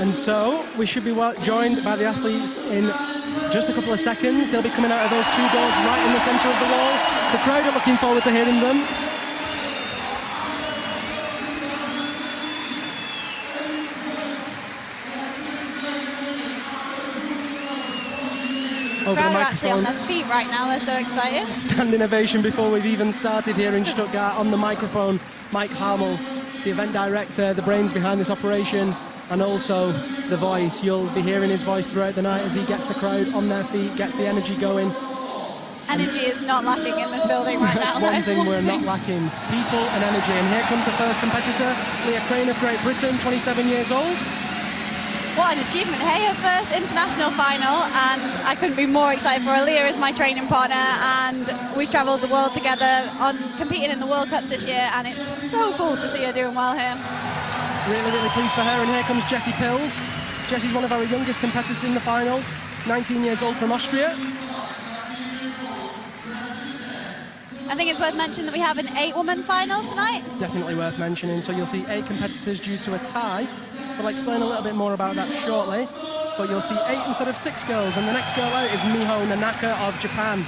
And so we should be joined by the athletes in just a couple of seconds. They'll be coming out of those two doors right in the centre of the wall. The crowd are looking forward to hearing them. The crowd are actually on their feet right now, they're so excited. Standing ovation before we've even started here in Stuttgart. On the microphone, Mike Harmel, the event director, the brains behind this operation, and also the voice. You'll be hearing his voice throughout the night as he gets the crowd on their feet, gets the energy going. Energy is not lacking in this building right now. That's one thing we're not lacking, people and energy. And here comes the first competitor, Leah Crane of Great Britain, 27 years old. What an achievement, hey, her first international final, and I couldn't be more excited for her. Leah is my training partner, and we've travelled the world together on competing in the World Cups this year, and it's so cool to see her doing well here. Really, really pleased for her. And here comes Jessie Pills. Jessie's one of our youngest competitors in the final, 19 years old from Austria. I think it's worth mentioning that we have an 8-woman final tonight. It's definitely worth mentioning. So you'll see 8 competitors due to a tie. We'll explain a little bit more about that shortly. But you'll see 8 instead of 6 girls. And the next girl out is Miho Nanaka of Japan,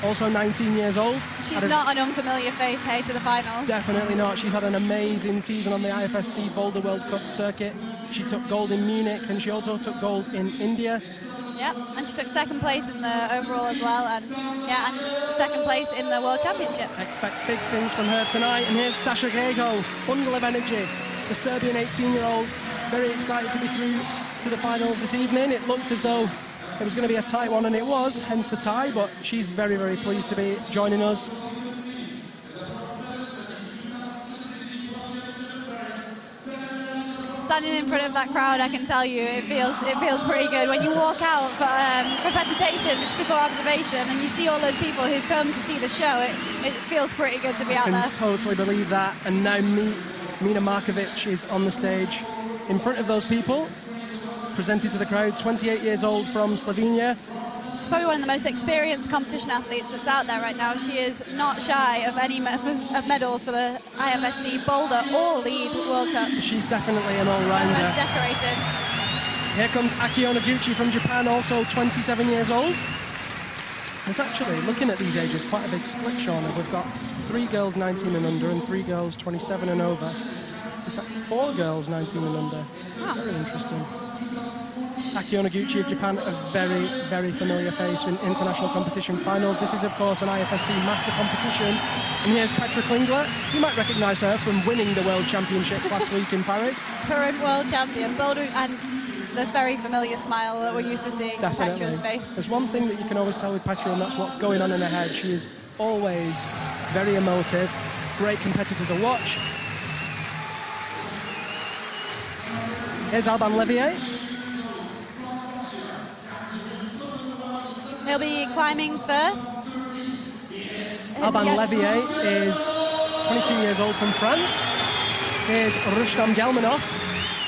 also 19 years old. She's not an unfamiliar face, hey, to the finals. Definitely not. She's had an amazing season on the IFSC Boulder World Cup circuit. She took gold in Munich, and she also took gold in India. Yep, and she took second place in the overall as well, and yeah, and second place in the World Championship. Expect big things from her tonight. And here's Stasha Grego, bundle of energy, the Serbian 18-year-old, very excited to be through to the finals this evening. It looked as though it was going to be a tight one, and it was, hence the tie, but she's very, very pleased to be joining us. Standing in front of that crowd, I can tell you, it feels pretty good. When you walk out for presentation, just before observation, and you see all those people who've come to see the show, it feels pretty good to be out there. I can totally believe that. And now Mina Markovic is on the stage in front of those people, presented to the crowd, 28 years old from Slovenia. She's probably one of the most experienced competition athletes that's out there right now. She is not shy of any medals for the IFSC Boulder or Lead World Cup. She's definitely an all-rounder. Most decorated. Here comes Aki Onoguchi from Japan, also 27 years old. There's actually, looking at these ages, quite a big split, Shauna. We've got 3 girls 19 and under and 3 girls 27 and over. Is that 4 girls 19 and under? Wow. Very interesting. Aki Onoguchi of Japan, a very, very familiar face in international competition finals. This is, of course, an IFSC master competition. And here's Petra Klingler. You might recognise her from winning the World Championships last week in Paris. Current world champion, Bouldering, and the very familiar smile that we're used to seeing on Petra's face. There's one thing that you can always tell with Petra, and that's what's going on in her head. She is always very emotive, great competitor to watch. Here's Alban Levier. He'll be climbing first. Alban Levier is 22 years old from France. Here's Rustam Gelmanov,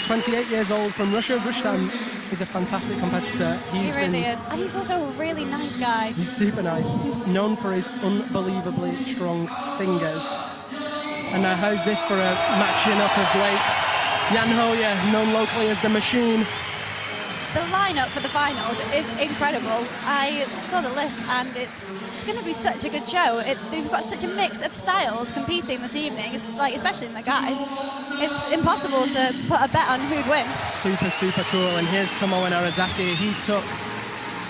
28 years old from Russia. Rustam is a fantastic competitor. He really is. And he's also a really nice guy. He's super nice, known for his unbelievably strong fingers. And now how's this for a matching up of weights? Jan Hoyer, known locally as the Machine. The lineup for the finals is incredible. I saw the list, and it's going to be such a good show. They've got such a mix of styles competing this evening, especially in the guys. It's impossible to put a bet on who'd win. Super, super cool. And here's Tomoe Narazaki. He took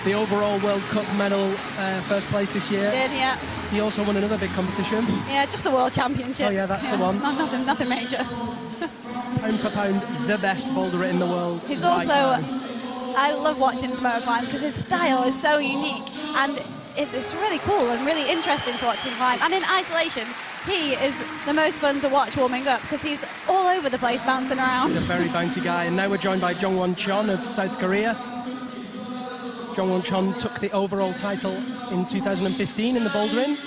the overall World Cup medal, first place this year. Did, yeah. He also won another big competition. Yeah, just the World Championships. Oh yeah, that's the one. Nothing major. Pound for pound, the best boulderer in the world. He's also... I love watching Tomoe climb because his style is so unique, and it's really cool and really interesting to watch him climb. And in isolation, he is the most fun to watch warming up because he's all over the place bouncing around. He's a very bouncy guy. And now we're joined by Jongwon Chon of South Korea. Jongwon Chon took the overall title in 2015 in the bouldering.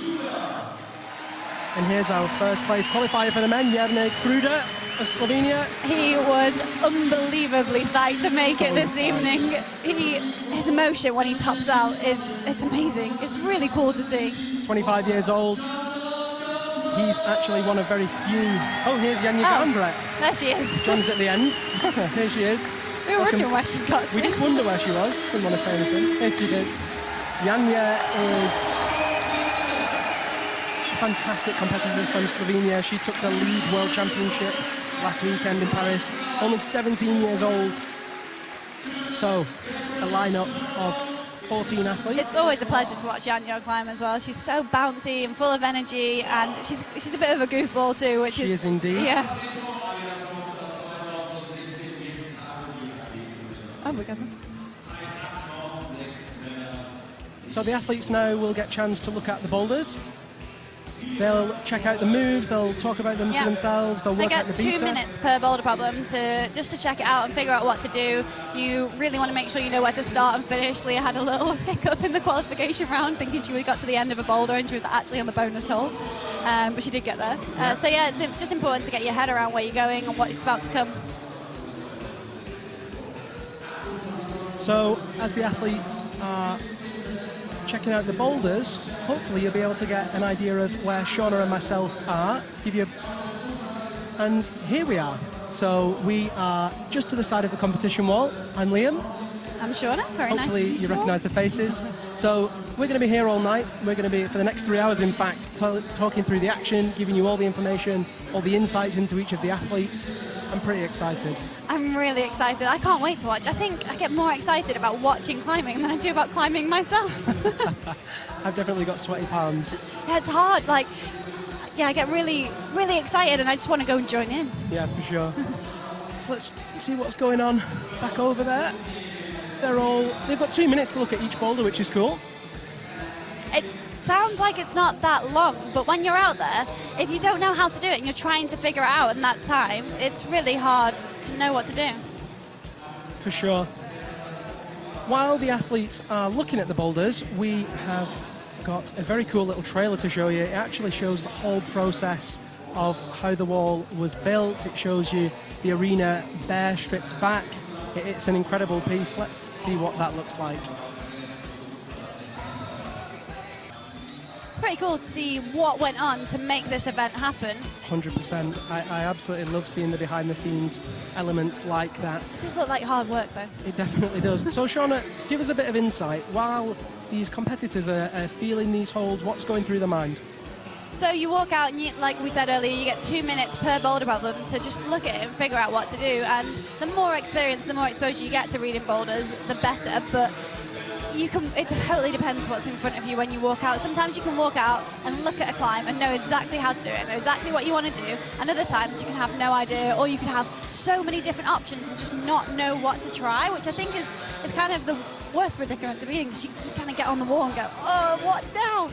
And here's our first place qualifier for the men, Jernej Kruder of Slovenia. He was unbelievably psyched to make it this evening. His emotion when he tops out it's amazing. It's really cool to see. 25 years old. He's actually one of very few. Oh, here's Janja Garnbret. There she is. Joins at the end. Here she is. We were wondering where she got to. We did wonder where she was. Didn't want to say anything. If she did. Janja is a fantastic competitor from Slovenia. She took the lead world championship last weekend in Paris. Only 17 years old. So, a lineup of 14 athletes. It's always a pleasure to watch Janja climb as well. She's so bouncy and full of energy, and she's a bit of a goofball too, which she is indeed. Yeah. Oh my goodness. So the athletes now will get a chance to look at the boulders. They'll check out the moves, they'll talk about them to themselves, they'll work out the beta. They get 2 minutes per boulder problem just to check it out and figure out what to do. You really want to make sure you know where to start and finish. Leah had a little hiccup in the qualification round, thinking she would have got to the end of a boulder and she was actually on the bonus hole, but she did get there. So yeah, it's just important to get your head around where you're going and what's about to come. So as the athletes are checking out the boulders, hopefully you'll be able to get an idea of where Shauna and myself are. And here we are. So we are just to the side of the competition wall. I'm Liam. I'm Shauna. Very nice. Hopefully you recognise the faces. So we're going to be here all night. We're going to be, for the next 3 hours in fact, talking through the action, giving you all the information, all the insights into each of the athletes. I'm pretty excited. I'm really excited. I can't wait to watch. I think I get more excited about watching climbing than I do about climbing myself. I've definitely got sweaty palms. Yeah, it's hard. Like, yeah, I get really, really excited and I just want to go and join in. Yeah, for sure. So let's see what's going on back over there. They've got 2 minutes to look at each boulder, which is cool. It sounds like it's not that long, but when you're out there, if you don't know how to do it and you're trying to figure it out in that time, it's really hard to know what to do. For sure. While the athletes are looking at the boulders, we have got a very cool little trailer to show you. It actually shows the whole process of how the wall was built. It shows you the arena bare, stripped back. It's an incredible piece. Let's see what that looks like. It's pretty cool to see what went on to make this event happen. 100%. I absolutely love seeing the behind-the-scenes elements like that. It does look like hard work, though. It definitely does. So, Shauna, give us a bit of insight. While these competitors are feeling these holds, what's going through their mind? So you walk out and, like we said earlier, you get 2 minutes per boulder problem to just look at it and figure out what to do. And the more experience, the more exposure you get to reading boulders, the better. But it totally depends what's in front of you when you walk out. Sometimes you can walk out and look at a climb and know exactly how to do it, know exactly what you want to do. And other times you can have no idea, or you can have so many different options and just not know what to try, which I think is kind of the worst predicament to be in, because you kind of get on the wall and go, oh, what now?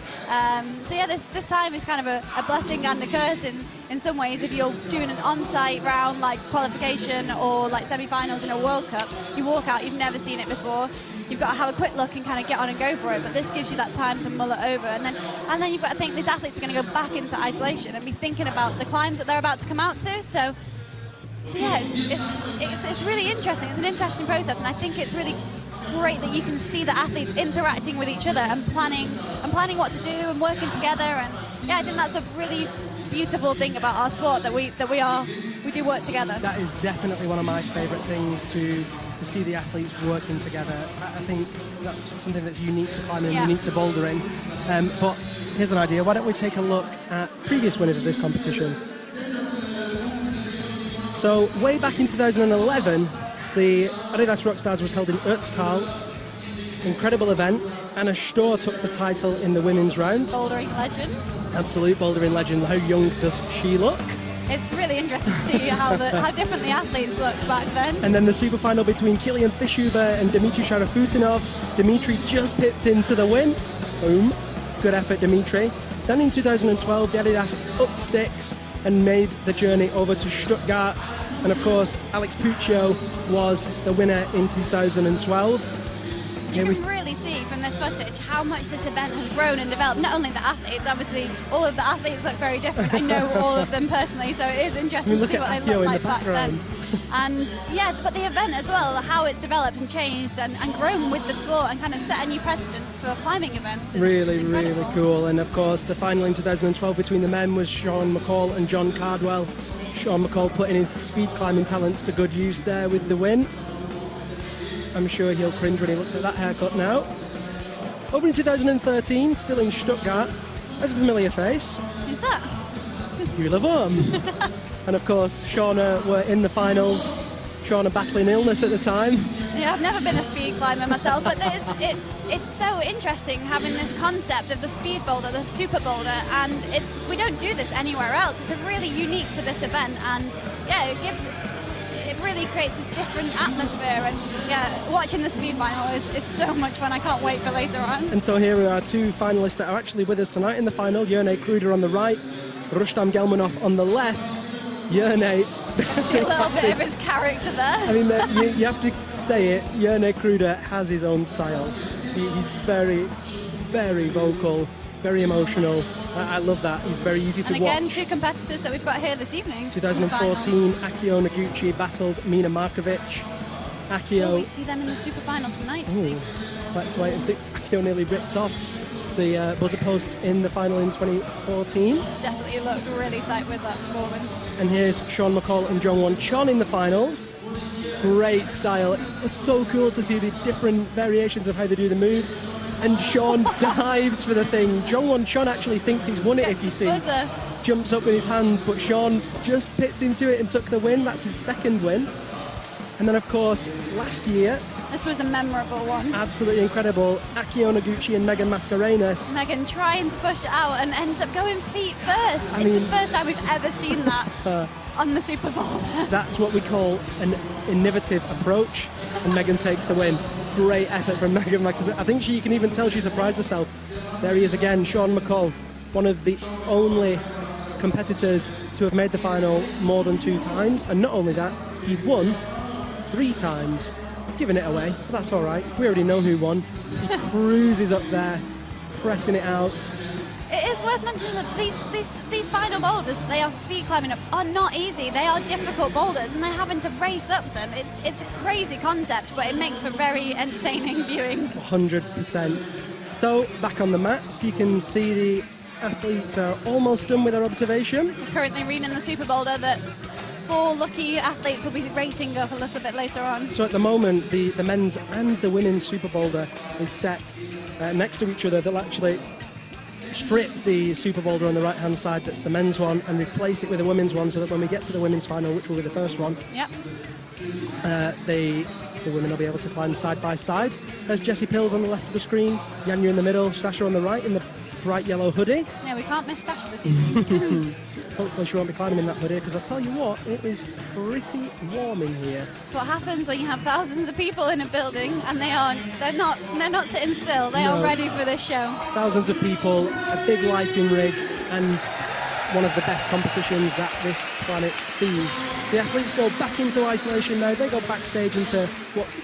So yeah, this time is kind of a blessing and a curse in some ways. If you're doing an on-site round like qualification or like semi-finals in a World Cup, you walk out, you've never seen it before, you've got to have a quick look and kind of get on and go for it, but this gives you that time to mull it over, and then you've got to think these athletes are going to go back into isolation and be thinking about the climbs that they're about to come out to. So yeah, it's really interesting. It's an interesting process, and I think it's really great that you can see the athletes interacting with each other and planning what to do and working together. And yeah, I think that's a really beautiful thing about our sport, that we do work together. That is definitely one of my favourite things, to see the athletes working together. I think that's something that's unique to climbing, unique to bouldering. But here's an idea. Why don't we take a look at previous winners of this competition? So way back in 2011, the Adidas ROCKSTARS was held in Ötztal. Incredible event. Anna Stor took the title in the women's round. Bouldering legend. Absolute bouldering legend. How young does she look? It's really interesting to see how different the athletes looked back then. And then the super final between Kilian Fischhuber and Dmitry Sharafutinov. Dmitry just pipped into the win. Boom. Good effort, Dmitry. Then in 2012, the Adidas upped sticks and made the journey over to Stuttgart. And of course, Alex Puccio was the winner in 2012. You can really see from this footage how much this event has grown and developed. Not only the athletes, obviously all of the athletes look very different. I know all of them personally, so it is interesting to see what they look like back then. And yeah, but the event as well, how it's developed and changed and grown with the sport and kind of set a new precedent for climbing events. Really cool. And of course, the final in 2012 between the men was Sean McCall and John Cardwell. Sean McCall putting his speed climbing talents to good use there with the win. I'm sure he'll cringe when he looks at that haircut now. Over in 2013, still in Stuttgart, as a familiar face. Who's that? You'll have And of course, Shauna were in the finals. Shauna battling illness at the time. Yeah, I've never been a speed climber myself, but it's so interesting having this concept of the speed boulder, the super boulder, and we don't do this anywhere else. It's really unique to this event, and yeah, it really creates this different atmosphere, and yeah, watching the speed final is so much fun. I can't wait for later on. And so here are two finalists that are actually with us tonight in the final. Jerne Kruder on the right, Rustam Gelmanov on the left. Jerne, see a little bit of his character there. I mean, you have to say it, Jerne Kruder has his own style. He's very, very vocal, very emotional. I love that. He's very easy to watch. And again, two competitors that we've got here this evening. 2014, Akio Noguchi battled Mina Markovic. Akio... we see them in the super final tonight. Ooh, let's wait and see. Akio nearly ripped off the buzzer post in the final in 2014. Definitely looked really psyched with that performance. And here's Sean McCall and Jongwon Chon in the finals. Great style. It's so cool to see the different variations of how they do the move. And Sean dives for the thing. Jongwon Chon actually thinks he's won it, if you see. Jumps up with his hands, but Sean just picked into it and took the win. That's his second win. And then, of course, last year... This was a memorable one. Absolutely incredible. Akio Noguchi and Megan Mascarenas. Megan trying to push it out and ends up going feet first. It's the first time we've ever seen that on the Super Bowl. That's what we call an innovative approach, and Megan takes the win. Great effort from Megan Mascarenas. I think you can even tell she surprised herself. There he is again, Sean McCall, one of the only competitors to have made the final more than 2 times, and not only that, he won 3 times. Giving it away, but that's all right. We already know who won. He cruises up there, pressing it out. It is worth mentioning that these final boulders, they are speed climbing up, are not easy. They are difficult boulders, and they're having to race up them. It's a crazy concept, but it makes for very entertaining viewing. 100%. So back on the mats, you can see the athletes are almost done with their observation. We're currently reading the super boulder that 4 lucky athletes will be racing up a little bit later on. So at the moment, the men's and the women's super boulder is set next to each other. They'll actually strip the super boulder on the right-hand side, that's the men's one, and replace it with a women's one, so that when we get to the women's final, which will be the first one, yep. The women will be able to climb side by side. There's Jessie Pills on the left of the screen, Yanya in the middle, Stasha on the right in the bright yellow hoodie. Yeah, we can't miss Stasha this evening. Hopefully she won't be climbing in that hoodie, because I'll tell you what, it is pretty warm in here. That's what happens when you have thousands of people in a building, and they're not sitting still. They are ready for this show. Thousands of people, a big lighting rig, and one of the best competitions that this planet sees. The athletes go back into isolation now. They go backstage into what's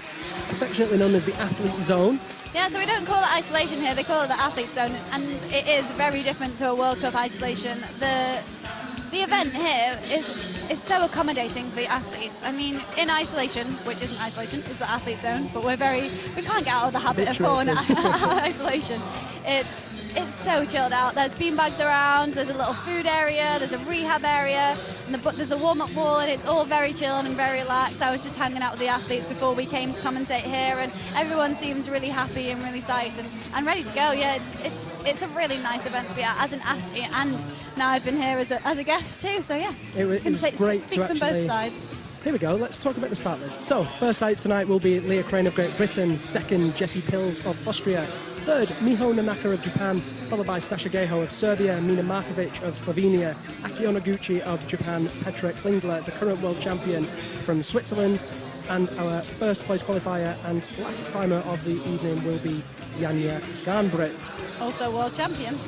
affectionately known as the athlete zone. Yeah, so we don't call it isolation here, they call it the athlete zone, and it is very different to a World Cup isolation. The event here is so accommodating for the athletes. I mean, in isolation, which isn't isolation, it's the athlete zone, but we can't get out of the habit of calling it isolation. It's so chilled out. There's beanbags around, there's a little food area, there's a rehab area, and there's a warm-up wall, and it's all very chill and very relaxed. I was just hanging out with the athletes before we came to commentate here, and everyone seems really happy and really psyched and ready to go. Yeah, it's a really nice event to be at as an athlete, and now I've been here as a guest too, so yeah. It was great speak to from actually... both sides. Here we go, let's talk about the start list. So, first out tonight will be Leah Crane of Great Britain, second Jessie Pills of Austria, third Miho Nanaka of Japan, followed by Stasha Geho of Serbia, Mina Markovic of Slovenia, Akio Noguchi of Japan, Petra Klingler, the current world champion from Switzerland, and our first place qualifier and last climber of the evening will be Yanya Garnbret. Also world champion.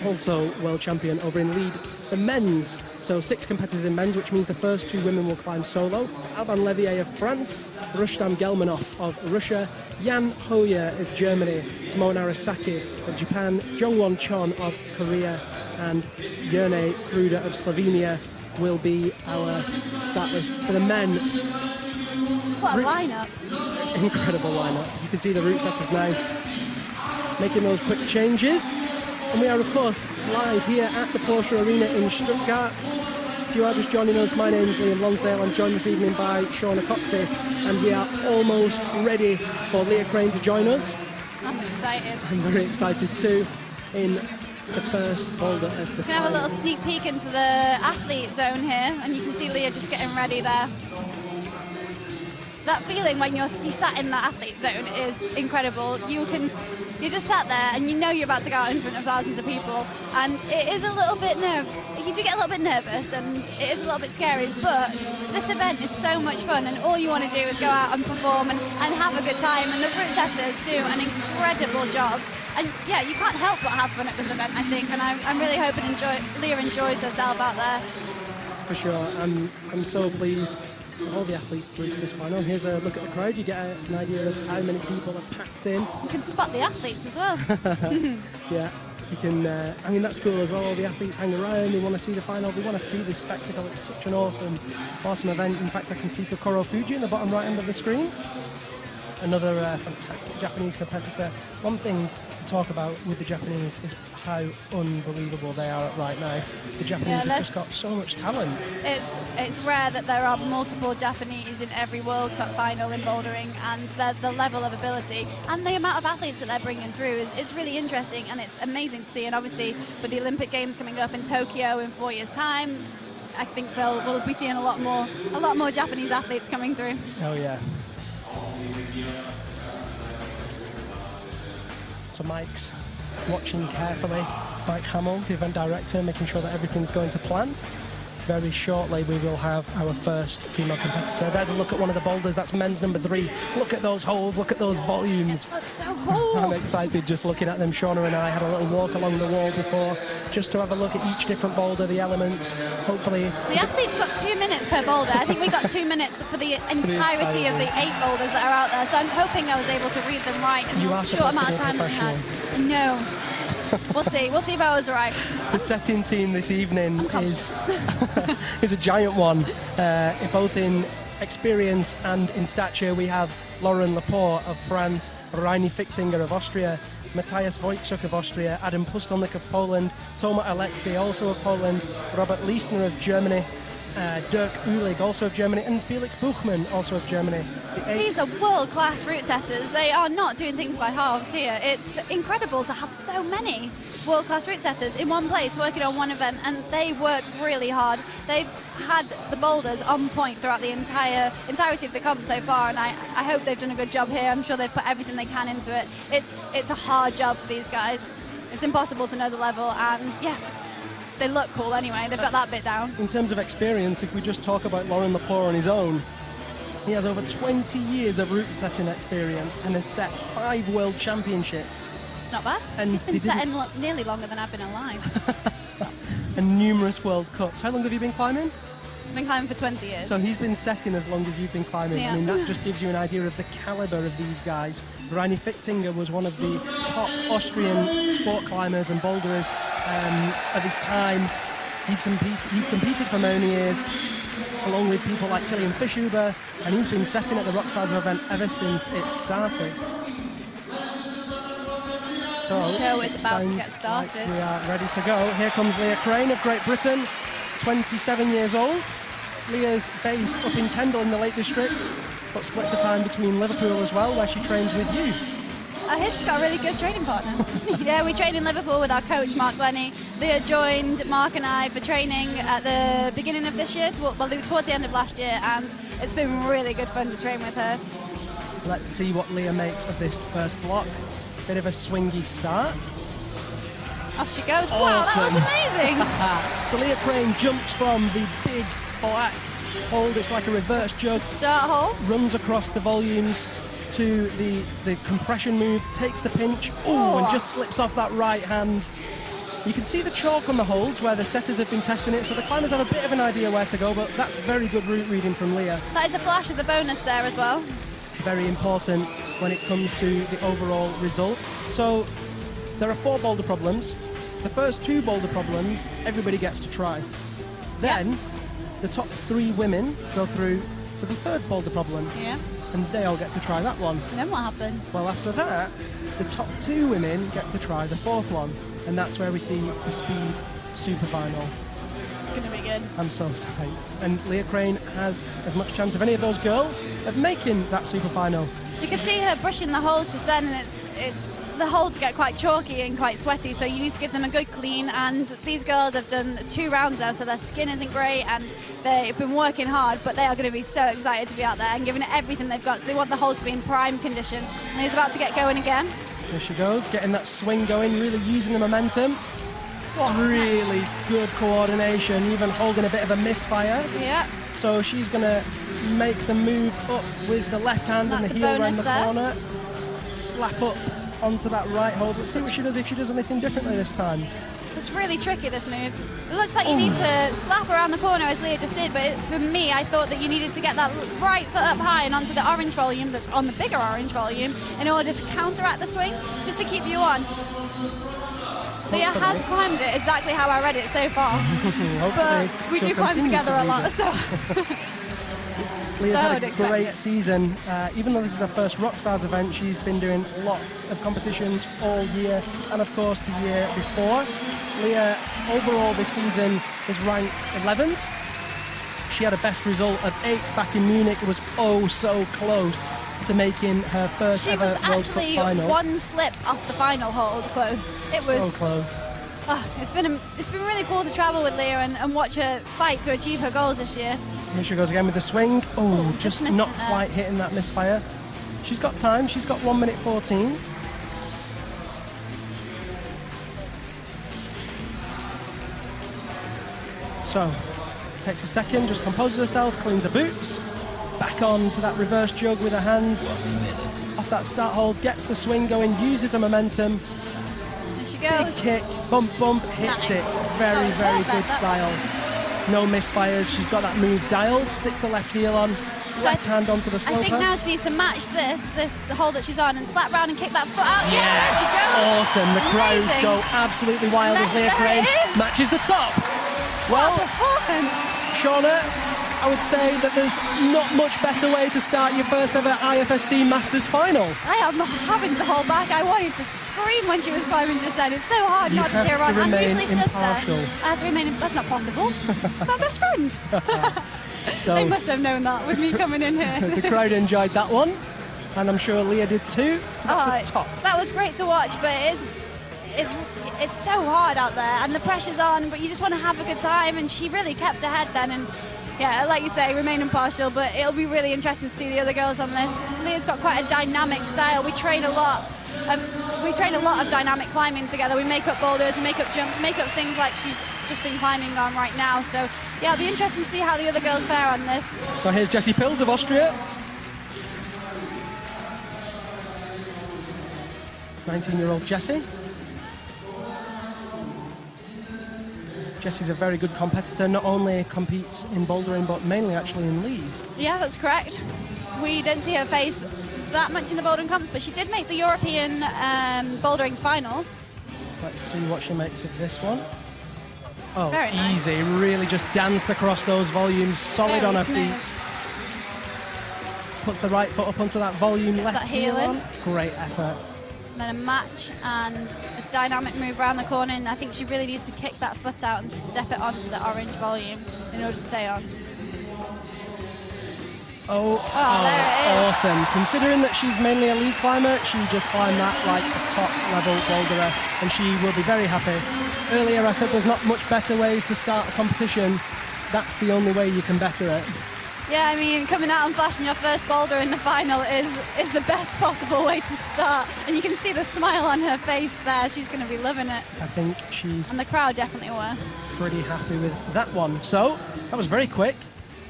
Also world champion over in lead. The men's, so 6 competitors in men's, which means the first 2 women will climb solo. Alban Levier of France, Rustam Gelmanov of Russia, Jan Hoyer of Germany, Tomoe Narasaki of Japan, Jongwon Chon of Korea, and Jerne Kruder of Slovenia will be our start list for the men. What a lineup. Incredible lineup. You can see the route setters now making those quick changes. And we are, of course, live here at the Porsche-Arena in Stuttgart. you are just joining us, my name's Liam Lonsdale. I'm joined this evening by Shauna Coxey, and we are almost ready for Leah Crane to join us. I'm excited. I'm very excited too. In the first boulder of the We're going to final. have a little sneak peek into the athlete zone here, and you can see Leah just getting ready there. That feeling when you're sat in that athlete zone is incredible. You're just sat there and you know you're about to go out in front of thousands of people, and it is a little bit you do get a little bit nervous and it is a little bit scary, but this event is so much fun and all you want to do is go out and perform and have a good time, and the route setters do an incredible job. And yeah, you can't help but have fun at this event, I think, and I'm really hoping Leah enjoys herself out there. For sure, I'm so pleased with all the athletes through to this final. Here's a look at the crowd. You get an idea of how many people are packed in. You can spot the athletes as well. Yeah, you can. I mean, that's cool as well. All the athletes hang around. They want to see the final. They want to see this spectacle. It's such an awesome event. In fact, I can see Kokoro Fuji in the bottom right hand of the screen. Another fantastic Japanese competitor. One thing to talk about with the Japanese is how unbelievable they are right now. The Japanese have just got so much talent. It's rare that there are multiple Japanese in every World Cup final in bouldering, and the level of ability and the amount of athletes that they're bringing through is really interesting, and it's amazing to see. And obviously, with the Olympic Games coming up in Tokyo in 4 years' time, I think we'll be seeing a lot more Japanese athletes coming through. Oh yeah. So Mike's watching carefully. Mike Hamill, the event director, making sure that everything's going to plan. Very shortly we will have our first female competitor. There's a look at one of the boulders. That's men's number 3. Look at those holes, look at those volumes. It looks so cool. I'm excited just looking at them. Shauna and I had a little walk along the wall before just to have a look at each different boulder, the elements. Hopefully... The athletes got 2 minutes per boulder. I think we got 2 minutes for the entirety of the 8 boulders that are out there. So I'm hoping I was able to read them right in the short amount of time we had. No. We'll see if I was right. The setting team this evening is a giant one, both in experience and in stature. We have Lauren Laporte of France, Reini Fichtinger of Austria, Matthias Wojciech of Austria, Adam Pustelnik of Poland, Toma Alexei also of Poland, Robert Liesner of Germany, Dirk Uhlig also of Germany, and Felix Buchmann also of Germany. These are world-class route setters. They are not doing things by halves here. It's incredible to have so many world-class route setters in one place working on one event, and they work really hard. They've had the boulders on point throughout the entirety of the comp so far, and I hope they've done a good job here. I'm sure they've put everything they can into it. It's a hard job for these guys. It's impossible to know the level, and yeah, they look cool anyway. They've got that bit down. In terms of experience, if we just talk about Lauren Laporte on his own, he has over 20 years of route setting experience and has set 5 world championships. It's not bad. And he's been setting nearly longer than I've been alive. And numerous World Cups. How long have you been climbing? I've been climbing for 20 years. So he's been setting as long as you've been climbing. Yeah. I mean, that just gives you an idea of the calibre of these guys. Reini Fichtinger was one of the top Austrian sport climbers and boulderers of his time. He competed for many years, along with people like Kilian Fischhuber, and he's been setting at the ROCKSTARS event ever since it started. So, the show is about to get started. Like we are ready to go. Here comes Leah Crane of Great Britain, 27 years old. Leah's based up in Kendal in the Lake District, but splits her time between Liverpool as well, where she trains with you. Here she's got a really good training partner. Yeah, we train in Liverpool with our coach, Mark Glennie. Leah joined Mark and I for training at the beginning of this year, towards the end of last year, and it's been really good fun to train with her. Let's see what Leah makes of this first block. Bit of a swingy start. Off she goes. Awesome. Wow, that was amazing. So Leah Crane jumps from the big black hold. It's like a reverse jug. Start hole. Runs across the volumes to the compression move, takes the pinch, and just slips off that right hand. You can see the chalk on the holds where the setters have been testing it, so the climbers have a bit of an idea where to go, but that's very good route reading from Leah. That is a flash of the bonus there as well. Very important when it comes to the overall result. So there are 4 boulder problems. The first 2 boulder problems, everybody gets to try. Then the top 3 women go through to the 3rd boulder problem. Yeah. And they all get to try that one. And then what happens? Well, after that, the top 2 women get to try the 4th one. And that's where we see the speed super final. going to be good. I'm so psyched. And Leah Crane has as much chance of any of those girls of making that super final. You could see her brushing the holes just then, and it's the holds get quite chalky and quite sweaty, so you need to give them a good clean. And these girls have done 2 rounds now, so their skin isn't great, and they've been working hard, but they are going to be so excited to be out there and giving it everything they've got. So they want the holes to be in prime condition. And he's about to get going again. Here she goes, getting that swing going, really using the momentum. Really good coordination, even holding a bit of a misfire. Yeah. So she's going to make the move up with the left hand and the heel around the corner. Slap up onto that right hold. Let's see what she does, if she does anything differently this time. It's really tricky, this move. It looks like you need to slap around the corner as Leah just did, but for me, I thought that you needed to get that right foot up high and onto the orange volume that's on the bigger orange volume in order to counteract the swing, just to keep you on. Leah has climbed it exactly how I read it so far. But we do climb together a lot, so... Leah's had a great season. Even though this is her first ROCKSTARS event, she's been doing lots of competitions all year, and of course the year before. Leah, overall this season, is ranked 11th. She had a best result of 8th back in Munich. It was oh so close to making her first ever World Cup final. She was actually one slip off the final hold close. It was so close. Oh, it's been really cool to travel with Leah and watch her fight to achieve her goals this year. Here she goes again with the swing. Oh, just not quite hitting that misfire. She's got time. She's got 1 minute 14. So, takes a second, just composes herself, cleans her boots, back on to that reverse jug with her hands, off that start hold, gets the swing going, uses the momentum. There she goes. Big kick, bump, bump, hits it. Very, very good style. No misfires. She's got that move dialed, sticks the left heel on, left hand onto the sloper. I think now she needs to match the hold that she's on and slap round and kick that foot out. Yes, awesome. The crowd go absolutely wild as Leah Crane matches the top. Well, performance. Shauna, I would say that there's not much better way to start your first ever IFSC Masters final. I am having to hold back. I wanted to scream when she was climbing just then. It's so hard not to cheer on. I'm usually stood there. I have to remain. That's not possible. She's my best friend. So, they must have known that with me coming in here. The crowd enjoyed that one, and I'm sure Leah did too. So that's a top. That was great to watch, but it's so hard out there, and the pressure's on, but you just want to have a good time, and she really kept her head then, and yeah, like you say, remain impartial, but it'll be really interesting to see the other girls on this. Leah's got quite a dynamic style. We train a lot of dynamic climbing together. We make up boulders, we make up jumps, make up things like she's just been climbing on right now. So yeah, it'll be interesting to see how the other girls fare on this. So here's Jessie Pills of Austria. 19-year-old Jessie. Jessie's a very good competitor, not only competes in bouldering, but mainly actually in lead. Yeah, that's correct. We didn't see her face that much in the bouldering comps, but she did make the European bouldering finals. Let's see what she makes of this one. Oh, very easy. Nice. Really just danced across those volumes, solid on her feet. Puts the right foot up onto that volume, gets left that heel on. Great effort. And then a match and a dynamic move around the corner, and I think she really needs to kick that foot out and step it onto the orange volume in order to stay on. Oh, there it is. Awesome. Considering that she's mainly a lead climber, she just climbed that like a top-level boulderer, and she will be very happy. Earlier I said there's not much better ways to start a competition. That's the only way you can better it. Yeah, I mean, coming out and flashing your first boulder in the final is the best possible way to start. And you can see the smile on her face there. She's going to be loving it. I think she's... And the crowd definitely were. Pretty happy with that one. So, that was very quick.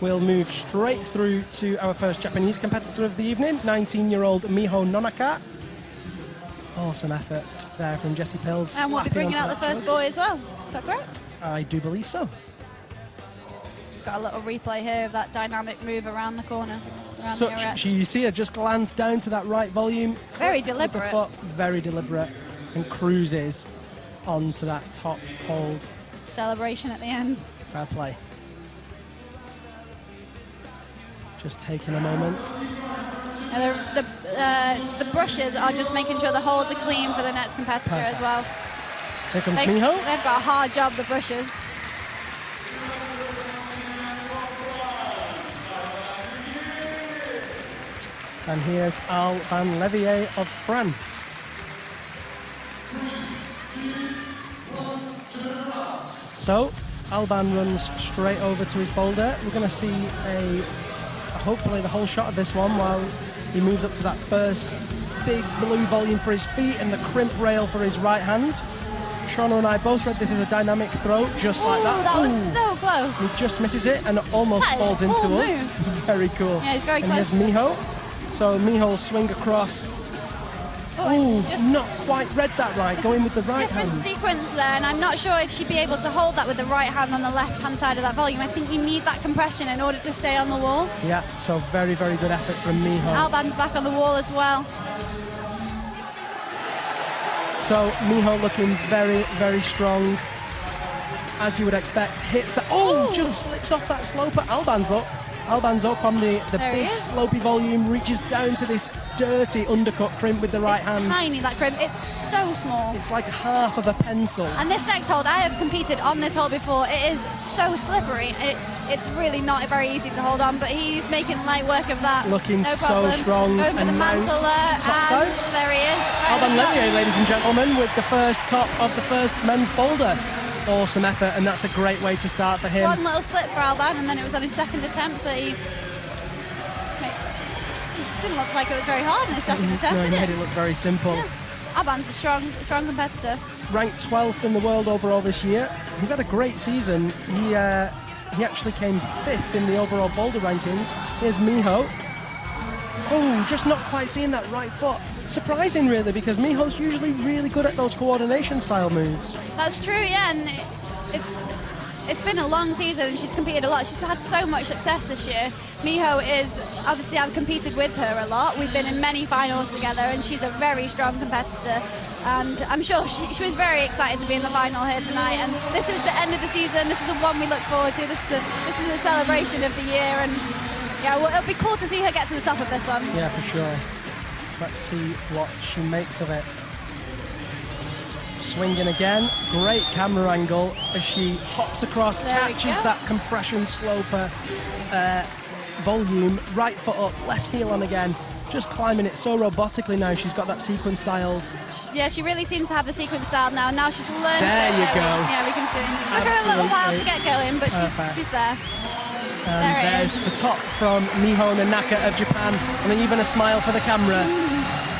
We'll move straight through to our first Japanese competitor of the evening, 19-year-old Miho Nonaka. Awesome effort there from Jessie Pills. And we'll be bringing out the first boy as well. Is that correct? I do believe so. Got a little replay here of that dynamic move around the corner. You see her just glance down to that right volume. Very deliberate. Foot, very deliberate, and cruises onto that top hold. Celebration at the end. Fair play. Just taking a moment. And the brushes are just making sure the holds are clean for the next competitor as well. Here comes Miho. They've got a hard job, the brushes. And here's Alban Levier of France. So, Alban runs straight over to his boulder. We're going to see hopefully the whole shot of this one while he moves up to that first big blue volume for his feet and the crimp rail for his right hand. Shauna and I both read this as a dynamic throw, just like that. That was so close. He just misses it and almost falls into us. Very cool. Yeah, he's very and close. here's Miho. So Miho will swing across. Not quite read that right, going with the right hand. Different sequence there, and I'm not sure if she'd be able to hold that with the right hand on the left-hand side of that volume. I think you need that compression in order to stay on the wall. Yeah, so very, very good effort from Miho. Alban's back on the wall as well. So Miho looking very, very strong, as you would expect. Hits that. Just slips off that sloper. Alban's up on the big slopey volume, reaches down to this dirty undercut crimp with the right hand. Tiny, that crimp. It's so small. It's like half of a pencil. And this next hold, I have competed on this hold before. It is so slippery. It's really not very easy to hold on, but he's making light work of that. Looking no so problem. strong. Going for the mantle there. Top side. There he is. Alban Levier, ladies and gentlemen, with the first top of the first men's boulder. Awesome effort, and that's a great way to start for him. One little slip for Alban, and then it was on his second attempt that he didn't look like it was very hard in his second attempt. No, he made it look very simple. Yeah. Alban's a strong competitor. Ranked 12th in the world overall this year. He's had a great season. He actually came 5th in the overall boulder rankings. Here's Miho. Just not quite seeing that right foot. Surprising, really, because Miho's usually really good at those coordination style moves. That's true, yeah, and it's been a long season and she's competed a lot. She's had so much success this year. Miho is, obviously I've competed with her a lot. We've been in many finals together and she's a very strong competitor. And I'm sure she was very excited to be in the final here tonight. And this is the end of the season. This is the one we look forward to. This is the celebration of the year. And yeah, well, it'll be cool to see her get to the top of this one. Yeah, for sure. Let's see what she makes of it. Swinging again, great camera angle as she hops across, catches that compression sloper volume, right foot up, left heel on again, just climbing it so robotically now. She's got that sequence dialed. Yeah, she really seems to have the sequence dialed now, and now she's learned. There you go. Yeah, we can see. It took her a little while to get going, but she's there. And there's the top from Miho Nanaka of Japan, and then even a smile for the camera.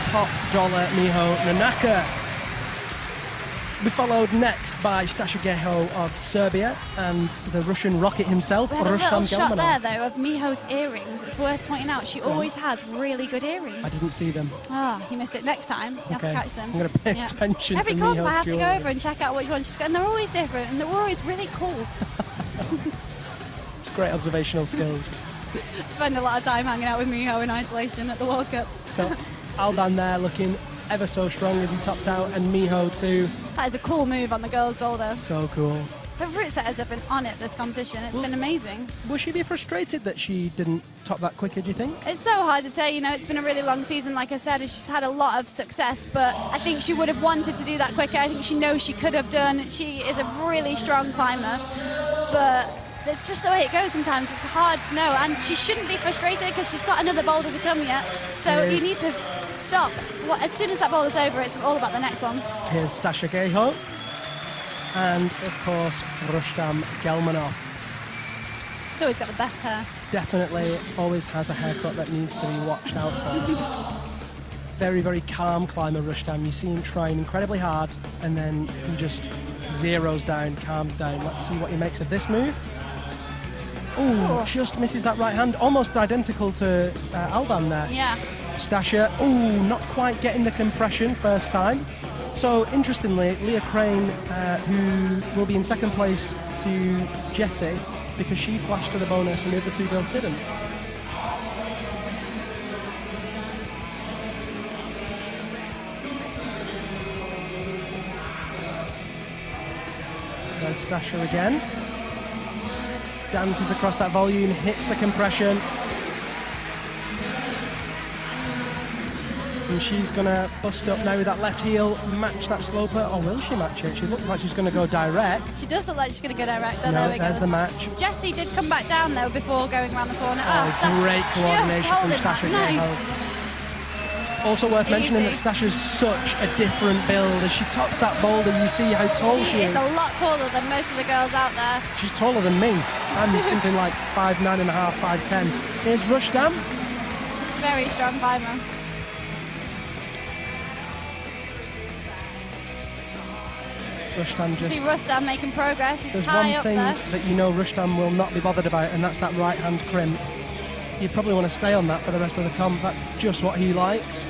Top dollar Miho Nanaka. We followed next by Stasha Geho of Serbia and the Russian rocket himself, Rustam Gelmanov. A little shot there, though, of Miho's earrings. It's worth pointing out she always has really good earrings. I didn't see them. He missed it. Next time, you have to catch them. I'm going to pay attention Every to comp, Miho's I have jewelry. to go over and check out which ones she's got, and they're always different, and they're always really cool. It's great observational skills. Spend a lot of time hanging out with Miho in isolation at the World Cup. So Alban there looking ever so strong as he topped out, and Miho too. That is a cool move on the girls' boulder. So cool. The route setters have been on it this competition. It's been amazing. Will she be frustrated that she didn't top that quicker, do you think? It's so hard to say. You know, it's been a really long season, like I said, and she's had a lot of success, but I think she would have wanted to do that quicker. I think she knows she could have done. She is a really strong climber, but it's just the way it goes sometimes. It's hard to know, and she shouldn't be frustrated because she's got another boulder to come yet. So you need to stop. As soon as that boulder's over, it's all about the next one. Here's Stasha Geho, and of course Rustam Gelmanov. He's always got the best hair. Definitely always has a haircut that needs to be watched out for. Very, very calm climber, Rustam. You see him trying incredibly hard, and then he just zeroes down, calms down. Let's see what he makes of this move. Ooh, just misses that right hand. Almost identical to Alban there. Yeah. Stasha, not quite getting the compression first time. So, interestingly, Leah Crane, who will be in second place to Jessie, because she flashed to the bonus and the other two girls didn't. There's Stasha again. Dances across that volume, hits the compression. And she's going to bust up now with that left heel, match that sloper. Or will she match it? She looks like she's going to go direct. She does look like she's going to go direct. Oh, no, there we there's go. the match. Jessie did come back down, though, before going around the corner. Great coordination from Stasha. Stasha Nice. Geho. Also worth mentioning Easy. that Stasha's such a different build. As she tops that boulder, you see how tall she is. She's a lot taller than most of the girls out there. She's taller than me. I'm something like 5'9.5", 5'10". Here's Rustam. Very strong climber. Rustam See just... Rustam making progress. He's There's high one up thing there. that you know Rustam will not be bothered about, and that's that right-hand crimp. You'd probably want to stay on that for the rest of the comp. That's just what he likes.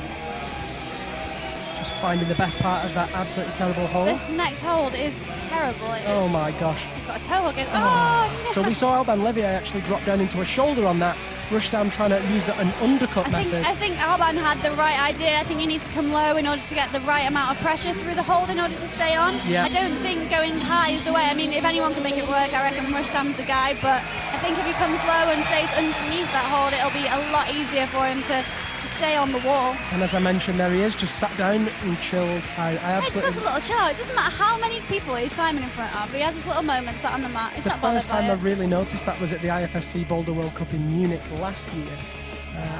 Just finding the best part of that absolutely terrible hole. This next hold is terrible. Oh my gosh. He's got a toe hook in. Oh, no. So we saw Alban Levier actually drop down into a shoulder on that. Rustam trying to use an undercut method. I think Alban had the right idea. I think you need to come low in order to get the right amount of pressure through the hold in order to stay on. Yeah. I don't think going high is the way. I mean, if anyone can make it work, I reckon Rustam's the guy. But I think if he comes low and stays underneath that hold, it'll be a lot easier for him to stay on the wall. And as I mentioned, there he is, just sat down and chilled. I He just absolutely... has a little chill out. It doesn't matter how many people he's climbing in front of. He has his little moment sat on the mat. He's The not bothered first by time I it. really noticed that was at the IFSC Boulder World Cup in Munich last year.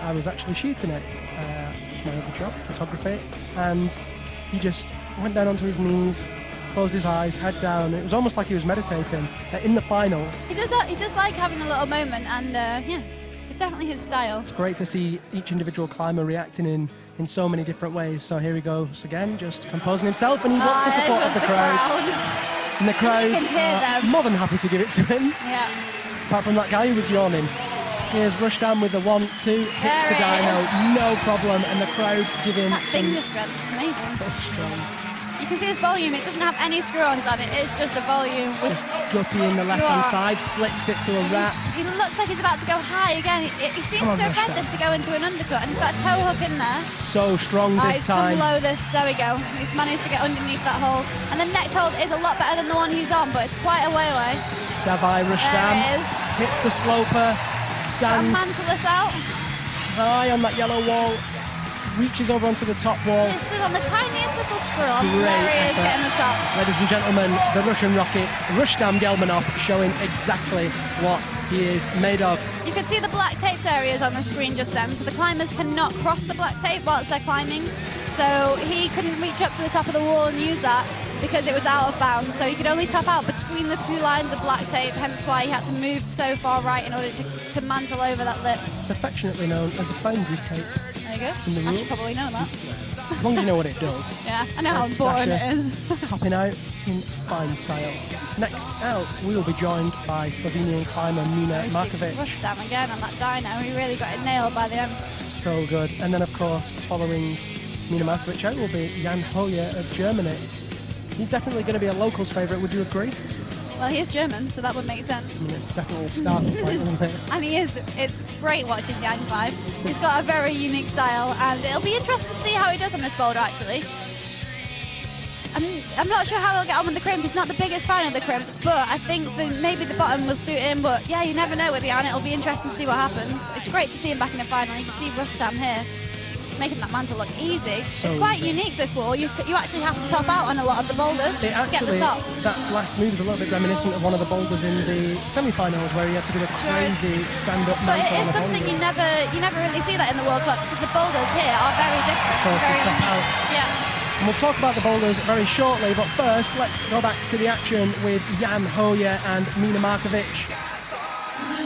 I was actually shooting it. It's my other job, photography. And he just went down onto his knees, closed his eyes, head down. It was almost like he was meditating in the finals. He does like having a little moment, and yeah, it's definitely his style. It's great to see each individual climber reacting in so many different ways. So here he goes again, just composing himself, and he wants the support of the crowd. And the crowd You can hear them. more than happy to give it to him. Yeah. Apart from that guy who was yawning. Here's Rustam with the 1-2, hits There the it dyno, is. no problem, and the crowd giving That some finger strength is amazing. so strong. You can see this volume. It doesn't have any screw-ons on it. It's just a volume. With Just guppy in the left-hand side, flips it to a wrap. He looks like he's about to go high again. He seems Come on, to have read Rustam. this to go into an undercut, and he's got a toe hook in there. So strong He's this come time. below this. There we go. He's managed to get underneath that hold. And the next hold is a lot better than the one he's on, but it's quite a way away. Davai Rustam There it is. hits the sloper, Got a stands mantle this out. high on that yellow wall, reaches over onto the top wall. He's stood on the tiniest little screw-on. Great There he is, effort. getting the top. Ladies and gentlemen, the Russian rocket, Rustam Gelmanov, showing exactly what he is made of. You can see the black taped areas on the screen just then, so the climbers cannot cross the black tape whilst they're climbing. So he couldn't reach up to the top of the wall and use that because it was out of bounds. So he could only top out between the two lines of black tape, hence why he had to move so far right in order to mantle over that lip. It's affectionately known as a boundary tape. There you go. In the I rules. should probably know that. As long as you know what it does. Yeah, I know how There's important Stasha it is. topping out in fine style. Next out, we will be joined by Slovenian climber Mina Markovic. Rustam again on that dyno. He really got it nailed by the end. So good. And then, of course, following Mina Markovic out will be Jan Hoyer of Germany. He's definitely going to be a locals favourite, would you agree? Well, he is German, so that would make sense. I mean, it's definitely a starting point, isn't it? And he is. It's great watching Jan climb. He's got a very unique style, and it'll be interesting to see how he does on this boulder, actually. I'm not sure how he'll get on with the crimp. He's not the biggest fan of the crimps, but I think maybe the bottom will suit him. But yeah, you never know with Jan. It'll be interesting to see what happens. It's great to see him back in the final. You can see Rustam here making that mantle look easy. So it's quite easy. unique, this wall. You actually have to top out on a lot of the boulders It to get actually, the top. that last move is a little bit reminiscent of one of the boulders in the semi-finals where he had to do a crazy stand-up But mantle it on is the something boulder. you never really see that in the World Cups because the boulders here are very different, Of course, very they top unique. out. Yeah. And we'll talk about the boulders very shortly, but first, let's go back to the action with Jan Hoyer and Mina Markovic.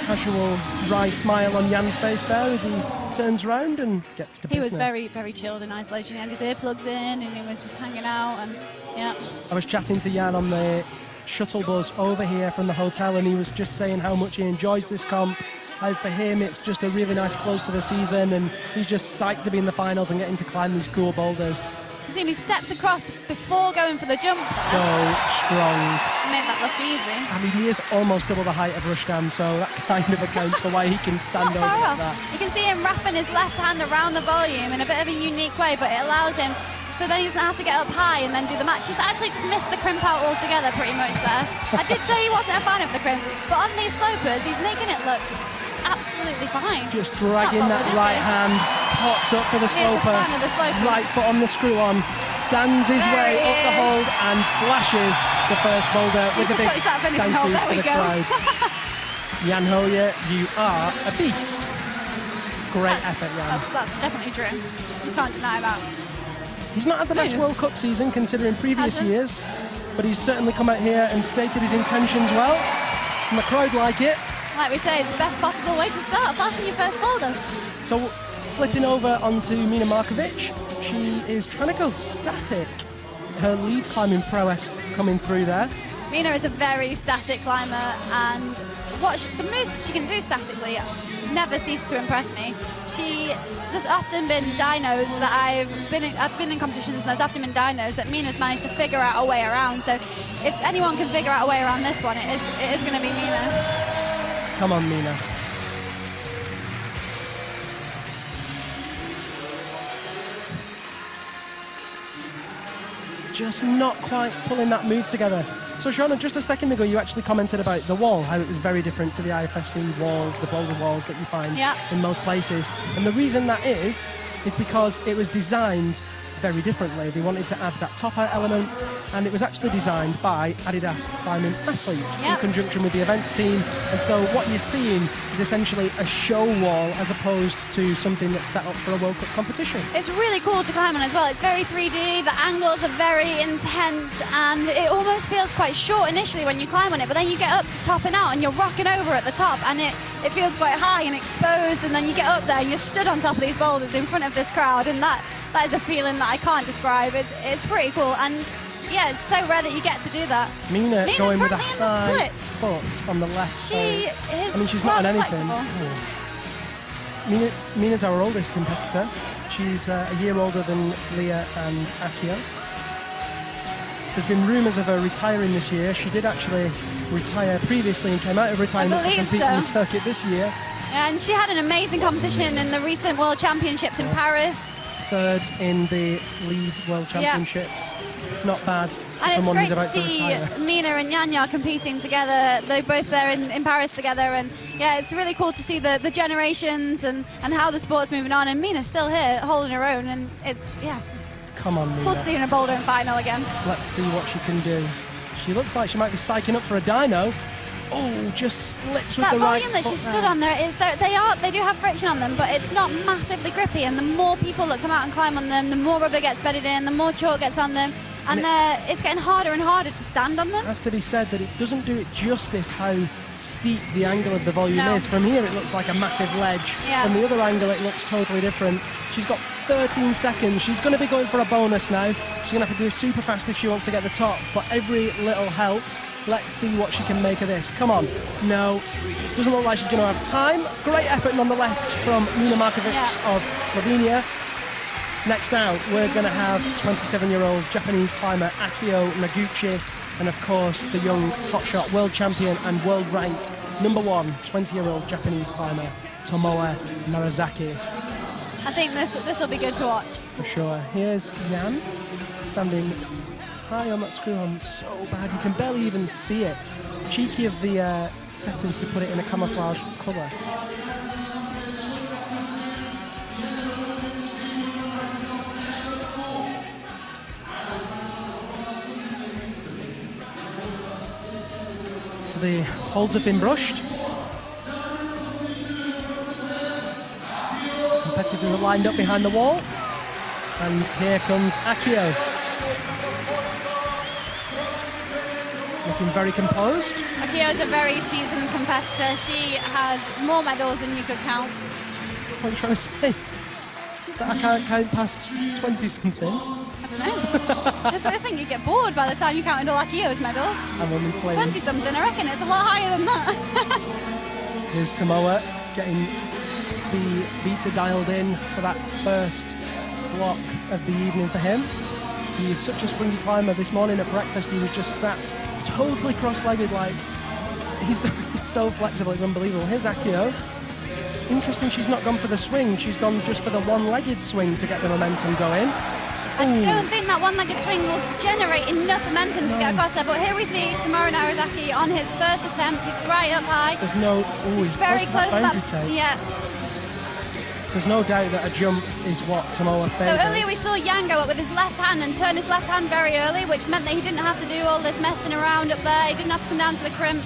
Casual, wry smile on Jan's face there as he turns round and gets to He business. was very, very chilled in isolation. He had his earplugs in and he was just hanging out and yeah. I was chatting to Jan on the shuttle bus over here from the hotel, and he was just saying how much he enjoys this comp. How for him it's just a really nice close to the season, and he's just psyched to be in the finals and getting to climb these cool boulders. You see him, he stepped across before going for the jump. So strong. Made that look easy. I mean, he is almost double the height of Rustam, so that kind of accounts for why he can stand Not over far like off. that. You can see him wrapping his left hand around the volume in a bit of a unique way, but it allows him so then he doesn't have to get up high and then do the match. He's actually just missed the crimp out altogether pretty much there. I did say he wasn't a fan of the crimp, but on these slopers, he's making it look absolutely fine. Just dragging Not that bothered, is right he? hand, pops up for the He is a sloper, fan of the slopers. right foot on the screw on, stands his There way he up the is. hold and flashes the first boulder with a big Touch that thank finishing you hold. There for we the go. crowd. Jan Hoyer, you are a beast. Great effort, Jan. That's definitely true. You can't deny that. He's not had the best World Cup season considering previous years, but he's certainly come out here and stated his intentions well, and the crowd like it. Like we say, it's the best possible way to start, flashing your first boulder. So flipping over onto Mina Markovic, she is trying to go static. Her lead climbing prowess coming through there. Mina is a very static climber, and the moves that she can do statically never cease to impress me. There's often been dynos that I've been in competitions, and there's often been dynos that Mina's managed to figure out a way around. So if anyone can figure out a way around this one, it is going to be Mina. Come on, Mina. Just not quite pulling that move together. So, Shauna, just a second ago, you actually commented about the wall, how it was very different to the IFSC walls, the boulder walls that you find in most places. And the reason that is because it was designed very differently. They wanted to add that top-out element, and it was actually designed by Adidas climbing athletes in conjunction with the events team. And so what you're seeing is essentially a show wall as opposed to something that's set up for a World Cup competition. It's really cool to climb on as well. It's very 3D, the angles are very intense, and it almost feels quite short initially when you climb on it, but then you get up to topping out and you're rocking over at the top, and it feels quite high and exposed, and then you get up there and you're stood on top of these boulders in front of this crowd, and that is a feeling that I can't describe. It's pretty cool, and yeah, it's so rare that you get to do that. Mina going with a high foot on the left side. I mean, she's not on anything. Mina's our oldest competitor. She's a year older than Leah and Akio. There's been rumours of her retiring this year. She did actually retire previously and came out of retirement to compete in the circuit this year. And she had an amazing competition in the recent World Championships in Paris. Third in the lead World Championships. Not bad for someone who's about to retire. And it's great to see Mina and Yanya competing together. They're both there in Paris together, and yeah, it's really cool to see the generations and how the sport's moving on, and Mina's still here holding her own, and it's Come on, Mina. Cool to see her in a bouldering final again. Let's see what she can do. She looks like she might be psyching up for a dyno. Oh, just slips with the right foot. That volume that she stood on there, they do have friction on them, but it's not massively grippy, and the more people that come out and climb on them, the more rubber gets bedded in, the more chalk gets on them, and it's getting harder and harder to stand on them. It has to be said that it doesn't do it justice how steep the angle of the volume is. From here it looks like a massive ledge. From the other angle it looks totally different. She's got 13 seconds. She's going to be going for a bonus now. She's going to have to do super fast if she wants to get the top, but every little helps. Let's see what she can make of this. Come on. No, doesn't look like she's going to have time. Great effort nonetheless from Mina Markovic of Slovenia. Next out, we're going to have 27-year-old Japanese climber Akio Noguchi, and of course the young hotshot world champion and world ranked #1 20-year-old Japanese climber Tomoe Narazaki. I think this will be good to watch. For sure. Here's Jan standing high on that screw on so bad you can barely even see it. Cheeky of the settings to put it in a camouflage colour. So the holds have been brushed. Competitors are lined up behind the wall. And here comes Akio. Looking very composed. Akio's a very seasoned competitor. She has more medals than you could count. What are you trying to say? I can't count past 20-something. I don't know. I think you get bored by the time you counted all Akio's medals. I'm only playing 20-something, I reckon. It's a lot higher than that. Here's Tomoe getting the beta dialed in for that first block of the evening for him. He is such a springy climber. This morning at breakfast he was just sat totally cross-legged, like he's so flexible, it's unbelievable. Here's Akio. Interesting, she's not gone for the swing, she's gone just for the one-legged swing to get the momentum going. I don't think that one-legged swing will generate enough momentum to get across there, but here we see Tomoe Narazaki on his first attempt. He's right up high. There's no, he's very close to that boundary tape. Yeah. There's no doubt that a jump is what Tomoe favours. So earlier we saw Yang go up with his left hand and turn his left hand very early, which meant that he didn't have to do all this messing around up there. He didn't have to come down to the crimp.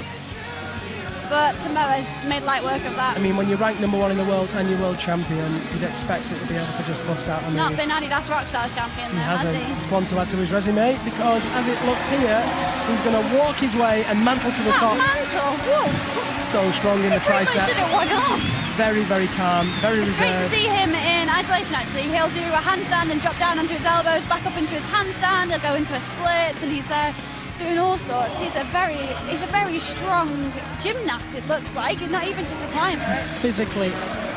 but Tomoa made light work of that. I mean, when you're ranked number 1 in the world and you're world champion, you'd expect it to be able to just bust out on Not you. been Adidas ROCKSTARS champion He though, has hasn't. he? It's one to add to his resume, because as it looks here, he's going to walk his way and mantle to the top. Mantle, whoa. So strong in the Pretty much tricep. did it one arm. Very, very calm, very It's great to reserved. see him in isolation actually. He'll do a handstand and drop down onto his elbows, back up into his handstand, he'll go into a split, and he's there doing all sorts. He's a very strong gymnast, it looks like, not even just a climber. He's physically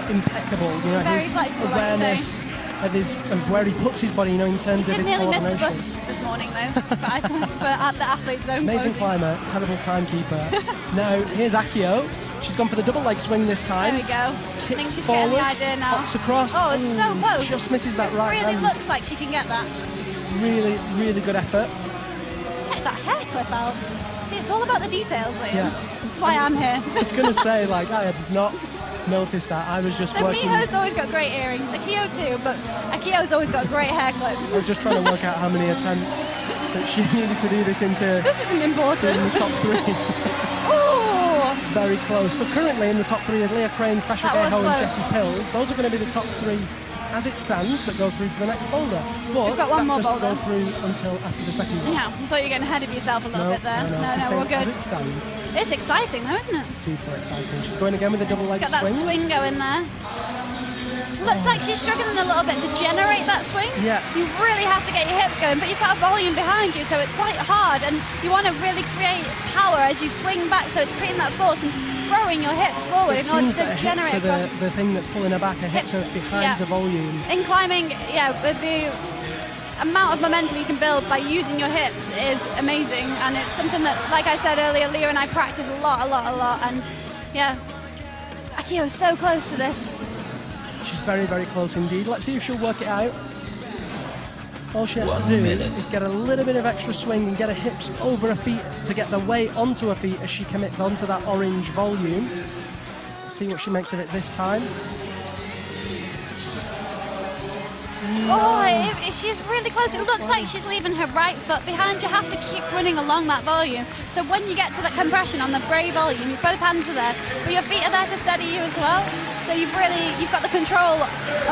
impeccable, you know, Very his flexible, awareness of where he puts his body, you know, in terms He of did his nearly miss the coordination. bus this morning though, but at the athlete zone. Amazing closing. climber, terrible timekeeper. Now, here's Akio. She's gone for the double leg swing this time. There we go. I think Kicks she's getting the forwards, idea now. hops across. Oh, it's so Ooh, close. Just misses that right It really hand. looks like she can get that. Really, really good effort. Check that hair clip out. See, it's all about the details, Liam. Yeah. This is why I'm here. I was going to say, like, I had not noticed that. I was just So working. Miho's always got great earrings. Akio too, but Akio's always got great hair clips. I was just trying to work out how many attempts that she needed to do this into This isn't in important. the top 3. Ooh! Very close. So currently in the top 3 is Leah Crane, Stasha That was Gayho and close. Jessie Pills. Those are going to be the top 3 as it stands that go through to the next boulder. But We've got one that more doesn't boulder. go through until after the second one. Yeah, I thought you were getting ahead of yourself a little bit there. just No, we're saying, good. As it stands, It's exciting though, isn't it? super exciting. She's going again with a double leg Got that swing going there. Looks like she's struggling a little bit to generate that swing. Yeah. You really have to get your hips going, but you've got a volume behind you, so it's quite hard, and you want to really create power as you swing back, so it's creating that force and throwing your hips forward It in order seems to that her generate hips are the thing that's pulling her back. Her hips are behind yeah. the volume. In climbing, yeah, with the amount of momentum you can build by using your hips is amazing, and it's something that, like I said earlier, Leah and I practice a lot, and yeah, Akio is so close to this. She's very, very close indeed. Let's see if she'll work it out. All she has to do is get a little bit of extra swing and get her hips over her feet to get the weight onto her feet as she commits onto that orange volume. Let's see what she makes of it this time. Oh, she's really close. It looks like she's leaving her right foot behind. You have to keep running along that volume. So when you get to that compression on the grey volume, both hands are there, but your feet are there to steady you as well. So you've got the control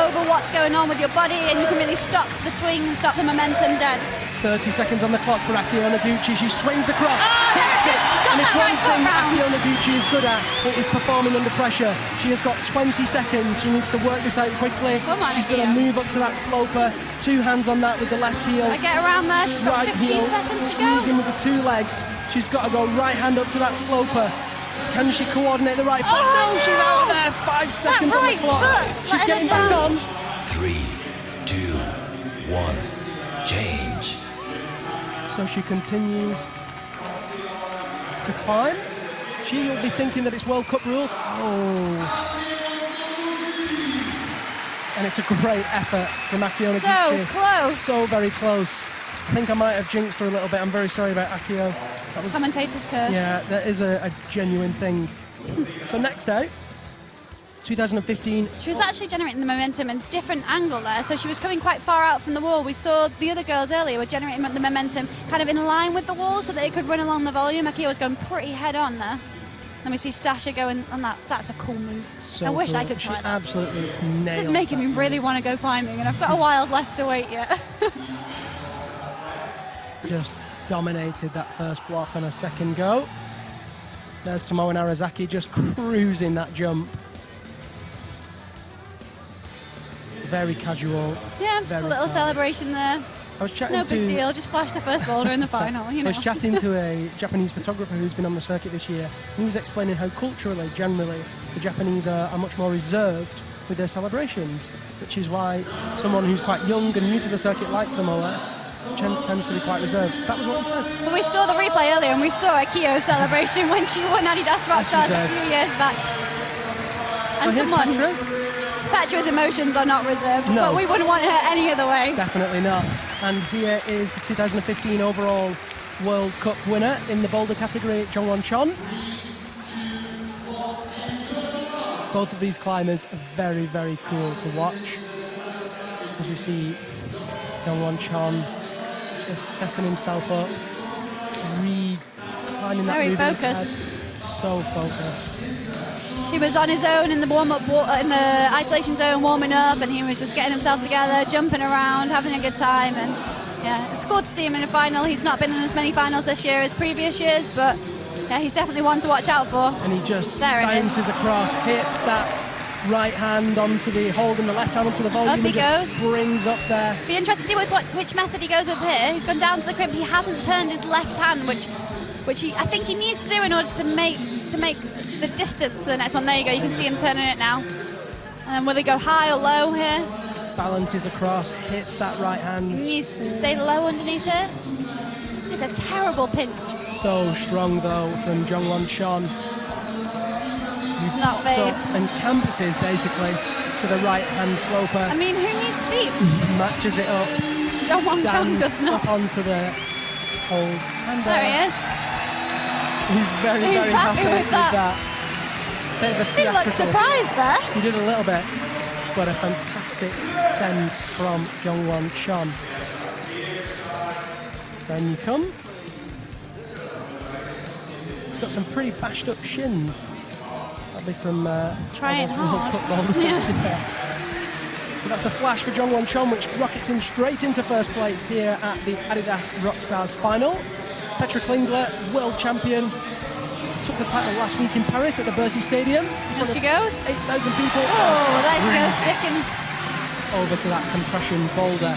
over what's going on with your body, and you can really stop the swing and stop the momentum dead. 30 seconds on the clock for Akio Noguchi. She swings across, hits it. She got And if that one right foot thing round. Akio Noguchi is good at, it is performing under pressure. She has got 20 seconds. She needs to work this out quickly. Come on, She's going to Akio. move up to that sloper. 2 hands on that with the left heel. I get around there. She's got Right 15 heel. seconds to go. Squeezing with the 2 legs. She's got to go right hand up to that sloper. Can she coordinate the right foot? Oh, no, she's out of there. 5 seconds on the right clock. foot, She's letting getting her back down. on. 3, 2, 1, change. So she continues to climb. She'll be thinking that it's World Cup rules. Oh. And it's a great effort from Akio Noguchi. So close. So very close. I think I might have jinxed her a little bit. I'm very sorry about Akio. That was, Commentator's curse. yeah, that is a genuine thing. So next out, 2015. She was actually generating the momentum in a different angle there, so she was coming quite far out from the wall. We saw the other girls earlier were generating the momentum kind of in line with the wall so that it could run along the volume. Akio was going pretty head on there. Then we see Stasha going on that. That's a cool move. So I wish I cool. could She try that. absolutely nailed This is making me really want to go climbing, and I've got a while left to wait yet. Just dominated that first block on her second go. There's Tomoe Narazaki just cruising that jump. Very casual. Yeah, just a very little calm. celebration there. I was chatting No to big deal, just flash the first boulder in the final, you I know. was chatting to a Japanese photographer who's been on the circuit this year. And he was explaining how culturally, generally, the Japanese are much more reserved with their celebrations, which is why someone who's quite young and new to the circuit like Tomoe tends to be quite reserved. That was what he said. Well, we saw the replay earlier, and we saw Akio's celebration when she won Adidas ROCKSTARS a reserved. few years back. So And here's Petra. Petra's emotions are not reserved, No. but we wouldn't want her any other way. Definitely not. And here is the 2015 overall World Cup winner in the boulder category, Jongwon Chon. Both of these climbers are very, very cool to watch. As we see Jongwon Chon just setting himself up, climbing that Very move in his focused. head. So focused. He was on his own in the in the isolation zone, warming up, and he was just getting himself together, jumping around, having a good time. And yeah, it's cool to see him in a final. He's not been in as many finals this year as previous years, but yeah, he's definitely one to watch out for. And he just bounces across, hits that right hand onto the hold and the left hand onto the volume. Up he just springs up there. Be interested to see which method he goes with here. He's gone down to the crimp. He hasn't turned his left hand, which I think he needs to do in order to make the distance to the next one. There you go. You can see him turning it now. And then will he go high or low here? Balances across, hits that right hand. He needs to stay low underneath here. It's a terrible pinch. So strong though from Jongwon Chon. Not phased. And campuses basically to the right hand sloper. I mean, who needs feet? Matches it up. Jongwon Chon does not. Up onto the hold. And there he is. He's very happy with that. Bit of a he looks surprised there. He did a little bit, but a fantastic send from Jongwon Chon. Then you come. He's got some pretty bashed up shins. That'll be from trying hard. Yeah. So that's a flash for Jongwon Chon, which rockets him straight into first place here at the Adidas ROCKSTARS final. Petra Klingler, world champion, took the title last week in Paris at the Bercy Stadium. There she goes. 8,000 people. Oh, there she goes, sticking. Over to that compression boulder.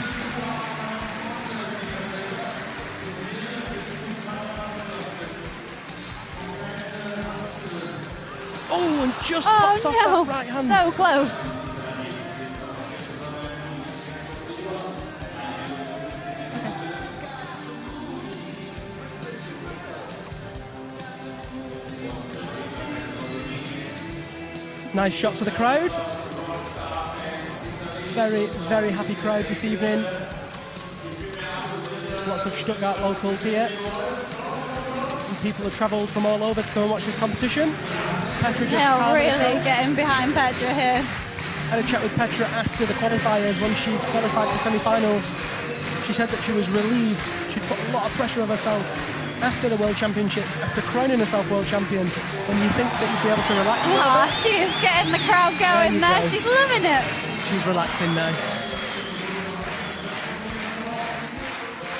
Oh, and just pops off that right hand. So close. Nice shots of the crowd. Very, very happy crowd this evening. Lots of Stuttgart locals here. And people have travelled from all over to come and watch this competition. Petra just They're really getting behind Petra here. I had a chat with Petra after the qualifiers when she qualified for semi-finals. She said that she was relieved. She'd put a lot of pressure on herself after the World Championships, after crowning herself World Champion, when you think that you'd be able to relax a little bit. She is getting the crowd going there. She's loving it. She's relaxing now.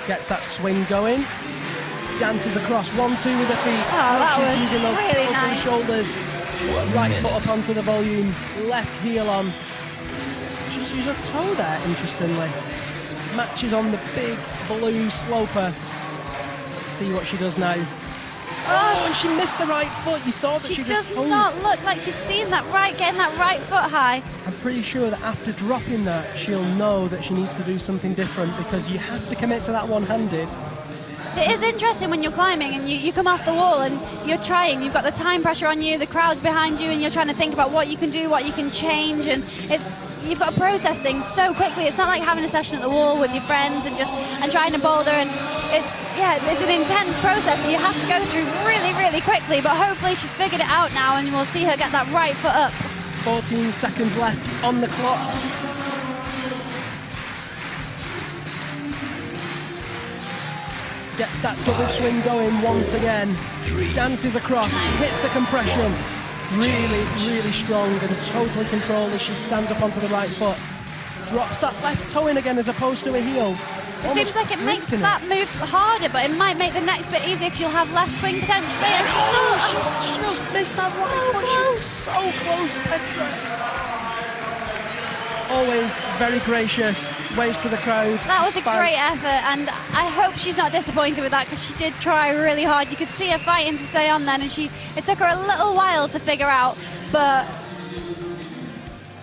Gets that swing going. Dances across 1-2 with her feet. Oh, that was using those really nice. Shoulders. Right foot up onto the volume. Left heel on. She's used her toe there, interestingly. Matches on the big blue sloper. See what she does now. Oh, and she missed the right foot. You saw that she just does not look like she's seen that right, getting that right foot high. I'm pretty sure that after dropping that, she'll know that she needs to do something different, because you have to commit to that one-handed. It is interesting when you're climbing and you come off the wall and you're trying, you've got the time pressure on you, the crowd's behind you, and you're trying to think about what you can do, what you can change, and you've got to process things so quickly. It's not like having a session at the wall with your friends and trying to boulder, and it's an intense process that you have to go through really, really quickly, but hopefully she's figured it out now and we'll see her get that right foot up. 14 seconds left on the clock. Gets that double swing going once again. Dances across, hits the compression. Really, really strong and totally controlled as she stands up onto the right foot. Drops that left toe in again as opposed to a heel. It seems like it makes that move harder, but it might make the next bit easier because you'll have less swing potentially. And she just missed that right foot. She was so close, Petra. Always very gracious, waves to the crowd. That was a great effort, and I hope she's not disappointed with that, because she did try really hard. You could see her fighting to stay on then, and it took her a little while to figure out, but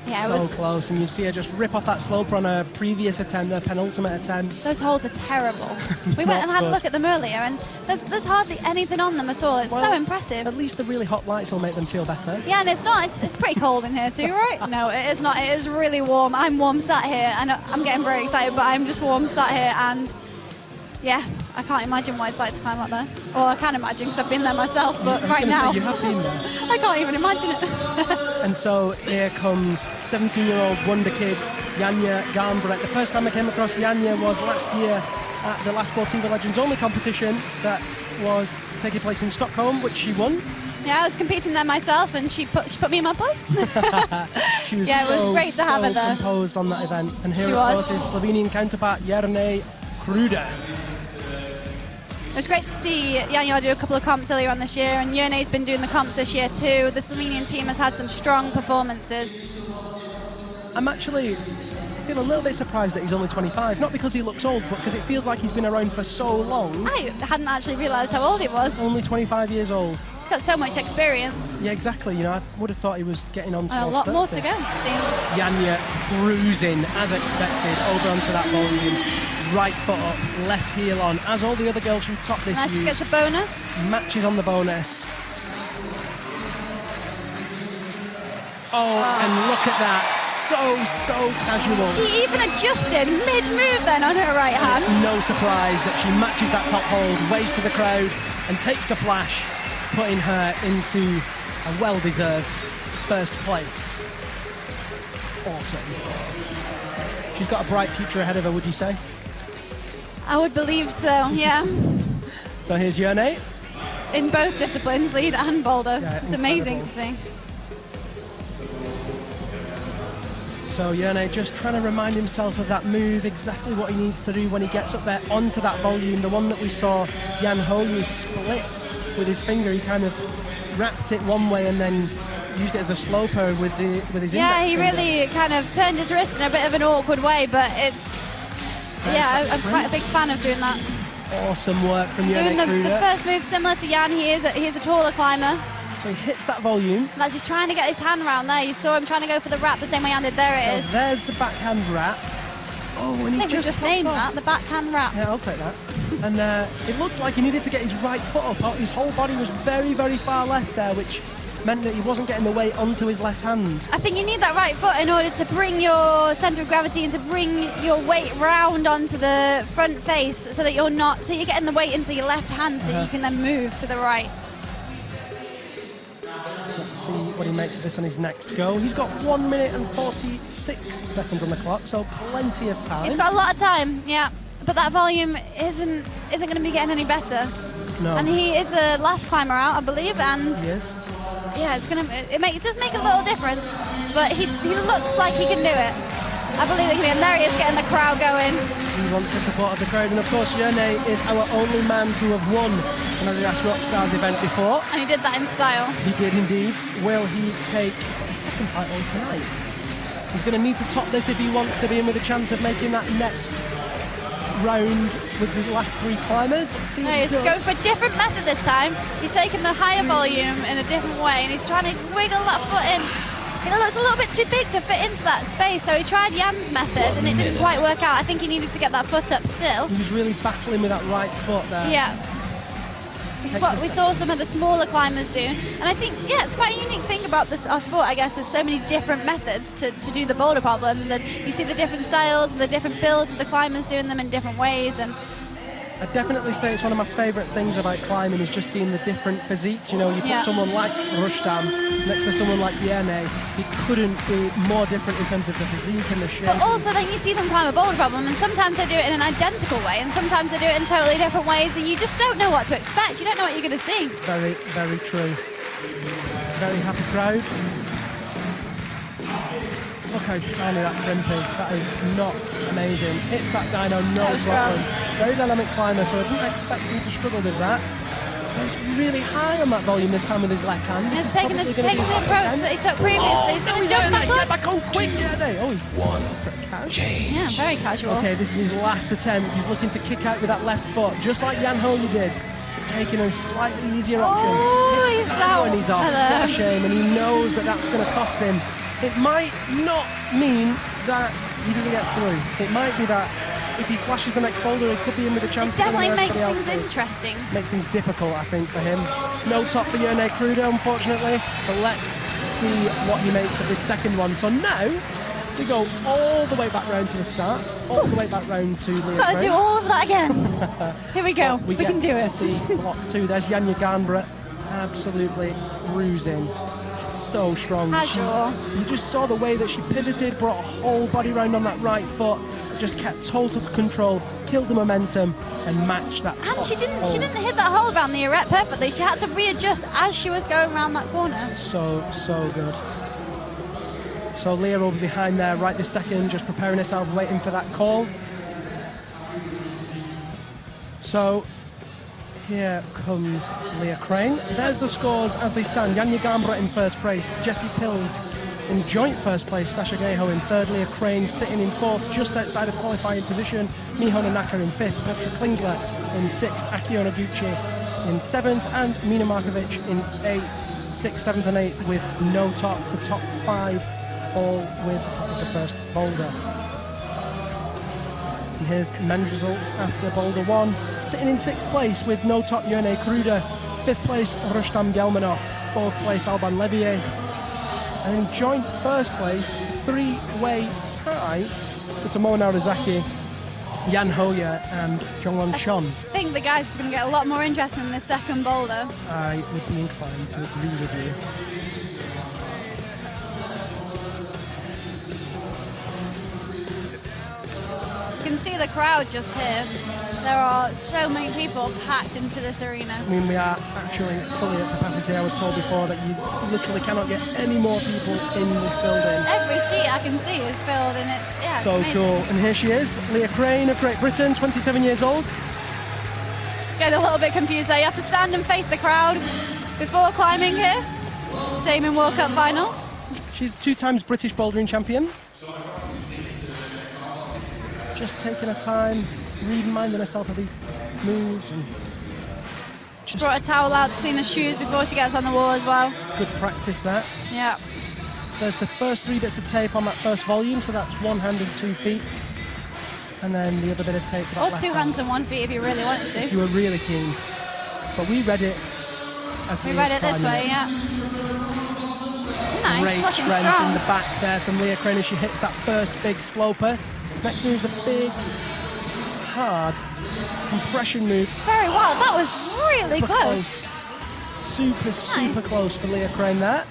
yeah, so close, and you see her just rip off that sloper on her previous attempt, her penultimate attempt. Those holds are terrible. We went and had a look at them earlier, and there's hardly anything on them at all. It's so impressive. At least the really hot lights will make them feel better. Yeah, and it's not. It's pretty cold in here too, right? No, it is not. It is really warm. I'm warm sat here, and I'm getting very excited, but I'm just warm sat here, and yeah, I can't imagine what it's like to climb up there. Well, I can imagine because I've been there myself, but right now, you have been there. I can't even imagine it. And so here comes 17-year-old wonder kid, Janja Garnbret. The first time I came across Janja was last year at the last Sportiva Legends Only competition that was taking place in Stockholm, which she won Yeah, I was competing there myself, and she put me in my place. She was Yeah, it was great to have her there. composed on that event. And here, She of was. course, is Slovenian counterpart Jernej Kruder. It was great to see Janjo do a couple of comps earlier on this year, and Jernej's been doing the comps this year too. The Slovenian team has had some strong performances. I'm actually feel a little bit surprised that he's only 25, not because he looks old, but because it feels like he's been around for so long. I hadn't actually realised how old he was. Only 25 years old. He's got so much experience. Yeah, exactly. You know, I would have thought he was getting on to And a lot more to go, it seems. Janja cruising, as expected, over onto that volume. Right foot up, left heel on, as all the other girls from top this Now she used. gets a bonus. Matches on the bonus. Oh, and look at that. So casual. She even adjusted mid-move then on her right hand. It's no surprise that she matches that top hold, waves to the crowd, and takes the flash, putting her into a well-deserved first place. Awesome. She's got a bright future ahead of her, would you say? I would believe so, yeah. So here's Jernej. In both disciplines, lead and boulder. Yeah, it's amazing incredible. to see. So Jernej just trying to remind himself of that move, exactly what he needs to do when he gets up there onto that volume. The one that we saw Jan Holy split with his finger. He kind of wrapped it one way and then used it as a sloper with his Yeah, index he finger. really kind of turned his wrist in a bit of an awkward way, but it's... Yeah, I'm quite a big fan of doing that. Awesome work from Doing Jernej the Kruder. first move similar to Jan, he is a taller climber. So he hits that volume. Like he's trying to get his hand round there. You saw him trying to go for the wrap the same way Jan did. There it So is. there's the backhand wrap. Oh, and I he think we just popped named off. that, the backhand wrap. Yeah, I'll take that. And it looked like he needed to get his right foot up. His whole body was very far left there, which meant that he wasn't getting the weight onto his left hand. I think you need that right foot in order to bring your centre of gravity and to bring your weight round onto the front face so that you're getting the weight into your left hand so you can then move to the right. Let's see what he makes of this on his next go. He's got 1 minute and 46 seconds on the clock, so plenty of time. He's got a lot of time, yeah. But that volume isn't going to be getting any better. No. And he is the last climber out, I believe, and He is. yeah, it does make a little difference, but he looks like he can do it. I believe that he can. And there he is, getting the crowd going. He wants the support of the crowd, and of course Jernej is our only man to have won an Adidas ROCKSTARS event before. And he did that in style. He did indeed. Will he take a second title tonight? He's going to need to top this if he wants to be in with a chance of making that next round with the last three climbers. Let's see what he He's does. going for a different method this time. He's taking the higher volume in a different way, and he's trying to wiggle that foot in. It looks a little bit too big to fit into that space, so he tried Jan's method, and it didn't quite work out. I think he needed to get that foot up still. He was really battling with that right foot there. Yeah. This is what we saw some of the smaller climbers do. And I think, yeah, it's quite a unique thing about our sport, I guess. There's so many different methods to do the boulder problems, and you see the different styles and the different builds of the climbers doing them in different ways. And I'd definitely say it's one of my favourite things about climbing is just seeing the different physiques. You know, you put someone like ROCKSTARS next to someone like Jernej, he couldn't be more different in terms of the physique and the shape. But also then you see them climb a boulder problem, and sometimes they do it in an identical way, and sometimes they do it in totally different ways, and you just don't know what to expect. You don't know what you're going to see. Very, very true. Very happy crowd. Look how tiny that crimp is. That is not amazing. Hits that dyno, no problem. Very dynamic climber, so I didn't expect him to struggle with that. He's really high on that volume this time with his left hand. He's taking the approach that he took previously. He's going to jump back Get up. back on quick, Jernej. Oh, he's One. pretty casual. Change. Yeah, very casual. Okay, this is his last attempt. He's looking to kick out with that left foot, just like Jan Holy did. Taking a slightly easier option. Oh, Hits he's the dyno out. and he's off. Hello. What a shame, and he knows that that's going to cost him. It might not mean that he doesn't get through. It might be that if he flashes the next boulder, he could be in with a chance. It definitely of winning makes where everybody things else is. interesting. Makes things difficult, I think, for him. No top for Jernej Kruder, unfortunately. But let's see what he makes of this second one. So now we go all the way back round to the start, all the way back round to Leah's Got to do round. all of that again. Here we go. We We can get do to it. see block two. There's Janja Garnbret absolutely cruising. So strong. Casual. You just saw the way that she pivoted, brought her whole body round on that right foot, just kept total control, killed the momentum, and matched that top And she didn't hold. hit that hold around the arete perfectly. She had to readjust as she was going around that corner. So good. So Leah will be behind there right this second, just preparing herself, waiting for that call. So here comes Leah Crane. There's the scores as they stand. Janja Gambra in first place, Jessie Pills in joint first place, Stasha Geho in third, Leah Crane sitting in fourth, just outside of qualifying position, Miho Nanaka in fifth, Petra Klingler in sixth, Aki Onoguchi in seventh, and Mina Markovic in eighth, sixth, seventh and eighth with no top. The top five all with the top of the first boulder. And here's the men's results after boulder one. Sitting in sixth place with no top, Jone Kruder, fifth place, Rustam Gelmanov, fourth place, Alban Levier. And in joint first place, three-way tie for Tomoe Narazaki, Yan Hoya and Jongwon Chon. I think the guys are going to get a lot more interesting in this second boulder. I would be inclined to agree with you. You can see the crowd just here. There are so many people packed into this arena. I mean, we are actually fully at capacity. I was told before that you literally cannot get any more people in this building. Every seat I can see is filled, and it's So amazing. cool. And here she is, Leah Crane of Great Britain, 27 years old. Getting a little bit confused there. You have to stand and face the crowd before climbing here. Same in World Cup finals. She's 2 times British bouldering champion. Just taking her time, reminding herself of these moves, and just Brought a towel out to clean her shoes before she gets on the wall as well. good practice there. Yeah. There's the first 3 bits of tape on that first volume, so that's 1 hand and 2 feet. And then the other bit of tape for that Or left 2 hand, hands and 1 feet if you really wanted if to. you were really keen. But we read it as We Leah's read it this climbing way, yeah. Nice, Great looking strength strong. in the back there from Leah Crane as she hits that first big sloper. Next move's a big, hard compression move. Very wild. That was really Super close. Super close for Leah Crane there.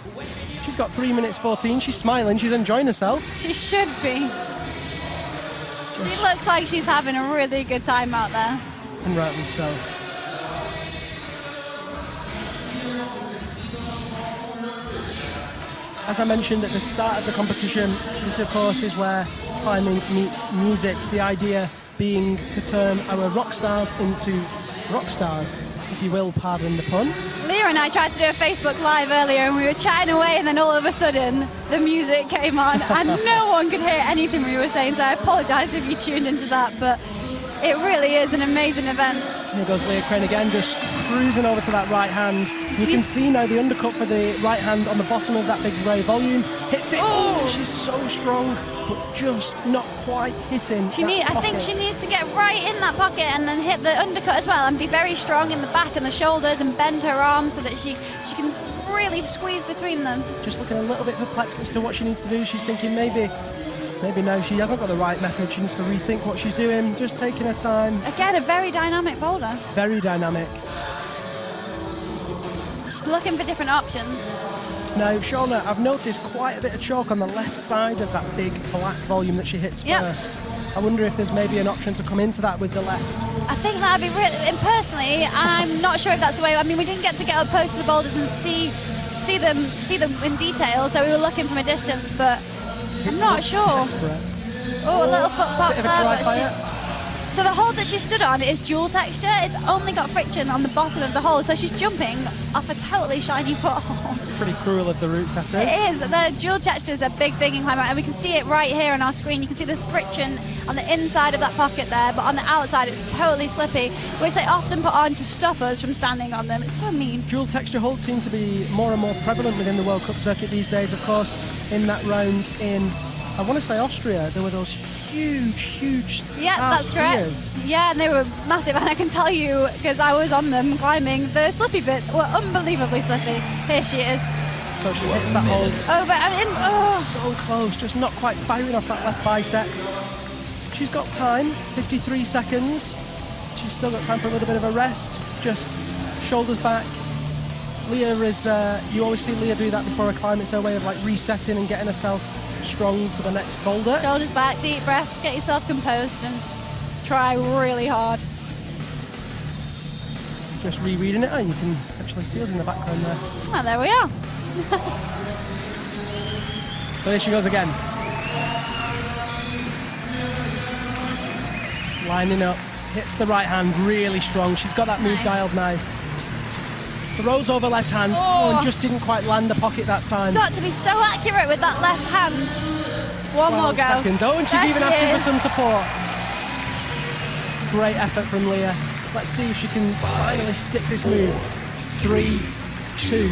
She's got 3 minutes 14. She's smiling. She's enjoying herself. She should be. She looks like she's having a really good time out there. And rightly so. As I mentioned at the start of the competition, this of course is where climbing meets music. The idea being to turn our rock stars into rock stars, if you will, pardon the pun. Leah and I tried to do a Facebook Live earlier and we were chatting away, and then all of a sudden the music came on and no one could hear anything we were saying, so I apologise if you tuned into that, but it really is an amazing event. Here goes Leah Crane again, just cruising over to that right hand. You can see now the undercut for the right hand on the bottom of that big grey volume. Hits it. Oh, she's so strong, but just not quite hitting. I think she needs to get right in that pocket and then hit the undercut as well, and be very strong in the back and the shoulders and bend her arms so that she can really squeeze between them. Just looking a little bit perplexed as to what she needs to do. She's thinking maybe no, she hasn't got the right method. She needs to rethink what she's doing. Just taking her time. Again, a very dynamic boulder. Very dynamic. She's looking for different options. Now, Shauna, I've noticed quite a bit of chalk on the left side of that big black volume that she hits first. I wonder if there's maybe an option to come into that with the left. I think that'd be really. And personally, I'm not sure if that's the way. I mean, we didn't get to get up close to the boulders and see them in detail, so we were looking from a distance, but I'm not sure. Desperate. Oh, a little foot pop Bit of a there, dry but fire. so the hold that she stood on is dual texture. It's only got friction on the bottom of the hold, so she's jumping off a totally shiny foothold. It's pretty cruel of the route setters. It is. The dual texture is a big thing in climb out, and we can see it right here on our screen. You can see the friction on the inside of that pocket there, but on the outside it's totally slippy, which they often put on to stop us from standing on them. It's so mean. Dual texture holds seem to be more and more prevalent within the World Cup circuit these days. Of course, in that round in, I want to say Austria, there were those huge Yeah, half that's correct. spheres. Yeah, and they were massive, and I can tell you, because I was on them climbing, the slippy bits were unbelievably slippy. Here she is. So she hits that hold. Over and in. Oh. So close, just not quite firing off that left bicep. She's got time, 53 seconds. She's still got time for a little bit of a rest. Just shoulders back, Leah is, you always see Leah do that before a climb. It's her way of like resetting and getting herself strong for the next boulder. Shoulders back, deep breath, get yourself composed and try really hard. Just rereading it, you can actually see us in the background there. Oh, there we are. So here she goes again. Lining up, hits the right hand really strong. She's got that move dialed now. Throws over left hand, and just didn't quite land the pocket that time. Got to be so accurate with that left hand. One more go. Seconds. Oh, and she's even asking for some support. Great effort from Leah. Let's see if she can finally stick this move. 3, 2,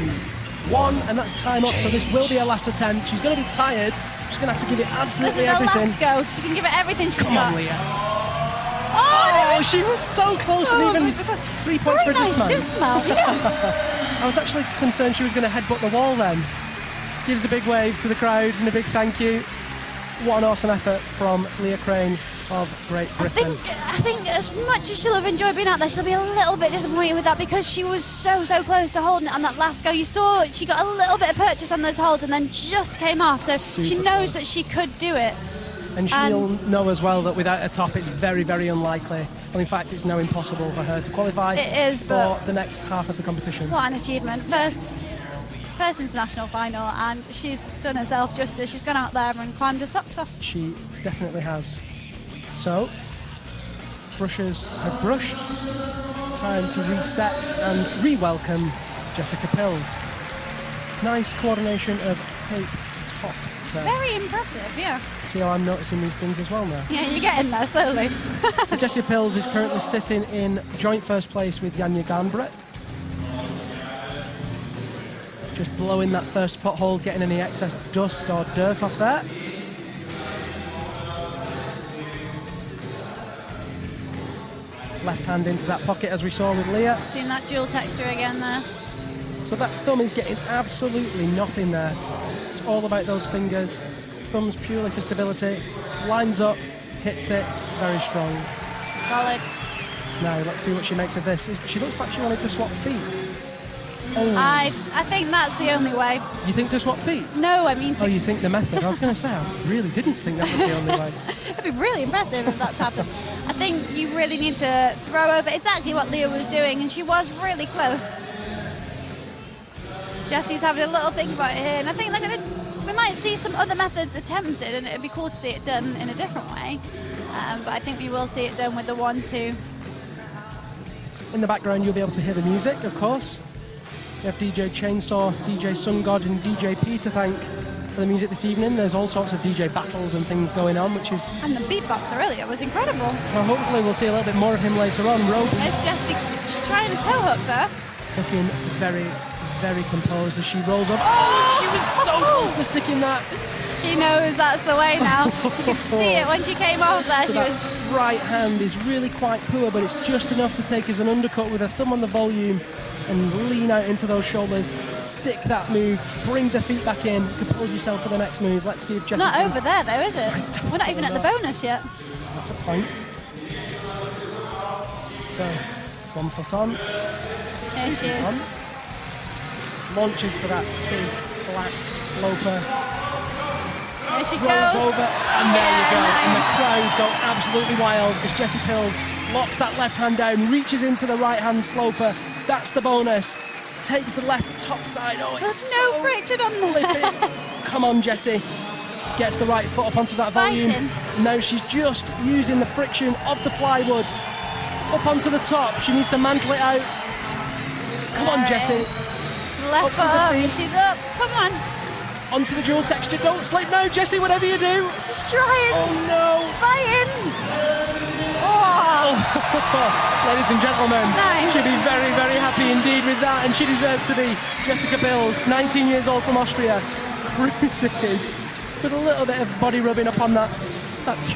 1, and that's time up. So this will be her last attempt. She's going to be tired. She's going to have to give it absolutely everything. This is her last go. She can give it everything she's got. Come on, Leah. Oh, she was so close, and even 3 points for a dismount. Yeah. I was actually concerned she was going to headbutt the wall then. Gives a big wave to the crowd and a big thank you. What an awesome effort from Leah Crane of Great Britain. I think as much as she'll have enjoyed being out there, she'll be a little bit disappointed with that because she was so close to holding it on that last go. You saw she got a little bit of purchase on those holds and then just came off. So she knows that she could do it. And she'll know as well that without a top, it's very, very unlikely. Well, in fact, it's now impossible for her to qualify for the next half of the competition. What an achievement. First international final, and she's done herself justice. She's gone out there and climbed her socks off. She definitely has. So, brushes have brushed. Time to reset and re-welcome Jessica Pills. Nice coordination of tape to top. There. Very impressive, yeah. See how I'm noticing these things as well now? Yeah, you're getting there slowly. So Jessica Pills is currently sitting in joint first place with Janja Garnbrett. Just blowing that first foothold, getting any excess dust or dirt off there. Left hand into that pocket as we saw with Leah. Seeing that dual texture again there. So that thumb is getting absolutely nothing there. It's all about those fingers. Thumb's purely for stability. Lines up, hits it, very strong. Solid. Now let's see what she makes of this. She looks like she wanted to swap feet. Oh. I think that's the only way. You think to swap feet? No, I mean... Oh, you think the method? I was going to say, I really didn't think that was the only way. It'd be really impressive if that's happened. I think you really need to throw over exactly what Leah was doing, and she was really close. Jessie's having a little think about it here, and I think we might see some other methods attempted, and it'd be cool to see it done in a different way. But I think we will see it done with the 1-2. In the background, you'll be able to hear the music, of course. We have DJ Chainsaw, DJ Sun God, and DJ P to thank for the music this evening. There's all sorts of DJ battles and things going on, which is... And the beatbox earlier was incredible. So hopefully we'll see a little bit more of him later on. Roby. There's Jessie, she's trying to toe hook there. Looking very, very composed as she rolls up. Oh, she was so close to sticking that. She knows that's the way now. You could see it when she came off there. So that right hand is really quite poor, but it's just enough to take as an undercut with her thumb on the volume and lean out into those shoulders, stick that move, bring the feet back in, compose yourself for the next move. Let's see if Jessica... It's not over there though, is it? We're not even at the bonus yet. That's a point. So, 1 foot on. There she is. On. Launches for that big black sloper. There she Rolls goes. over, and there you go. Nice. And the crowd go absolutely wild as Jessie Pills locks that left hand down, reaches into the right hand sloper. That's the bonus. Takes the left top side. Oh, it's There's no friction on there. Come on, Jessie. Gets the right foot up onto that volume. Now she's just using the friction of the plywood up onto the top. She needs to mantle it out. Come on, Jessie. Left foot up, and she's up. Come on. Onto the dual texture. Don't slip now, Jessie, whatever you do. She's trying. Oh, no. She's fighting. Oh. Ladies and gentlemen, nice. She'd be very, very happy indeed with that, and she deserves to be. Jessica Pills, 19 years old from Austria, cruises with a little bit of body rubbing up on that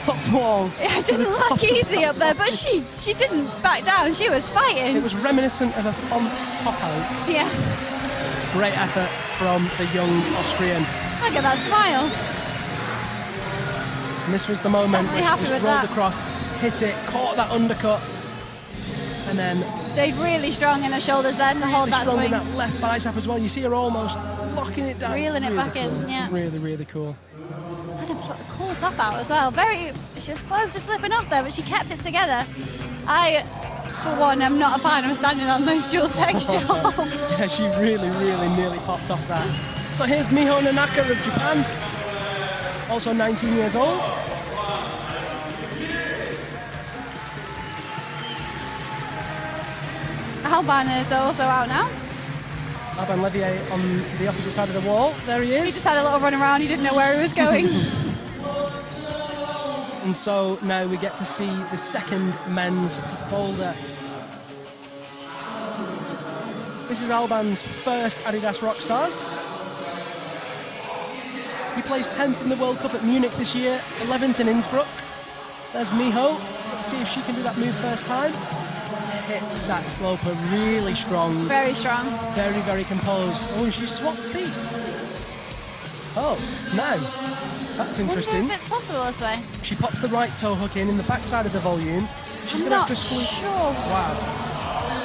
top wall. Yeah, it didn't look easy up there, but she didn't back down. She was fighting. It was reminiscent of a font top out. Yeah. Great effort from the young Austrian. Look at that smile. And this was the moment where she happy just with rolled that. across, hit it, caught that undercut. And then stayed really strong in her shoulders there to hold that strong swing. in that left bicep as well. You see her almost locking it down. Reeling it back in, yeah. Really, really cool. Had a cool top out as well. She was close to slipping off there, but she kept it together. I, for one, am not a fan of standing on those dual texture holds. Yeah, she really, really nearly popped off that. So here's Miho Nanaka of Japan, also 19 years old. Alban is also out now. Alban Levier on the opposite side of the wall. There he He is. just had a little run around. He didn't know where he was going. And so now we get to see the second men's boulder. This is Alban's first Adidas ROCKSTARS. He placed 10th in the World Cup at Munich this year, 11th in Innsbruck. There's Miho. Let's see if she can do that move first time. Hits that sloper really strong. Very strong. Very, very composed. Oh, and she swapped feet. Oh, no. That's interesting. I wonder if it's possible this way. She pops the right toe hook in the backside of the volume. She's going to have to squeeze. Sure. Wow.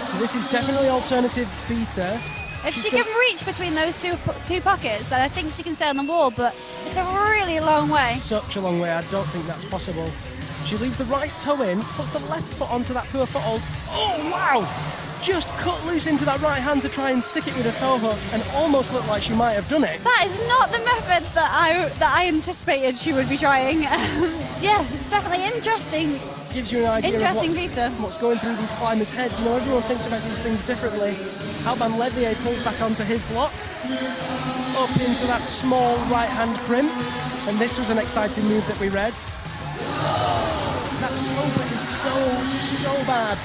So this is definitely alternative beta. If she can reach between those two pockets, then I think she can stay on the wall, but it's a really long way. Such a long way. I don't think that's possible. She leaves the right toe in, puts the left foot onto that poor foothold. Oh, wow! Just cut loose into that right hand to try and stick it with a toe hook and almost looked like she might have done it. That is not the method that I anticipated she would be trying. Yeah, it's definitely interesting. Gives you an idea of what's going through these climbers' heads. You know, everyone thinks about these things differently. Alban Levier pulls back onto his block, up into that small right-hand crimp, and this was an exciting move that we read. That sloper is so bad.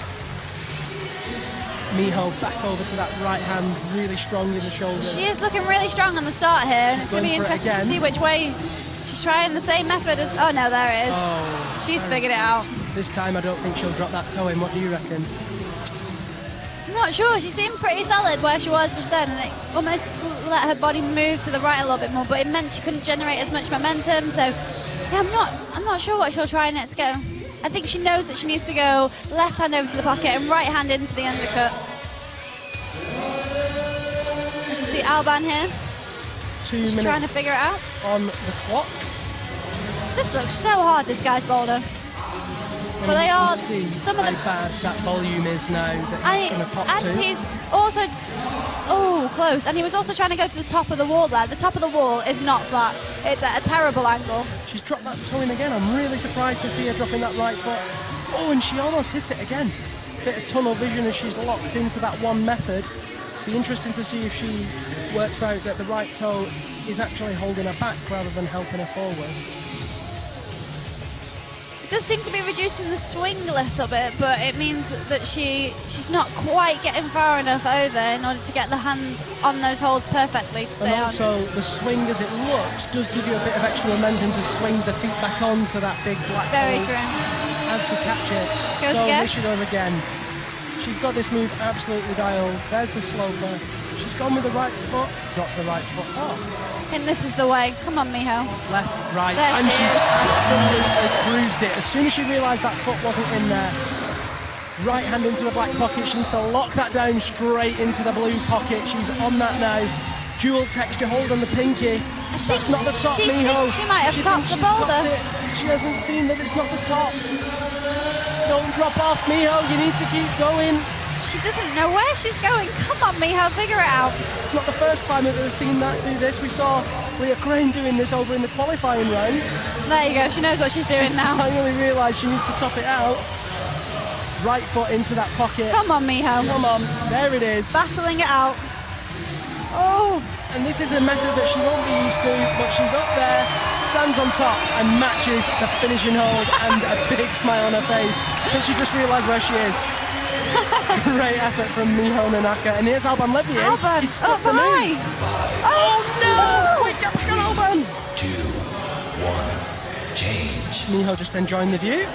Miho back over to that right hand, really strong in the shoulders. She is looking really strong on the start here, and it's going to be interesting to see which way she's trying the same method as. Oh no, there it is. Oh, she's figured it out. This time I don't think she'll drop that toe in. What do you reckon? I'm not sure. She seemed pretty solid where she was just then, and it almost let her body move to the right a little bit more, but it meant she couldn't generate as much momentum. So yeah, I'm not sure what she'll try next go. I think she knows that she needs to go left hand over to the pocket and right hand into the undercut. You can see Alban here. 2 She's minutes trying to figure it out on the clock. This looks so hard, this guy's boulder. But they are some of them. How bad that volume is now that he's going to pop to. And he's also close. And he was also trying to go to the top of the wall there. The top of the wall is not flat. It's at a terrible angle. She's dropped that toe in again. I'm really surprised to see her dropping that right foot. Oh, and she almost hit it again. Bit of tunnel vision as she's locked into that one method. Be interesting to see if she works out that the right toe is actually holding her back rather than helping her forward. It does seem to be reducing the swing a little bit, but it means that she's not quite getting far enough over in order to get the hands on those holds perfectly to stay and on. also the swing as it looks does give you a bit of extra momentum to swing the feet back onto that big black Very hole true. as we catch it. She goes again. Here she goes again. She's got this move absolutely dialed. There's the sloper. She's gone with the right foot, dropped the right foot off. And this is the way. Come on, Miho. Left, right, There and she she's is. absolutely cruised it. As soon as she realised that foot wasn't in there, right hand into the black pocket. She needs to lock that down straight into the blue pocket. She's on that now. Dual texture hold on the pinky. That's not the top, she Miho. thinks she might have topped the she's boulder. topped it. She hasn't seen that it's not the top. Don't drop off, Miho. You need to keep going. She doesn't know where she's going. Come on, Miho, figure it out. It's not the first climber that has seen that do this. We saw Leah Crane doing this over in the qualifying rounds. There you go. She knows what she's doing now. Finally realised she needs to top it out. Right foot into that pocket. Come on, Miho. Come on, there it is. Battling it out. Oh. And this is a method that she won't be used to, but she's up there, stands on top and matches the finishing hold and a big smile on her face. I think she just realised where she is. Great effort from Miho Nanaka. And here's Alban Levier. Alban, He's stuck the high. move. Oh no! Quick, get back on Alban! 2, 1, change. Miho just enjoying the view.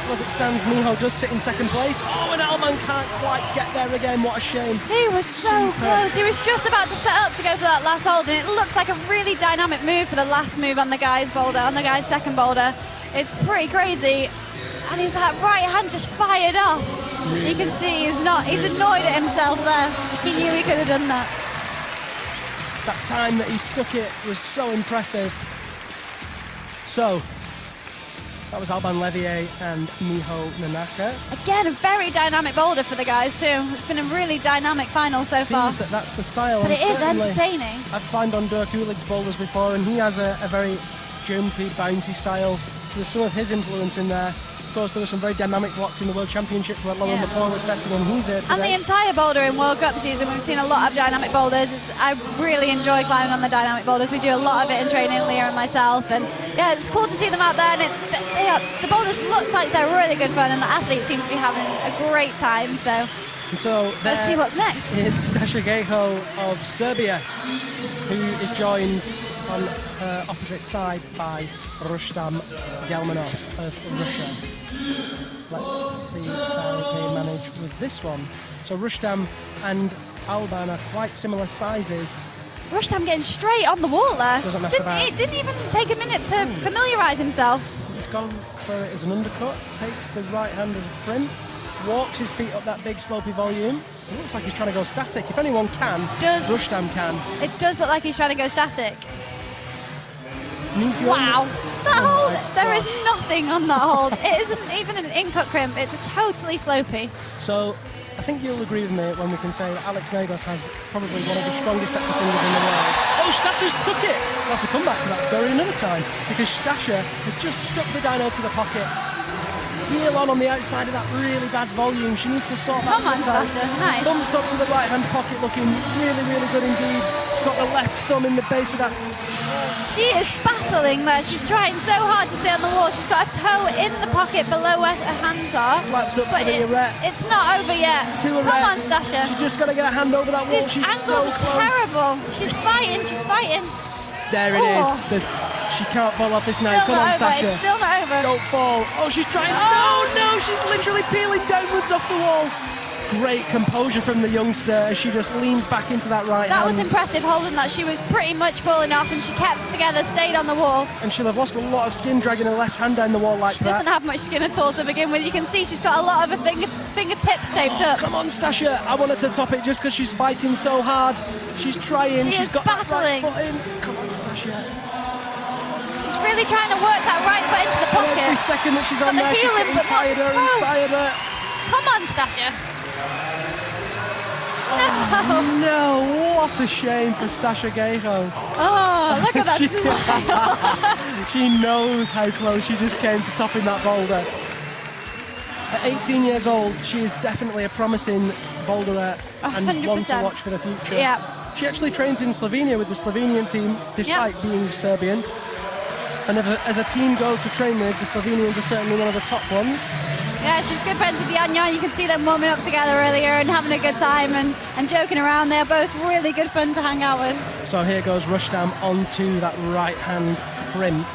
So as it stands, Miho does sit in second place. Oh, and Alban can't quite get there again. What a shame. He was so close. He was just about to set up to go for that last hold, and it looks like a really dynamic move for the last move on the guy's boulder, on the guy's second boulder. It's pretty crazy. And his right hand just fired off. You can see he's annoyed at himself there. He knew he could have done that. That time that he stuck it was so impressive. So, that was Alban Levier and Miho Nanaka. Again, a very dynamic boulder for the guys too. It's been a really dynamic final so far. Seems that that's the style. But and it is certainly entertaining. I've climbed on Dirk Ulig's boulders before, and he has a very jumpy, bouncy style. So there's some of his influence in there. Of course, there were some very dynamic blocks in the World Championships where Lauren McCall was setting, and he's here today. And the entire bouldering World Cup season, we've seen a lot of dynamic boulders. I really enjoy climbing on the dynamic boulders. We do a lot of it in training, Leah and myself, and yeah, it's cool to see them out there. And the boulders look like they're really good fun, and the athletes seem to be having a great time. So let's see what's next. Is Stasha Geho of Serbia, who is joined on her opposite side by Rustam Gelmanov of Russia. Let's see how they manage with this one. So Rustam and Alban are quite similar sizes. Rustam getting straight on the wall there. Doesn't mess about. It didn't even take a minute to familiarise himself. He's gone for it as an undercut, takes the right hand as a crimp, walks his feet up that big slopey volume. It looks like he's trying to go static. If anyone can, Rustam can. It does look like he's trying to go static. Wow. That hold, there is nothing on that hold. It isn't even an in-cut crimp, it's totally slopey. So, I think you'll agree with me when we can say that Alex Megos has probably one of the strongest sets of fingers in the world. Oh, Stasha stuck it! We'll have to come back to that story another time, because Stasha has just stuck the dyno to the pocket. Heel on the outside of that really bad volume. She needs to sort that out. Come on, Stasha, nice. Bumps up to the right-hand pocket, looking really, really good indeed. Got the left thumb in the base of that. She is battling there. She's trying so hard to stay on the wall. She's got a toe in the pocket below where her hands are. Slaps up for the erect. It's not over yet. Two erects. Come on, Stasha. She's just got to get a hand over that wall. She's so close. Terrible. She's fighting. She's fighting. There it is. She can't fall off this now. Come on, Stasha. It's still not over. Don't fall. Oh, she's trying. No, she's literally peeling downwards off the wall. Great composure from the youngster as she just leans back into that right hand. That was impressive, holding that. She was pretty much falling off, and she kept it together, stayed on the wall. And she'll have lost a lot of skin dragging her left hand down the wall like that. She doesn't have much skin at all to begin with. You can see she's got a lot of her fingertips taped up. Come on, Stasha. I want her to top it just because she's fighting so hard. She's trying. She's got battling. That right foot in. Come on, Stasha. She's really trying to work that right foot into the pocket. Every second that she's on there, she's getting tireder and tireder. Come on, Stasha. No, what a shame for Stasha Geho. Oh, look at that smile. She knows how close she just came to topping that boulder. At 18 years old, she is definitely a promising boulderer and 100%. one to watch for the future. Yeah. She actually trains in Slovenia with the Slovenian team, despite being Serbian. And as a team goes to train with, the Slovenians are certainly one of the top ones. Yeah, she's good friends with Jan. You can see them warming up together earlier and having a good time and joking around. They're both really good fun to hang out with. So here goes Rustam onto that right hand crimp.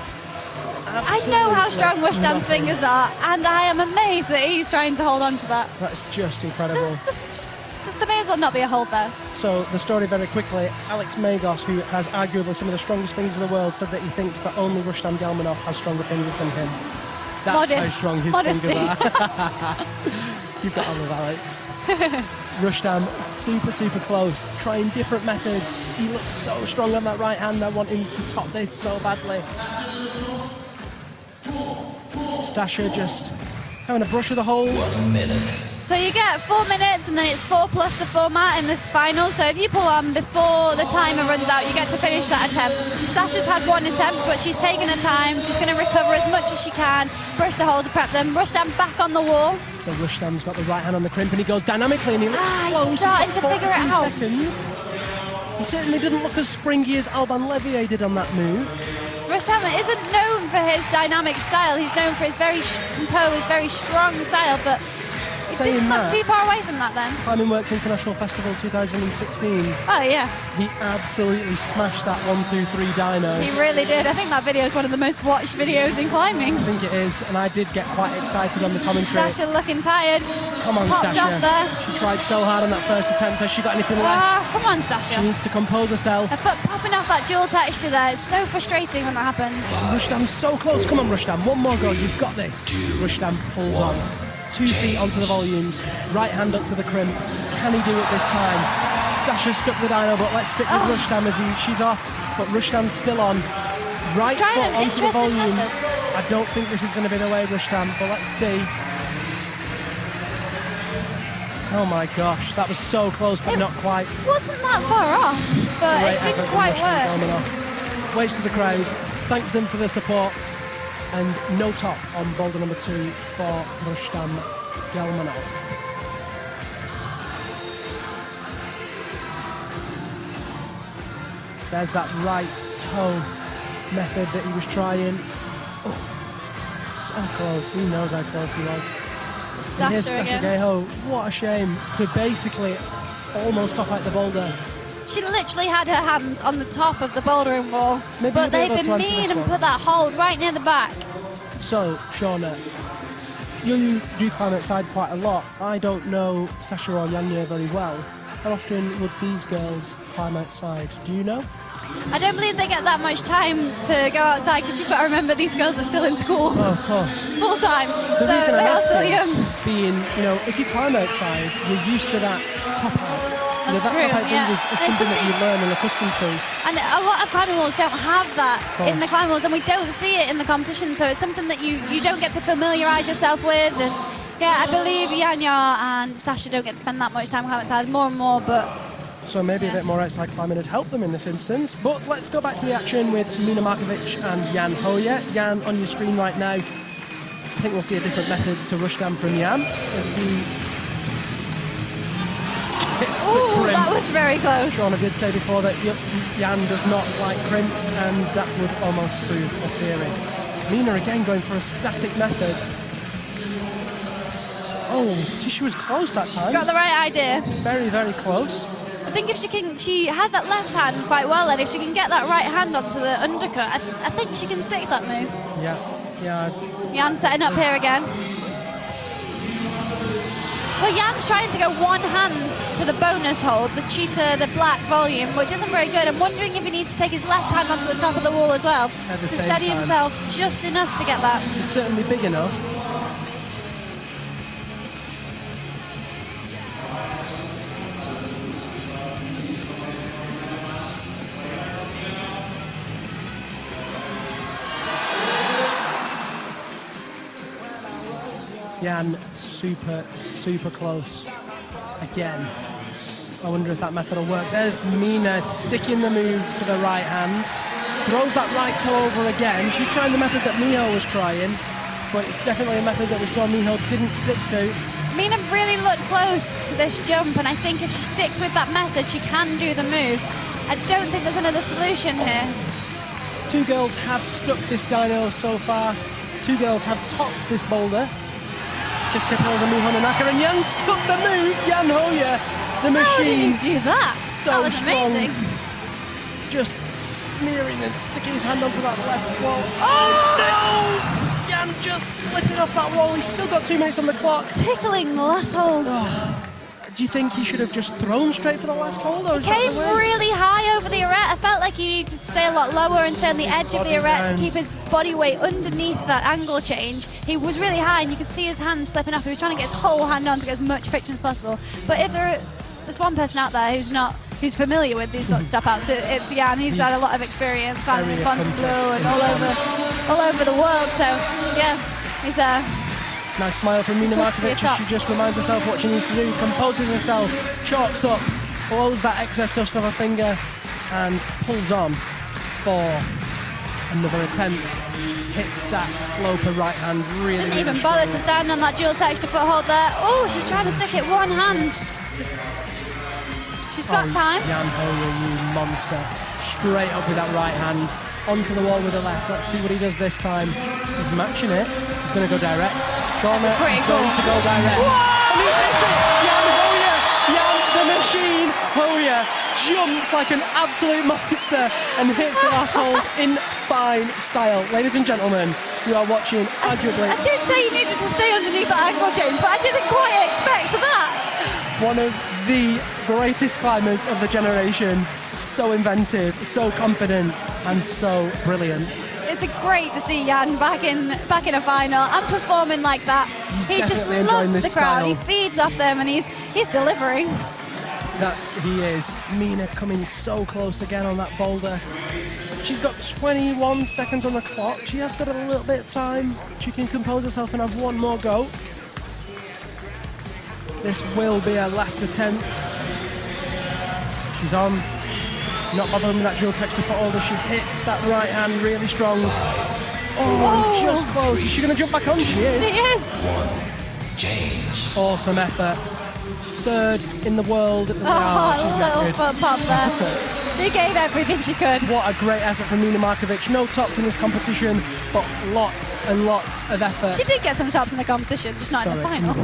I know how strong Rustam's fingers are, and I am amazed that he's trying to hold on to that. That's just incredible. There may as well not be a hold there. So the story very quickly, Alex Megos, who has arguably some of the strongest fingers in the world, said that he thinks that only Rustam Gelmanov has stronger fingers than him. That's how strong his fingers are. You've got to love Alex. Rustam, super close, trying different methods. He looks so strong on that right hand. I want him to top this so badly. Stasha just having a brush of the holes. 1 minute. So you get 4 minutes, and then it's 4 plus the format in this final. So if you pull on before the timer runs out, you get to finish that attempt. Sasha's had 1 attempt, but she's taken her time. She's going to recover as much as she can, brush the hole to prep them. Rustam back on the wall. So Rustam's got the right hand on the crimp, and he goes dynamically, and he looks close. He's starting to figure it out. Seconds. He certainly didn't look as springy as Alban Levier did on that move. Rustam isn't known for his dynamic style. He's known for his very composed, very strong style, but Saying didn't look that, too far away from that then. Climbing Works International Festival 2016, Oh yeah, he absolutely smashed that 1-2-3 dyno. he really did. I think that video is one of the most watched videos in climbing. I think it is, and I did get quite excited on the commentary. Stasha looking tired. Come on, Popped Stasha. off there. She tried so hard on that first attempt. Has she got anything left? Ah, come on, She Stasha. needs to compose herself. Her foot popping off that dual texture there. It's so frustrating when that happens. Rushdam's so close. Come on, Rushdam. One more go. You've got this. Rushdam pulls on. 2 feet onto the volumes. Right hand up to the crimp. Can he do it this time? Stasha's stuck with Dino, but let's stick with Rushdam as she's off. But Rushdam's still on. Right Trying foot an onto the interesting volume. method. I don't think this is going to be the way, Rushdam, but let's see. Oh my gosh, that was so close, but not quite. Wasn't that far off, but Great it didn't effort from quite Rushdam work. coming off. Waves to the crowd, thanks them for the support, and no top on boulder number 2 for Rushdam Gelmanov. There's that right toe method that he was trying. Oh, so close. He knows how close he was. And here's Stasha Stasha again. Geho. What a shame to basically almost stop at the boulder. She literally had her hand on the top of the bouldering wall, Maybe but you'll be they've able to been answer mean this and one. put that hold right near the back. So, Shauna, you do climb outside quite a lot. I don't know Stasha or Yanya very well. How often would these girls climb outside? Do you know? I don't believe they get that much time to go outside because you've got to remember these girls are still in school Oh, of course. full time, The so reason they I'm are still asking, young. being, if you climb outside, you're used to that top out. That's that true, top out yeah. thing is And it's something that something- you learn and accustomed to. And a lot of climbing walls don't have that course. in the climbing walls, and we don't see it in the competition, so it's something that you don't get to familiarise yourself with. And yeah, I believe Yanya and Stasha don't get to spend that much time climbing outside, more and more, but So maybe a bit more outside climbing would help them in this instance. But let's go back to the action with Mina Markovic and Jan Hoyer. Jan on your screen right now. I think we'll see a different method to Rushdam from Jan as he skips the ooh, crimp. that was very close. Shauna did say before that Jan does not like crimps, and that would almost prove a theory. Mina again going for a static method. Oh, she was close that time. She's got the right idea. Very, very close. I think if she had that left hand quite well, and if she can get that right hand onto the undercut, I think she can stick that move. Yeah. Jan setting up here again. So Jan's trying to go one hand to the bonus hold, the cheetah, the black volume, which isn't very good. I'm wondering if he needs to take his left hand onto the top of the wall as well At the to same steady time. himself just enough to get that. It's certainly big enough. Jan, super, super close. Again. I wonder if that method will work. There's Mina sticking the move to the right hand. Throws that right toe over again. She's trying the method that Miho was trying, but it's definitely a method that we saw Miho didn't stick to. Mina really looked close to this jump, and I think if she sticks with that method, she can do the move. I don't think there's another solution here. 2 girls have stuck this dyno so far. 2 girls have topped this boulder. Jessica Pills and Miho Nanaka, and Jan stuck the move. Jan Hoyer, the machine. How did he do that? So that was strong. amazing. Just smearing and sticking his hand onto that left wall. Oh no! Jan just slipping off that wall. He's still got 2 minutes on the clock. Tickling the last hold. Do you think he should have just thrown straight for the last hold? Or is that Came the way? really high over the arete. I felt like he needed to stay a lot lower and stay on the edge of the arete to keep his body weight underneath that angle change. He was really high, and you could see his hands slipping off. He was trying to get his whole hand on to get as much friction as possible. But if there's one person out there who's familiar with these sort of stuff outs, it's Jan. He's had a lot of experience climbing very Fontainebleau and accomplished. all over the world. So yeah, he's Nice smile from Mina Let's see Markovic it up. as she just reminds herself what she needs to do, composes herself, chalks up, blows that excess dust off her finger, and pulls on for another attempt. Hits that sloper right hand really, didn't really even bother strongly. to stand on that dual texture foothold there. Oh, she's trying to stick it one hand. She's got time. Jan Hoyer, you monster. Straight up with that right hand. Onto the wall with the left. Let's see what he does this time. He's matching it. He's going to go direct. Shauna Pretty is cool. going to go direct. Whoa! And he's hit it! Jan Hoya! Jan the Machine Hoya jumps like an absolute monster and hits the last hold in fine style. Ladies and gentlemen, you are watching arguably... I did say you needed to stay underneath the angle, James, but I didn't quite expect that. One of the greatest climbers of the generation. So inventive, so confident, and so brilliant. It's great to see Jan back in a final and performing like that. He just loves the crowd. He feeds off them, and he's delivering. That he is. Mina coming so close again on that boulder. She's got 21 seconds on the clock. She has got a little bit of time. She can compose herself and have one more go. This will be her last attempt. She's on. Not bothering with that dual texture footholder. She hits that right hand really strong. Oh, just close. Is she going to jump back on? She is. She is. Change. Awesome effort. Third in the world at the She's little foot pop there. She gave everything she could. What a great effort from Nina Markovic. No tops in this competition, but lots and lots of effort. She did get some tops in the competition, just not in the final.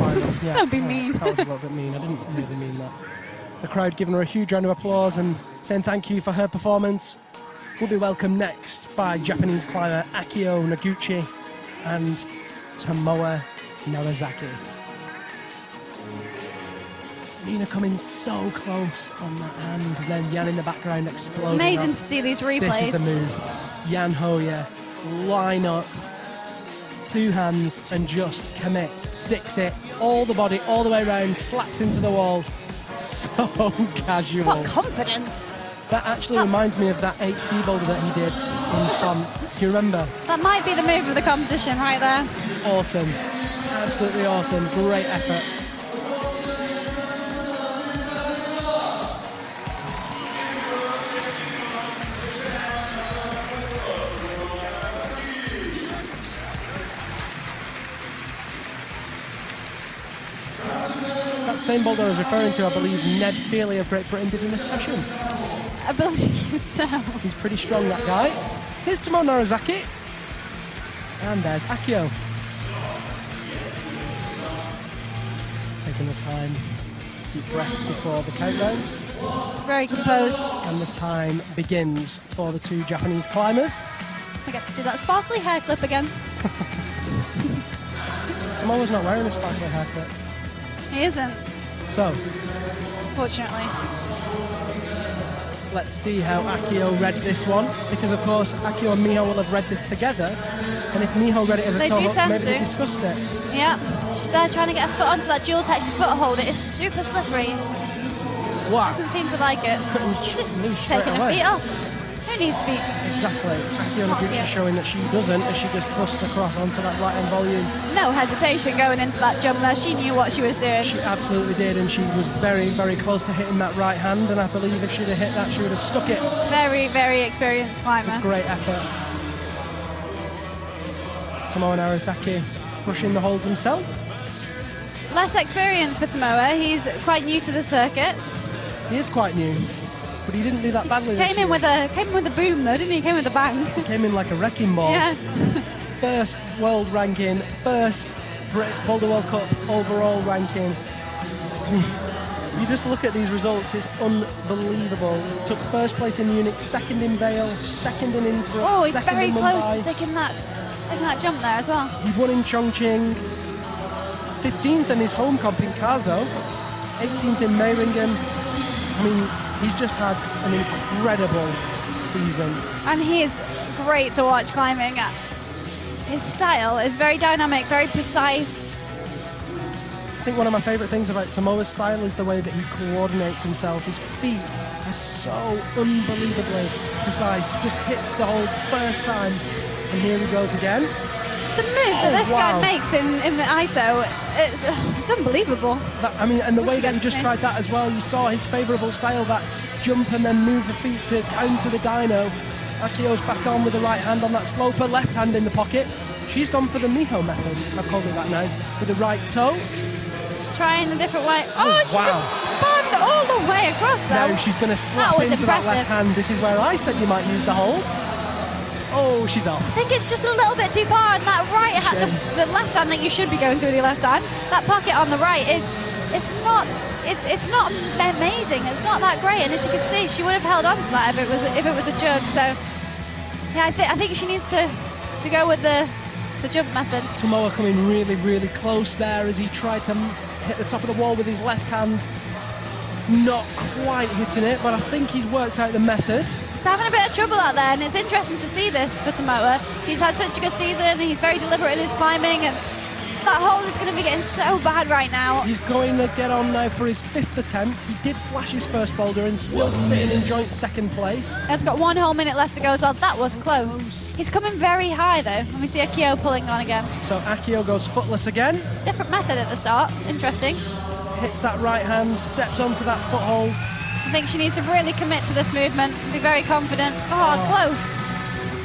Yeah. Don't be mean. That was a little bit mean. I didn't really mean that. The crowd giving her a huge round of applause and saying thank you for her performance. Will be welcomed next by Japanese climber Akio Noguchi and Tomoe Narazaki. Nina coming so close on that hand, and then Jan in the background exploding. Amazing to see these replays. This is the move. Jan Hoya, line up, two hands and just commits, sticks it, all the body, all the way around, slaps into the wall. So casual. What confidence. That actually reminds me of that 8C boulder that he did in front. Do you remember? That might be the move of the competition right there. Awesome. Absolutely awesome. Great effort. That same boulder I was referring to, I believe Ned Feely of Great Britain did in a session. I believe so. He's pretty strong, that guy. Here's Tomoe Narazaki. And there's Akio. Taking the time, deep breaths before the countdown. Very composed. And the time begins for the two Japanese climbers. I get to see that sparkly hair clip again. Tomoe's not wearing a sparkly hair clip. He isn't. So, fortunately. Let's see how Akio read this one, because of course Akio and Miho will have read this together, and if Miho read it as a toe-hook, maybe they discussed it. Yeah, she's there trying to get her foot onto that dual texture foothold. It is super slippery. Wow. Doesn't seem to like it. She's taking her feet off. Who needs feet? Exactly. Akio Noguchi showing that she doesn't, as she just busts across onto that right-hand volume. No hesitation going into that jump there. She knew what she was doing. She absolutely did, and she was very, very close to hitting that right hand, and I believe if she'd have hit that, she would have stuck it. Very, very experienced climber. It's a great effort. Tomoe Narazaki brushing the holds himself. Less experience for Tomoe. He's quite new to the circuit. He is quite new, but he didn't do that badly. Came in with a boom though, didn't he? Came with a bang. He came in like a wrecking ball. Yeah. First world ranking, first Boulder World Cup overall ranking. You just look at these results, it's unbelievable. Took first place in Munich, second in Vale, second in Innsbruck. Oh, he's second very in close Mumbai. to sticking that jump there as well. He won in Chongqing, 15th in his home comp in Kazo, 18th in Meiringen. I mean, he's just had an incredible season. And he is great to watch climbing. His style is very dynamic, very precise. I think one of my favourite things about Tomoe's style is the way that he coordinates himself. His feet are so unbelievably precise. Just hits the hold first time, and here he goes again. The moves that this guy makes in the ISO, it's unbelievable. And the way that he just tried that as well, you saw his favourable style, that jump and then move the feet to counter the dyno. Akio's back on with the right hand on that sloper, left hand in the pocket. She's gone for the Miho method, I've called it that now, with the right toe. She's trying a different way. Oh, she just spun all the way across there. Now she's going to slap into that left hand. This is where I said you might use the hold. Oh, she's off. I think it's just a little bit too far, and that right hand, the left hand that you should be going to with your left hand, that pocket on the right it's not amazing. It's not that great, and as you can see, she would have held on to that if it was a jug. So yeah, I think she needs to go with the jump method. Tomoa coming really, really close there as he tried to hit the top of the wall with his left hand. Not quite hitting it, but I think he's worked out the method. He's having a bit of trouble out there, and it's interesting to see this for Tomoa. He's had such a good season, and he's very deliberate in his climbing, and that hole is going to be getting so bad right now. He's going to get on now for his 5th attempt. He did flash his first boulder and still sitting in joint 2nd place. He's got 1 whole minute left to go as well. That was close. He's coming very high though. Let me see Akio pulling on again. So Akio goes footless again. Different method at the start. Interesting. Hits that right hand, steps onto that foothold. I think she needs to really commit to this movement, be very confident. Oh, close.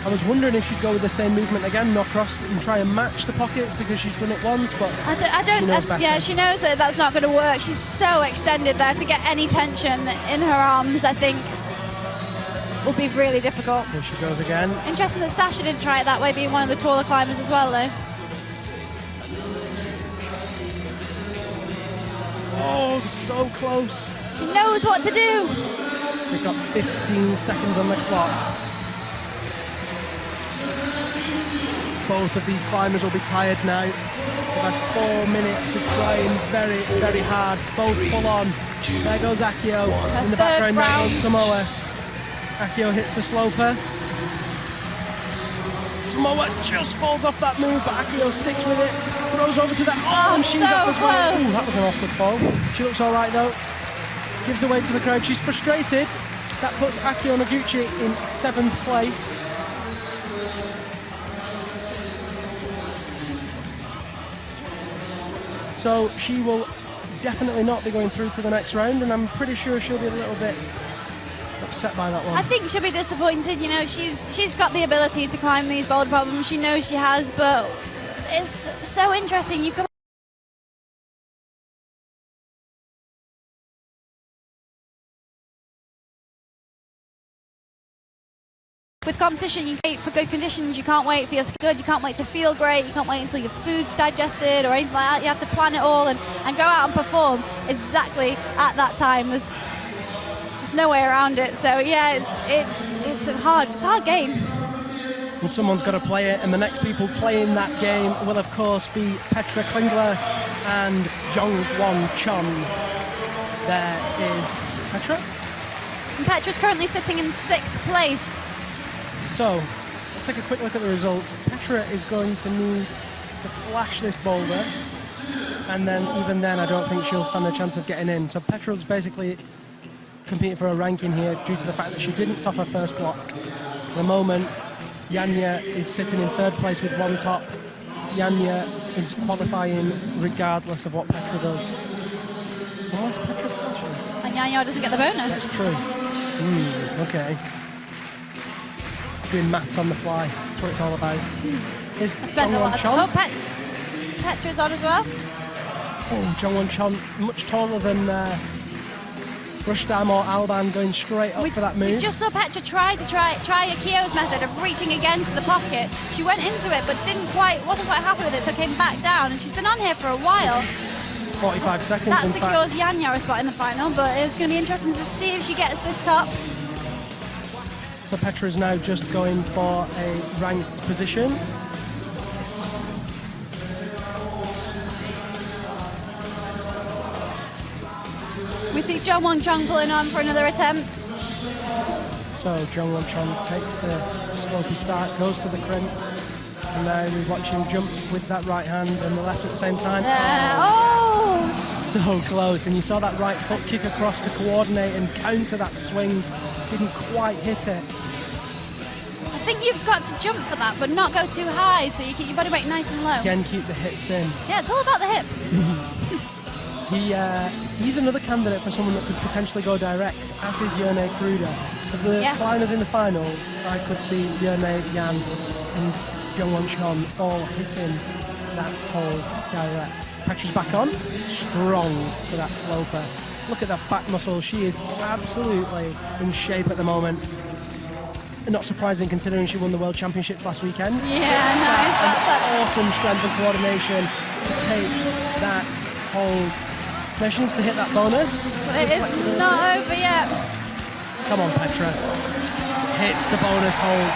I was wondering if she'd go with the same movement again, knock across and try and match the pockets because she's done it once, but she knows better. Yeah, she knows that that's not going to work. She's so extended there to get any tension in her arms, I think, will be really difficult. Here she goes again. Interesting that Stasha didn't try it that way, being one of the taller climbers as well, though. Oh, so close. She knows what to do. We've got 15 seconds on the clock. Both of these climbers will be tired now. They've had 4 minutes of trying very, very hard. Both full on. There goes Akio. In the background, there goes Tomoa. Akio hits the sloper. Tomoa just falls off that move, but Akio sticks with it. Throws over to that. Oh, and she's so off as well. close. Ooh, that was an awkward fall. She looks all right though. Gives away to the crowd. She's frustrated. That puts Akio Noguchi in 7th place. So she will definitely not be going through to the next round, and I'm pretty sure she'll be a little bit upset by that one. I think she'll be disappointed. You know, she's got the ability to climb these boulder problems. She knows she has, but it's so interesting. You come with competition, you wait for good conditions, you can't wait for your good, you can't wait to feel great, you can't wait until your food's digested or anything like that. You have to plan it all and go out and perform exactly at that time. There's no way around it. So yeah, it's a hard game. And someone's got to play it, and the next people playing that game will of course be Petra Klingler and Jongwon Chon. There is Petra. And Petra's currently sitting in 6th place. So, let's take a quick look at the results. Petra is going to need to flash this boulder, and then even then I don't think she'll stand a chance of getting in. So Petra's basically competing for a ranking here due to the fact that she didn't top her first block. At the moment, Yanya is sitting in 3rd place with 1 top. Yanya is qualifying regardless of what Petra does. Unless Petra flashes. And Yanya doesn't get the bonus. That's true. Okay. Doing maths on the fly. That's what it's all about. Is Jongwon Chon? Oh, Petra's on as well. Oh, Jongwon Chon, much taller than Rustam or Alban, going straight up for that move. We just saw Petra try Akio's method of reaching again to the pocket. She went into it, but wasn't quite happy with it, so came back down. And she's been on here for a while. 45 seconds. That secures Yanya a spot in the final, but it's going to be interesting to see if she gets this top. So Petra is now just going for a ranked position. We see Jongwon Chon pulling on for another attempt. So Jongwon Chon takes the slopey start, goes to the crimp, and now we watch him jump with that right hand and the left at the same time. Oh! So close, and you saw that right foot kick across to coordinate and counter that swing. Didn't quite hit it. I think you've got to jump for that, but not go too high, so you keep your body weight nice and low. Again, keep the hips in. Yeah, it's all about the hips. He's another candidate for someone that could potentially go direct, as is Yerne Kruder. Of the climbers in the finals, I could see Yerne, Yan and Jongwon Chon all hitting that hole direct. Petra's back on, strong to that sloper. Look at that back muscle, she is absolutely in shape at the moment. Not surprising considering she won the World Championships last weekend. Yeah, nice. An awesome strength and coordination to take that hold. Now she needs to hit that bonus. It is not over yet. Come on, Petra. Hits the bonus hold.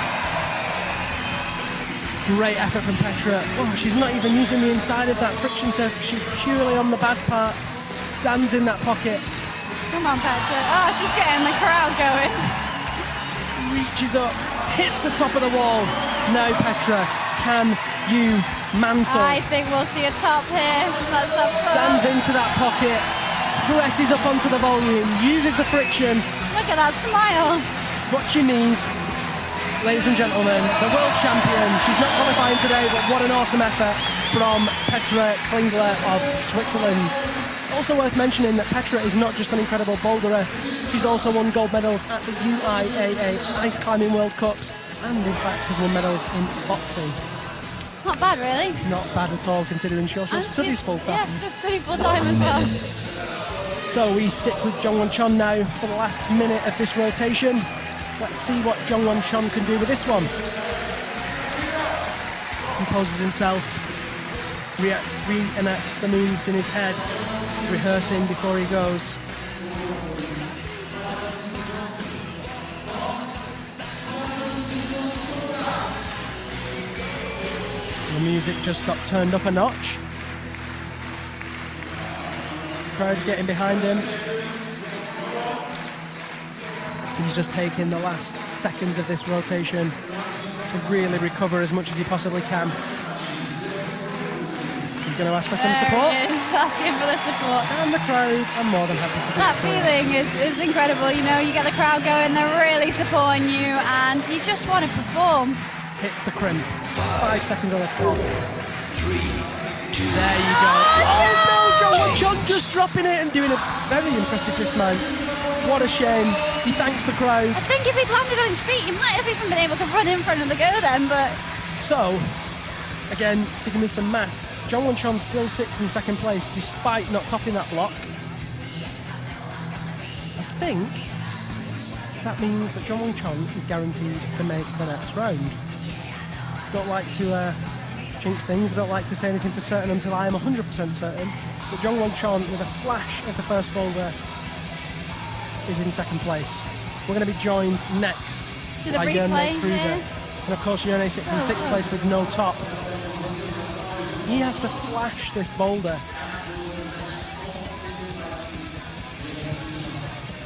Great effort from Petra. Oh, she's not even using the inside of that friction surface. She's purely on the bad part. Stands in that pocket. Come on, Petra. Oh, she's getting the crowd going. Reaches up, hits the top of the wall. No, Petra, can you mantle? I think we'll see a top here. That's that Stands into that pocket, presses up onto the volume, uses the friction. Look at that smile. Watch your knees. Ladies and gentlemen, the world champion. She's not qualifying today, but what an awesome effort from Petra Klingler of Switzerland. Also worth mentioning that Petra is not just an incredible boulderer, she's also won gold medals at the UIAA Ice Climbing World Cups and in fact has won medals in boxing. Not bad, really. Not bad at all considering she also studies full time. Yeah, she does study full time as well. So we stick with Jongwon Chon now for the last minute of this rotation. Let's see what Jongwon Chon can do with this one. Composes himself, reenacts the moves in his head, rehearsing before he goes. The music just got turned up a notch. Crowd getting behind him. He's just taking the last seconds of this rotation to really recover as much as he possibly can. He's going to ask for some support. He's asking for the support. And the crowd are more than happy to do That it. feeling is incredible. You know, you get the crowd going, they're really supporting you, and you just want to perform. Hits the crimp. 5 seconds on the clock. 3, 2. There you go. Oh no, Jongwon Chon just dropping it and doing a very impressive dismount. What a shame. He thanks the crowd. I think if he'd landed on his feet, he might have even been able to run in for another go then, but... So, again, sticking with some maths, Jongwon Chon still sits in second place despite not topping that block. I think that means that Jongwon Chon is guaranteed to make the next round. Don't like to jinx things, I don't like to say anything for certain until I am 100% certain, but Jongwon Chon, with a flash of the first boulder, is in second place. We're going to be joined next To the by replay Yone Kruger. here. And of course Yone sits in sixth place with no top. He has to flash this boulder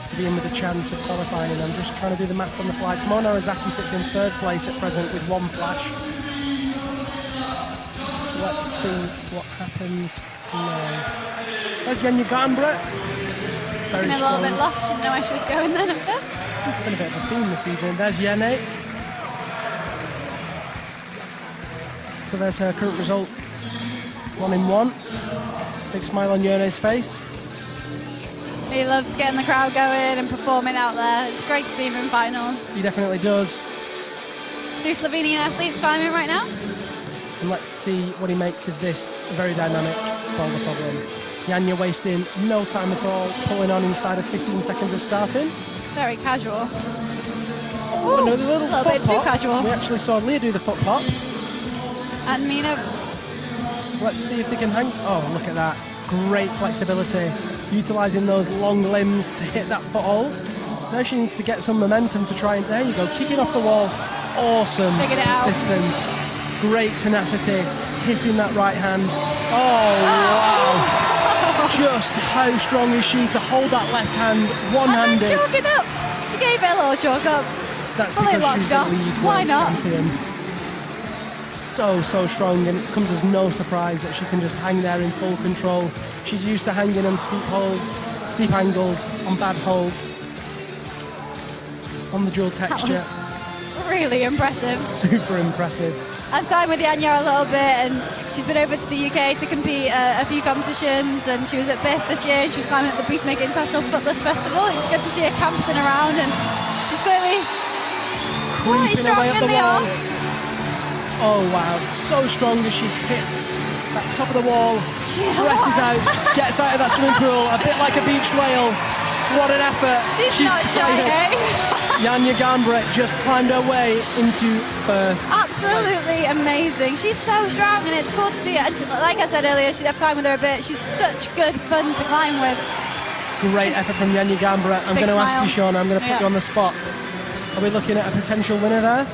to be in with a chance of qualifying, and I'm just trying to do the maths on the fly. Tomo Narazaki sits in third place at present with one flash. So let's see what happens now. There's Yenya Garnbrett. Very Been a strong. little bit lost, she didn't know where she was going then at first. It's been a bit of a theme this evening. There's Yene. So there's her current result. 1 in 1. Big smile on Yene's face. He loves getting the crowd going and performing out there. It's great to see him in finals. He definitely does. 2 Slovenian athletes climbing right now. And let's see what he makes of this very dynamic boulder problem. Yanya wasting no time at all, pulling on inside of 15 seconds of starting. Very casual. Oh, another little a little foot bit too pop. casual. We actually saw Leah do the foot pop. And Mina, Let's see if they can hang. Oh, look at that. Great flexibility. Utilising those long limbs to hit that foothold. Now she needs to get some momentum to try and, there you go, kicking off the wall. Awesome Figured it out. persistence. Great tenacity. Hitting that right hand. Oh, wow. Just how strong is she to hold that left hand one-handed? and then chalking up. She gave it a little chalk up. That's Fully because she's locked the off. lead Why world not? champion. So strong, and it comes as no surprise that she can just hang there in full control. She's used to hanging on steep holds, steep angles, on bad holds, on the dual texture. Really impressive. Super impressive. I've climbed with Yanya a little bit, and she's been over to the UK to compete a few competitions, and she was at BIF this year, and she was climbing at the Beastmaker International Footless Festival. It's good to see her camping around, and she's clearly quite Creeping strong away up in the the wall. arms. Oh wow, so strong as she hits that top of the wall, Yeah. presses out, gets out of that swimming pool, a bit like a beached whale, What an effort. She's not shy, tired. eh? Janja Garnbret just climbed her way into first. Absolutely amazing. She's so strong, and it's cool to see her. And like I said earlier, I've climbed with her a bit. She's such good fun to climb with. Great effort from Janja Garnbret. I'm Big going to ask smile. you, Sean, I'm going to put you on the spot. Are we looking at a potential winner there?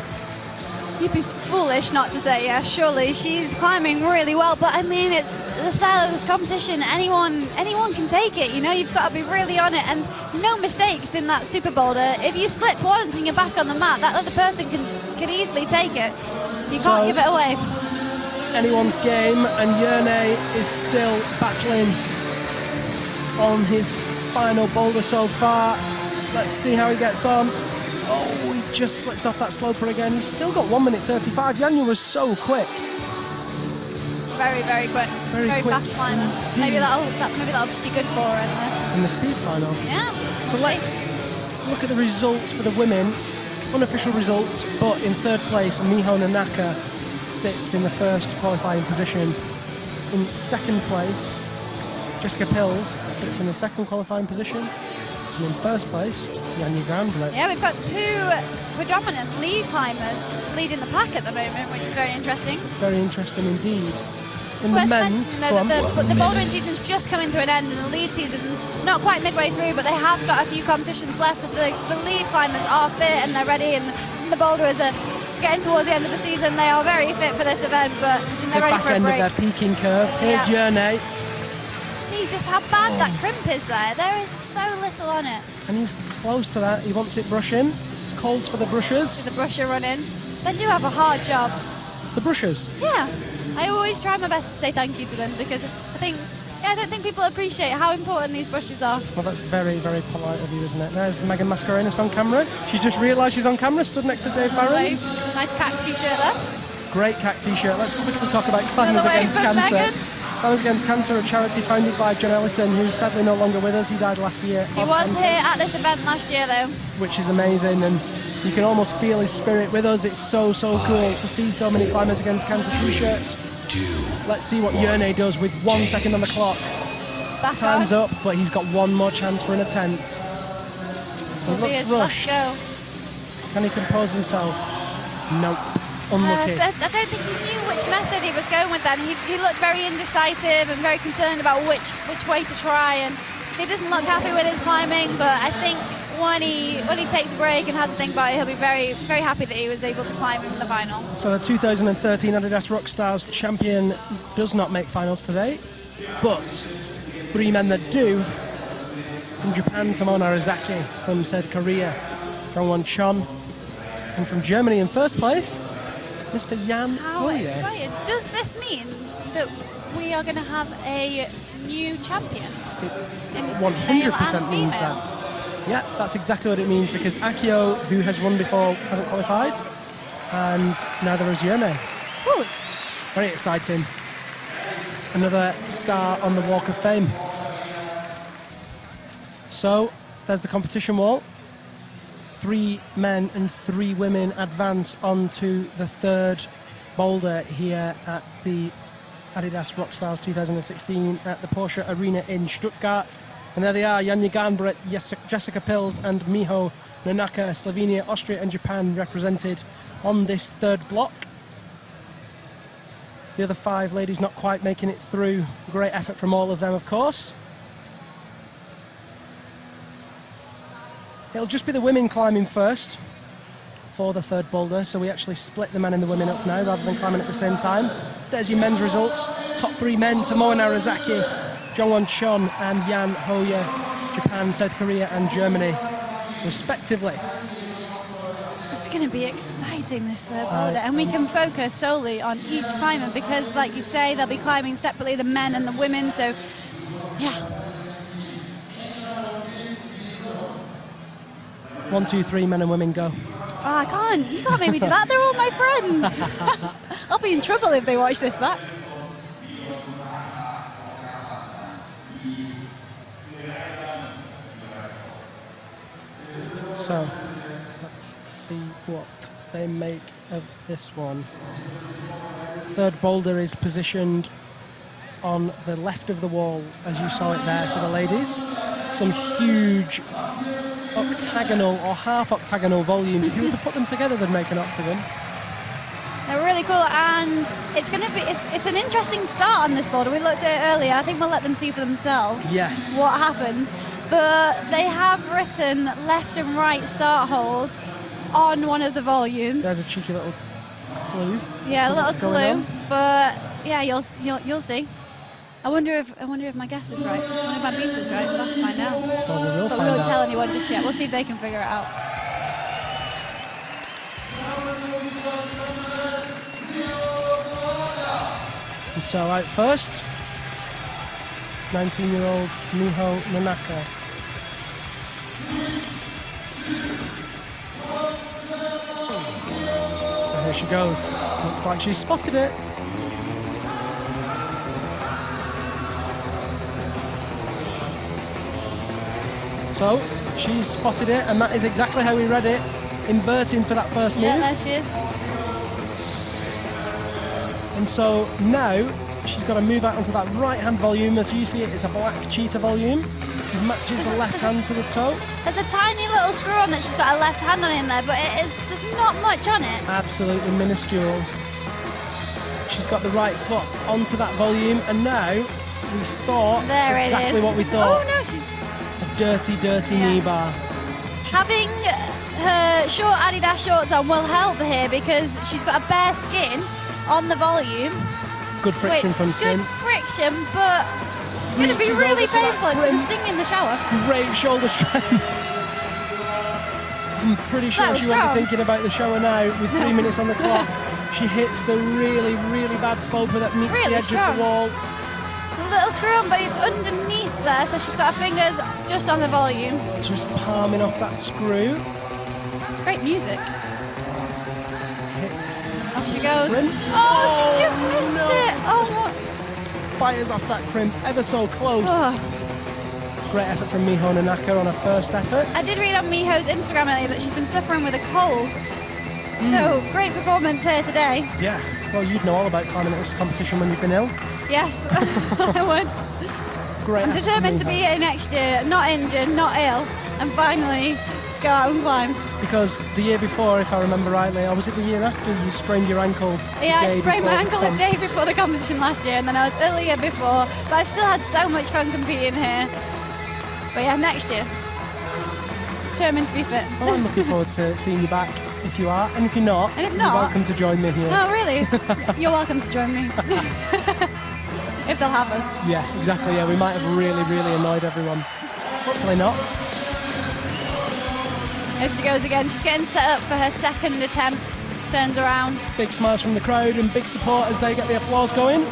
You'd be foolish not to say yes, surely. She's climbing really well, but I mean, it's the style of this competition. Anyone can take it, you know? You've got to be really on it, and no mistakes in that super boulder. If you slip once and you're back on the mat, that other person can easily take it. You can't give it away. Anyone's game, and Jerne is still battling on his final boulder so far. Let's see how he gets on. Oh, he just slips off that sloper again. He's still got 1 minute 35. Janja was so quick. Very, very quick. Very quick fast climber. Maybe that'll be good for her in the speed final. Yeah. So let's look at the results for the women. Unofficial results, but in third place, Miho Nanaka sits in the first qualifying position. In second place, Jessica Pills sits in the second qualifying position. And in first place, Janja Garnbret. Yeah, we've got two predominant lead climbers leading the pack at the moment, which is very interesting. Very interesting indeed. In It's the worth men's, mentioning, though, that the bouldering season's just coming to an end, and the lead season's not quite midway through, but they have got a few competitions left, so the lead climbers are fit and they're ready, and the boulderers are getting towards the end of the season. They are very fit for this event, but they're ready back for a end break. of their peaking curve. Here's Jerne, See just how bad that crimp is there. There is so little on it. and he's close to that. He wants it brushing. Colds for the brushers. The brusher running. They do have a hard job. The brushers. Yeah, I always try my best to say thank you to them, because I don't think people appreciate how important these brushes are. Well, that's very, very polite of you, isn't it? There's Megan Mascarenas on camera. She's just realised she's on camera, stood next to Dave Barons. Nice CAC t-shirt there. Great CAC t-shirt. Let's quickly talk about Climbers Another Against wave from Cancer. Megan. Climbers Against Cancer, a charity founded by John Ellison, who's sadly no longer with us. He died last year. He was here at this event last year, though. Which is amazing, and you can almost feel his spirit with us. It's so cool to see so many Climbers Against Cancer t-shirts. Let's see what Jerne does with 1 second on the clock. Back Time's on. up, but he's got one more chance for an attempt. He looks rushed. Can he compose himself? Nope. Unlucky. I don't think he knew which method he was going with then. He looked very indecisive and very concerned about which way to try, and he doesn't look happy with his climbing, but I think when he takes a break and has to think about it, he'll be very, very happy that he was able to climb in the final. So the 2013 Adidas ROCKSTARS champion does not make finals today, but three men that do. From Japan, Tomo Narazaki. From South Korea, Jongwon Chon. And from Germany in first place, Mr. Jan How Hoye. excited. Does this mean that we are going to have a new champion? It In 100% male means and that. Yeah, that's exactly what it means, because Akio, who has won before, hasn't qualified, and neither has Jerne. Ooh, Very exciting. Another star on the Walk of Fame. So, there's the competition wall. 3 men and 3 women advance onto the third boulder here at the Adidas ROCKSTARS 2016 at the Porsche-Arena in Stuttgart. And there they are, Janja Garnbret, Jessica Pills and Miho Nanaka, Slovenia, Austria and Japan represented on this third block. The other 5 ladies not quite making it through. Great effort from all of them, of course. It'll just be the women climbing first for the third boulder, so we actually split the men and the women up now rather than climbing at the same time. There's your men's results. Top 3 men, Tomoe Narazaki, Jongwon Chon and Jan Hoye, Japan, South Korea and Germany, respectively. it's going to be exciting, this third boulder, and we can focus solely on each climber because, like you say, they'll be climbing separately, the men and the women, so yeah. 1, 2, 3, men and women go. Oh, you can't make me do that, they're all my friends. I'll be in trouble if they watch this back. So, let's see what they make of this one. Third boulder is positioned on the left of the wall, as you saw it there for the ladies. Some huge octagonal or half octagonal volumes. If you were to put them together, they'd make an octagon. They're really cool, and it's going to be it's an interesting start on this boulder. We looked at it earlier. I think we'll let them see for themselves. Yes. What happens, but they have written left and right start holds on one of the volumes. There's a cheeky little clue. Yeah, a little what's going clue, on. but yeah, you'll see. I wonder if my guess is right. I wonder if my beat is right. We'll have to find out. Well, we will But find we won't out. tell anyone just yet. We'll see if they can figure it out. And so out first, 19-year-old Miho Nanaka. So here she goes. Looks like she's spotted it. So she's spotted it, and that is exactly how we read it. Inverting for that first move. Yeah, there she is. And so now she's got to move out onto that right-hand volume. As you see it, it's a black cheetah volume. It matches the left hand to the toe. There's a tiny little screw on that she's got a left hand on in there, but there's not much on it. Absolutely minuscule. She's got the right foot onto that volume, and now we thought There it exactly is. what we thought. Oh no, she's A dirty, dirty Yeah. knee bar. having her short Adidas shorts on will help here because she's got a bare skin on the volume. Good friction which from is skin. good friction, but it's going to be Reaches really over to that painful. It's going to brim. sting in the shower. Great shoulder strength. I'm pretty sure That was she won't be strong. thinking about the shower now with 3 minutes on the clock. She hits the really, really bad sloper that meets Really the edge strong. of the wall. It's a little screw on, but it's underneath there, so she's got her fingers just on the volume. Just palming off that screw. Great music. Hits. Off she goes. Rim. Oh, she just missed no. it. Oh, what? Fires off that crimp ever so close. Oh. Great effort from Miho Nanaka on her first effort. I did read on Miho's Instagram earlier that she's been suffering with a cold. So, great performance here today. Yeah. Well, you'd know all about climbing at this competition when you've been ill. Yes, I would. Great I'm effort from determined to Miho. be here next year, not injured, not ill, and finally just go out and climb. Because the year before, if I remember rightly, or was it the year after, you sprained your ankle? the Yeah, I day sprained my before ankle the a day before the competition last year, and then I was ill the year before, but I've still had so much fun competing here. But yeah, next year. Determined to be fit. Well, I'm looking forward to seeing you back if you are, and if you're not, And if you're not- welcome to join me here. Oh, really? You're welcome to join me. If they'll have us. Yeah, exactly. Yeah, we might have really, really annoyed everyone. Hopefully not. Here she goes again. She's getting set up for her second attempt. Turns around. Big smiles from the crowd and big support as they get the applause going.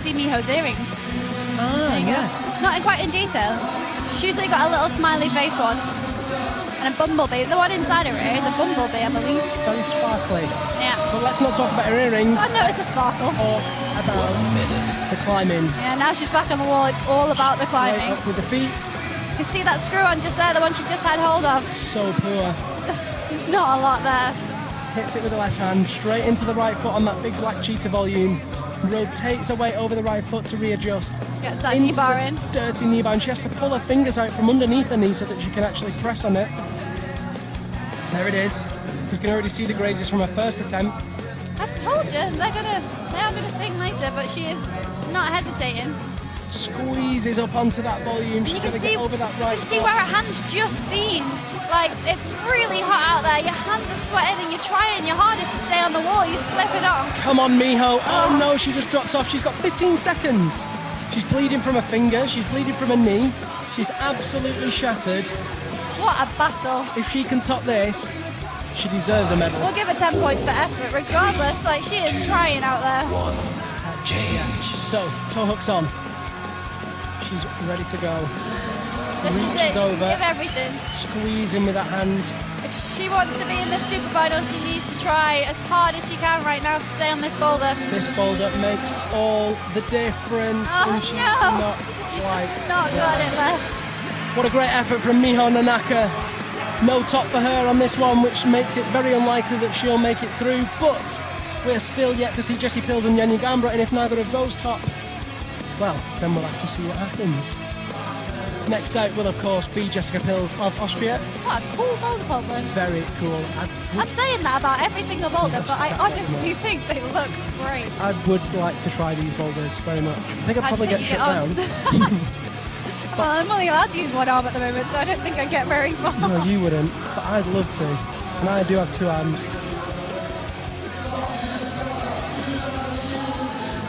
See Miho's earrings. Ah, There you go. Not quite in detail. She's usually got a little smiley face one. And a bumblebee. The one inside her ear is a bumblebee, I believe. Very sparkly. Yeah. But let's not talk about her earrings. I noticed a sparkle. Talk about the climbing. Yeah, now she's back on the wall. It's all about the Right climbing. up with the feet. You can see that screw on just there, the one she just had hold of. So poor. There's not a lot there. Hits it with the left hand, straight into the right foot on that big black cheetah volume. Rotates her weight over the right foot to readjust. Gets that knee Into bar the in. dirty knee bar, and she has to pull her fingers out from underneath her knee so that she can actually press on it. There it is. You can already see the grazes from her first attempt. I told you, they are gonna sting later, but she is not hesitating. Squeezes up onto that volume. She's You got can to get over that you right can see foot. where her hand's just been. Like, it's really hot out there. Your hands are sweating and you're trying your hardest to stay on the wall. You're slipping off. Come on, Miho. Oh no, she just drops off. She's got 15 seconds. She's bleeding from her finger. She's bleeding from her knee. She's absolutely shattered. What a battle. If she can top this, she deserves a medal. We'll give her 10 points for effort regardless. Like, she is trying out there. One. Change. So, toe hooks on. She's ready to go. This is reaches it. over, Give everything. squeeze in with that hand. If she wants to be in the super final, she needs to try as hard as she can right now to stay on this boulder. This boulder makes all the difference. Oh and she's no! not She's quite just not there. got it left. What a great effort from Miho Nanaka. No top for her on this one, which makes it very unlikely that she'll make it through, but we're still yet to see Jessie Pills and Yenya Gambra, and if neither of those top, well, then we'll have to see what happens. Next out will, of course, be Jessica Pills of Austria. What a cool boulder, Poland. Very cool. I'm saying that about every single boulder, but I honestly think they look great. I would like to try these boulders very much. I think I'd How do probably you get think shut you down. Well, I'm only allowed to use one arm at the moment, so I don't think I get very far. No, you wouldn't, but I'd love to. And I do have two arms.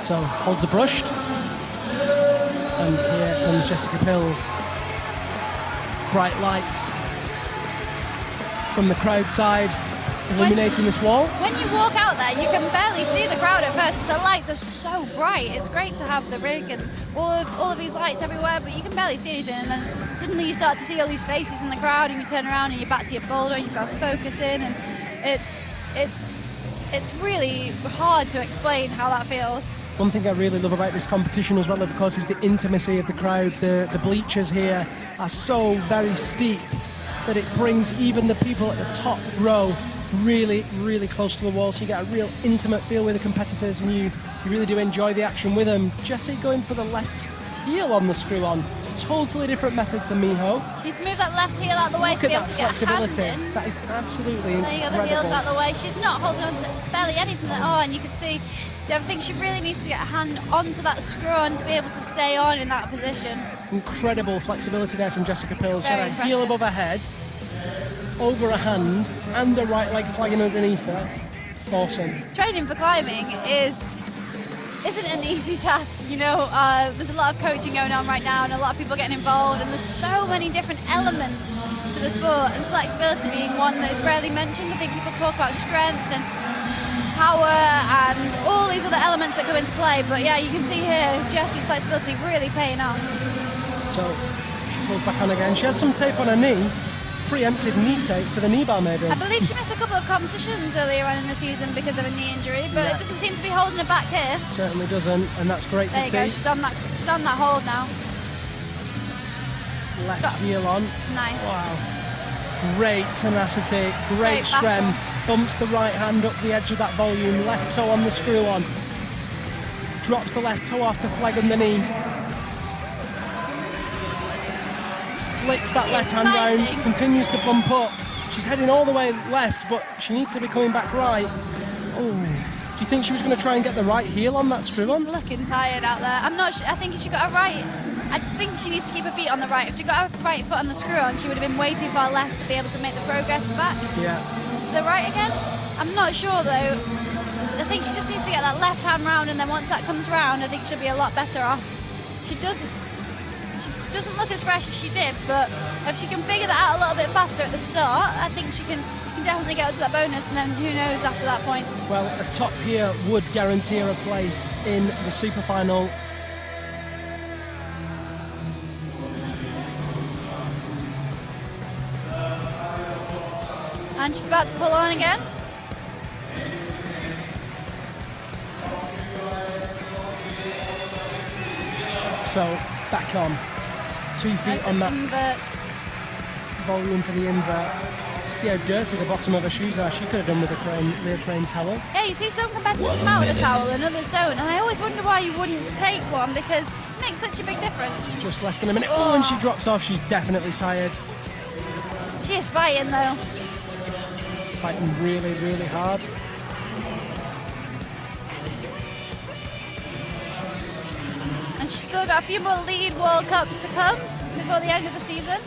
So, holds are brushed. And here comes Jessica Pills. Bright lights from the crowd side, illuminating this wall. When you walk out there, you can barely see the crowd at first because the lights are so bright. It's great to have the rig and all of these lights everywhere, but you can barely see anything. And then suddenly you start to see all these faces in the crowd, and you turn around and you're back to your boulder and you start focusing, and it's really hard to explain how that feels. One thing I really love about this competition as well, of course, is the intimacy of the crowd. The bleachers here are so very steep that it brings even the people at the top row really, really close to the wall, so you get a real intimate feel with the competitors, and you really do enjoy the action with them. Jessie going for the left heel on the screw-on. Totally different method to Miho. She smoothed that left heel out the way Look to at be able that to get a hand flexibility. in. That is absolutely There you go, incredible. the heel's out the way. She's not holding on to barely anything at all, and you can see, I think she really needs to get a hand onto that screw-on to be able to stay on in that position. Incredible flexibility there from Jessica Pills. She Very had a heel impressive. above her head, over a hand, and a right leg flagging underneath her. Awesome. Training for climbing isn't an easy task, you know. There's a lot of coaching going on right now and a lot of people getting involved, and there's so many different elements to the sport, and flexibility being one that is rarely mentioned. I think people talk about strength and power and all these other elements that come into play, but yeah, you can see here Jessie's flexibility really paying off. So she pulls back on again. She has some tape on her knee, preemptive knee tape for the knee bar maybe. I believe she missed a couple of competitions earlier on in the season because of a knee injury, but it doesn't seem to be holding her back here. Certainly doesn't, and that's great There to you see. go, she's on that hold now. Left heel on. Nice. Wow. Great tenacity, great Great strength. battle. Bumps the right hand up the edge of that volume, left toe on the screw on. Drops the left toe off to flag underneath. Flicks that left hand round, fighting. continues to bump up. She's heading all the way left, but she needs to be coming back right. Oh, do you think she was going to try and get the right heel on that screw on? She's looking tired out there. I'm not sure. I think if she got her right, I think she needs to keep her feet on the right. If she got her right foot on the screw on, she would have been way too far left to be able to make the progress back. Yeah. The right again? I'm not sure though. I think she just needs to get that left hand round, and then once that comes round, I think she'll be a lot better off. She doesn't look as fresh as she did, but if she can figure that out a little bit faster at the start, I think she can definitely get up to that bonus, and then who knows after that point. Well, a top here would guarantee her a place in the super final. And she's about to pull on again. So, back on. 2 feet There's on the that invert. volume for the invert. See how dirty the bottom of her shoes are. She could have done with a rear crane towel. Yeah, you see some competitors come out with a towel and others don't, and I always wonder why you wouldn't take one, because it makes such a big difference. Just less than a minute. Oh, and she drops off. She's definitely tired. She is fighting though. Fighting really, really hard. And she's still got a few more lead World Cups to come before the end of the season.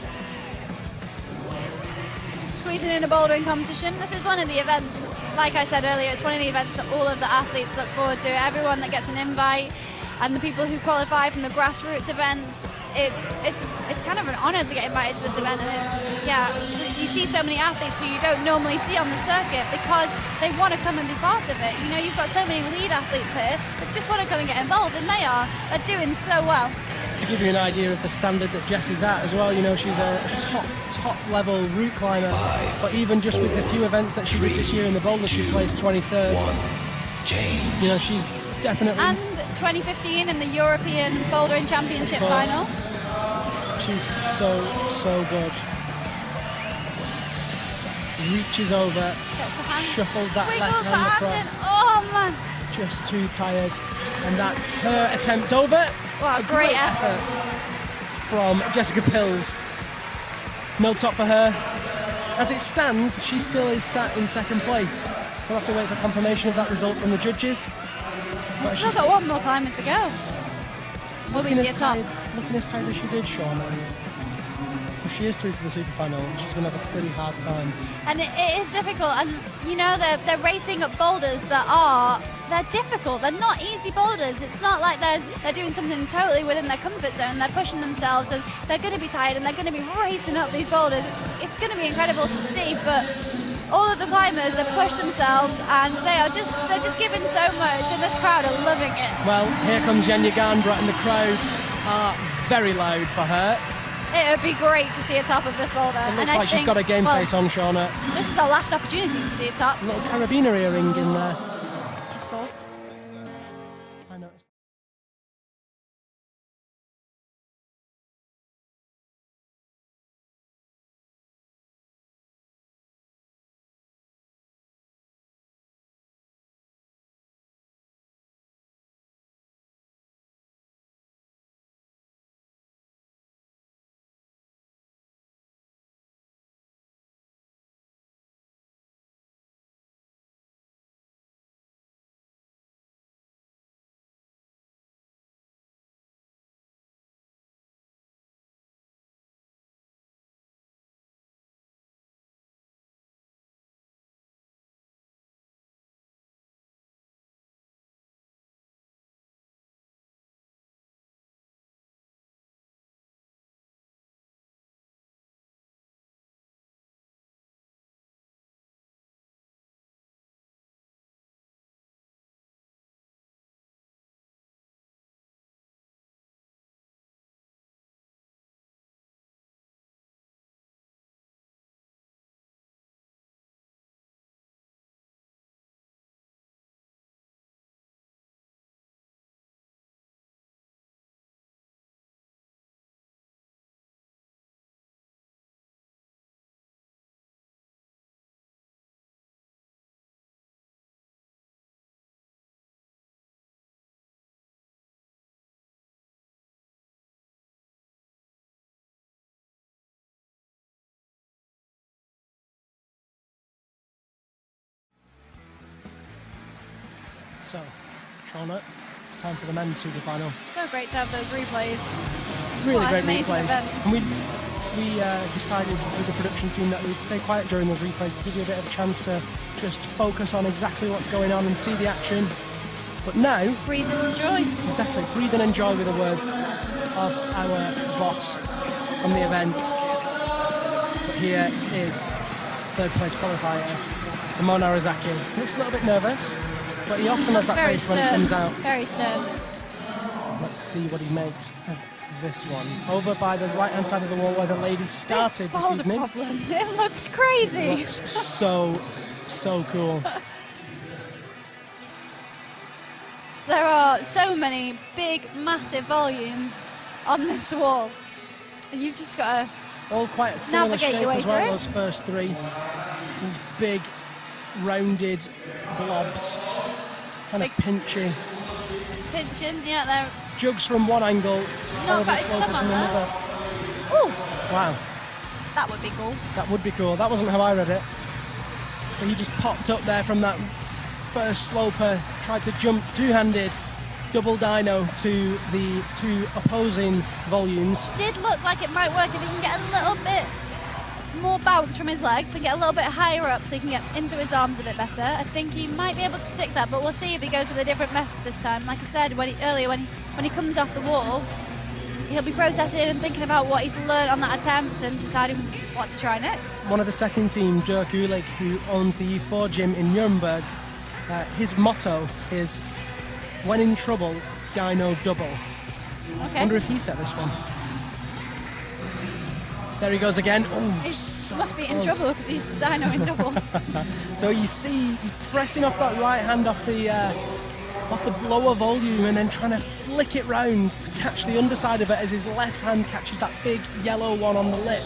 Squeezing in a bouldering competition. This is one of the events, like I said earlier, it's one of the events that all of the athletes look forward to. Everyone that gets an invite, and the people who qualify from the grassroots events, it's kind of an honour to get invited to this event. And you see so many athletes who you don't normally see on the circuit because they want to come and be part of it. You know, you've got so many lead athletes here that just want to come and get involved, and they're doing so well. to give you an idea of the standard that Jess is at as well, you know, she's a top level route climber, but even just with the few events that she did this year in the boulder, she placed 23rd. You know, she's definitely... And 2015 in the European Bouldering Championship final. She's so good. Reaches over, shuffles that left hand across. Oh man! Just too tired. And that's her attempt over. What a great effort from Jessica Pills. No top for her. As it stands, she still is sat in second place. We'll have to wait for confirmation of that result from the judges. We've still got one more climber to go. Will we see a top? Looking as tight as she did, Shauna. If she is through to the super final, she's going to have a pretty hard time. And it is difficult, and you know they're racing up boulders that they're difficult. They're not easy boulders. It's not like they're doing something totally within their comfort zone. They're pushing themselves, and they're going to be tired, and they're going to be racing up these boulders. It's going to be incredible to see, but all of the climbers have pushed themselves, and they're just giving so much, and this crowd are loving it. Well, here comes Janja Garnbret, and the crowd are very loud for her. It would be great to see a top of this boulder. It looks like she's got a game face on, Shauna. This is our last opportunity to see a top. A little carabiner earring in there. Of course. I noticed. So, Shauna, it's time for the men's super final. So great to have those replays. Really great amazing replays. event. And we decided with the production team that we'd stay quiet during those replays to give you a bit of a chance to just focus on exactly what's going on and see the action. But now... Breathe and enjoy. Exactly, breathe and enjoy with the words of our boss from the event. But here is third place qualifier, Tamon Arizaki. Looks a little bit nervous, but he often has that face when it comes out. Very stern. Let's see what he makes of this one. Over by the right-hand side of the wall where the ladies started this evening. Problem. It looks crazy. It looks so cool. There are so many big, massive volumes on this wall. And you've just got to all quite a similar navigate shape your way as well, through. those first three. These big, rounded blobs. Kind of pinchy. Pinching, yeah, they're... Jugs from one angle, Not got horribly his slopers thumb on from there. another. Ooh, Wow, that would be cool. that would be cool. That wasn't how I read it. But he just popped up there from that first sloper, tried to jump two-handed, double dyno to the two opposing volumes. Did look like it might work if he can get a little bit more bounce from his legs and get a little bit higher up so he can get into his arms a bit better. I think he might be able to stick that, but we'll see if he goes with a different method this time. Like I said earlier, when he comes off the wall, he'll be processing and thinking about what he's learned on that attempt and deciding what to try next. One of the setting team, Dirk Ulig, who owns the E4 gym in Nuremberg, his motto is, when in trouble, dyno double. Okay. Wonder if he set this one. There he goes again. Oh, He so must be in close. trouble because he's dyno in double. So you see, he's pressing off that right hand off the lower volume and then trying to flick it round to catch the underside of it as his left hand catches that big yellow one on the lip.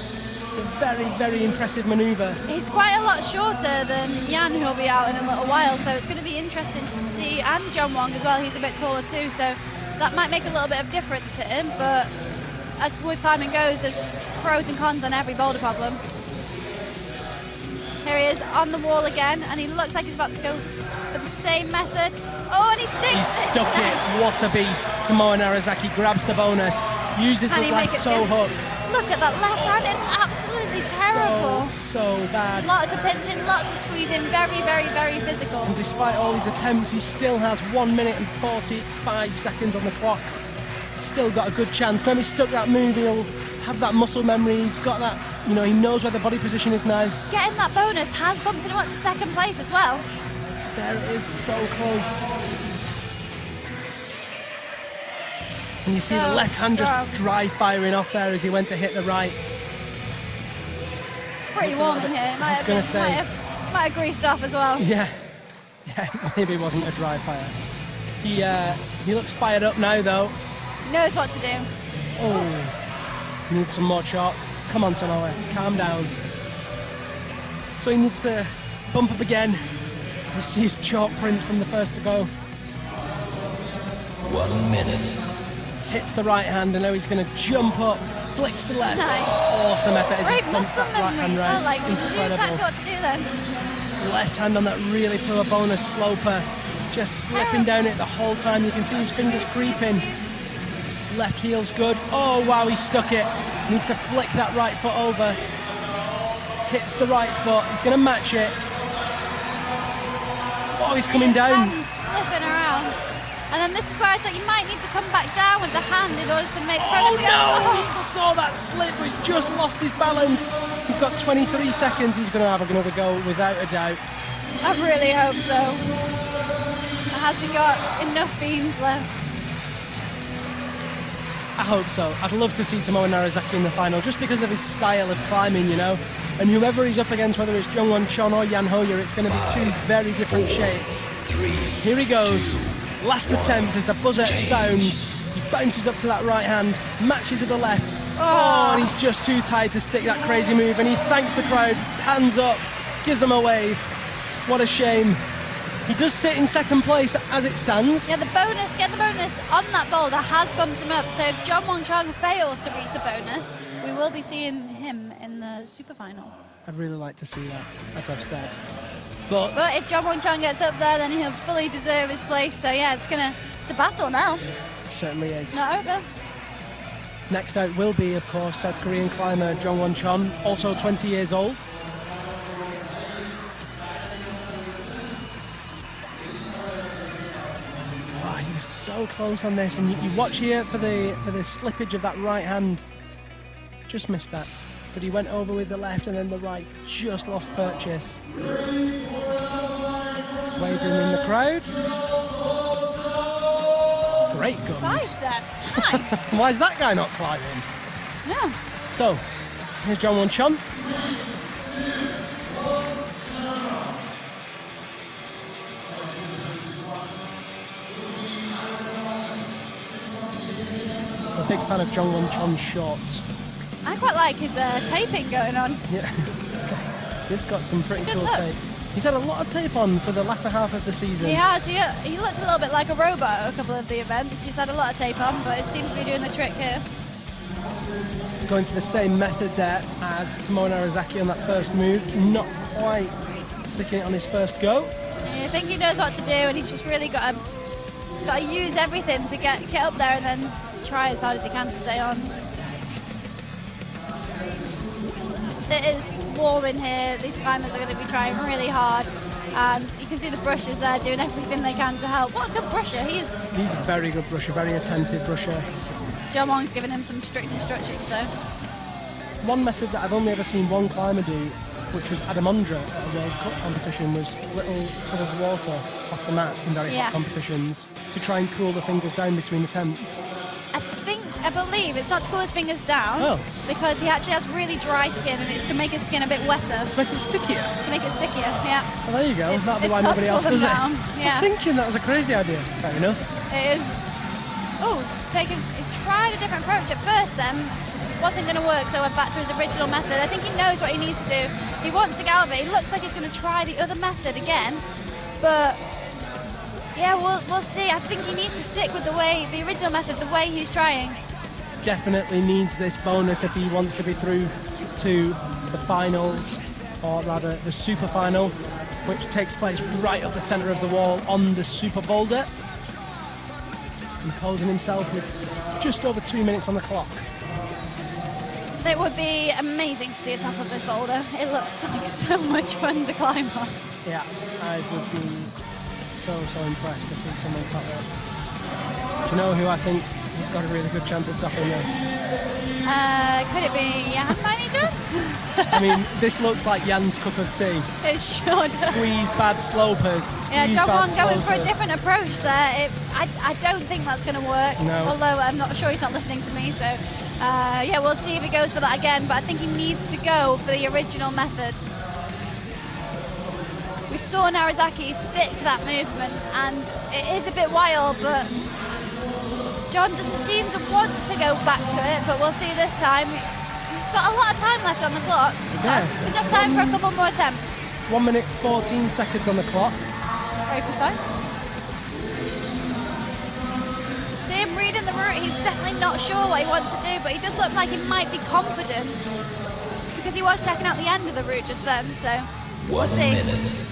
A very, very impressive manoeuvre. He's quite a lot shorter than Jan, who'll be out in a little while, so it's going to be interesting to see, and John Wong as well, he's a bit taller too, so that might make a little bit of difference to him, but as with climbing goes, there's pros and cons on every boulder problem. Here he is on the wall again, and he looks like he's about to go for the same method. Oh, and he sticks. He stuck it. What a beast. Tomoe Narazaki grabs the bonus, uses Can the he make left it toe in? hook. Look at that left hand, it's absolutely terrible. So bad. Lots of pinching, lots of squeezing, very, very, very physical. And despite all his attempts, he still has 1 minute and 45 seconds on the clock. Still got a good chance. Now he's stuck that move, he'll have that muscle memory, he's got that, you know, he knows where the body position is now. Getting that bonus has bumped him up to second place as well. There it is, so close. And you see the So left hand strong. just dry firing off there as he went to hit the right. Pretty Looks a warm little in bit- here. I was gonna say. Might have greased off as well. Yeah, maybe it wasn't a dry fire. He looks fired up now though. Knows what to do. Oh, he needs some more chalk. Come on, Tomoe, calm down. So he needs to bump up again. You see his chalk prints from the first to go. 1 minute. Hits the right hand and now he's going to jump up, flicks the left. Nice. Awesome effort as he Great pumps muscle that right hand memory. round. Like, you knew Incredible. exactly what to do then. Left hand on that really poor bonus sloper. Just slipping down it the whole time. You can see his fingers creeping. Left heel's good. Oh wow, he stuck it. Needs to flick that right foot over. Hits the right foot. He's going to match it. Oh, he's coming His down. hand's slipping around. And then this is where I thought you might need to come back down with the hand in order to make Oh progress. no! He saw that slip. He's just lost his balance. He's got 23 seconds. He's going to have another go without a doubt. I really hope so. Has he got enough beans left? I hope so. I'd love to see Tomoe Narazaki in the final just because of his style of climbing, you know. And whoever he's up against, whether it's Jungwon Chon or Jan Hoyer, it's going to be two very different shapes. 3. Here he goes. Last attempt as the buzzer sounds. He bounces up to that right hand, matches with the left. Oh, and he's just too tired to stick that crazy move. And he thanks the crowd, hands up, gives them a wave. What a shame. He does sit in second place as it stands. Yeah, get the bonus on that boulder has bumped him up. So if John Wong Chong fails to reach the bonus, we will be seeing him in the super final. I'd really like to see that, as I've said. But But if John Wong Chong gets up there, then he'll fully deserve his place. So yeah, it's a battle now. it certainly is. It's not over. Next out will be, of course, South Korean climber Jungwon Chon, also 20 years old. Wow, he was so close on this, and you watch here for the slippage of that right hand. Just missed that, but he went over with the left, and then the right just lost purchase. Waving in the crowd. Great guns. Bicep. Nice. Why is that guy not climbing? No. So, here's Jungwon Chon. I'm a big fan of Jungwon Chon's shorts. I quite like his taping going on. Yeah. He's got some pretty Good cool look. tape. He's had a lot of tape on for the latter half of the season. He has. He looked a little bit like a robot at a couple of the events. He's had a lot of tape on, but it seems to be doing the trick here. Going for the same method there as Tomoe Narazaki on that first move. Not quite sticking it on his first go. I think he knows what to do, and he's just really got to use everything to get up there and then try as hard as he can to stay on. It is warm in here. These climbers are going to be trying really hard, and you can see the brushers there doing everything they can to help. What a good brusher! He's a very good brusher, very attentive brusher. John Wong's giving him some strict instructions though. One method that I've only ever seen one climber do, which was Adam Undra at a World Cup competition, was a little tub of water off the mat in very hot competitions to try and cool the fingers down between attempts. I think I believe it's not to cool his fingers down, because he actually has really dry skin, and it's to make his skin a bit wetter. To make it stickier? To make it stickier, yeah. Well, there you go. That'll be why nobody else does it. Yeah. I was thinking that was a crazy idea. Fair enough. It is. Oh, he tried a different approach at first then. Wasn't going to work, so went back to his original method. I think he knows what he needs to do. He wants to get out of it. He looks like he's going to try the other method again, but yeah, we'll see. I think he needs to stick with the original method, the way he's trying. Definitely needs this bonus if he wants to be through to the finals, or rather the super final, which takes place right up the centre of the wall on the super boulder. Imposing himself with just over 2 minutes on the clock. It would be amazing to see the top of this boulder. It looks like so much fun to climb on. Yeah, I would be so impressed to see someone top this. Do you know who I think has got a really good chance of topping this? Could it be Jan by any chance? I mean, this looks like Jan's cup of tea. It sure does. Squeeze bad slopers. Yeah, John Won going for a different approach there. I don't think that's going to work. No. Although I'm not sure he's not listening to me, so yeah, we'll see if he goes for that again. But I think he needs to go for the original method. We saw Narazaki stick that movement, and it is a bit wild, but John doesn't seem to want to go back to it, but we'll see this time. He's got a lot of time left on the clock. He's got enough time for a couple more attempts. 1 minute 14 seconds on the clock. Very precise. See him reading the route. He's definitely not sure what he wants to do, but he does look like he might be confident, because he was checking out the end of the route just then, so we'll see. 1 minute.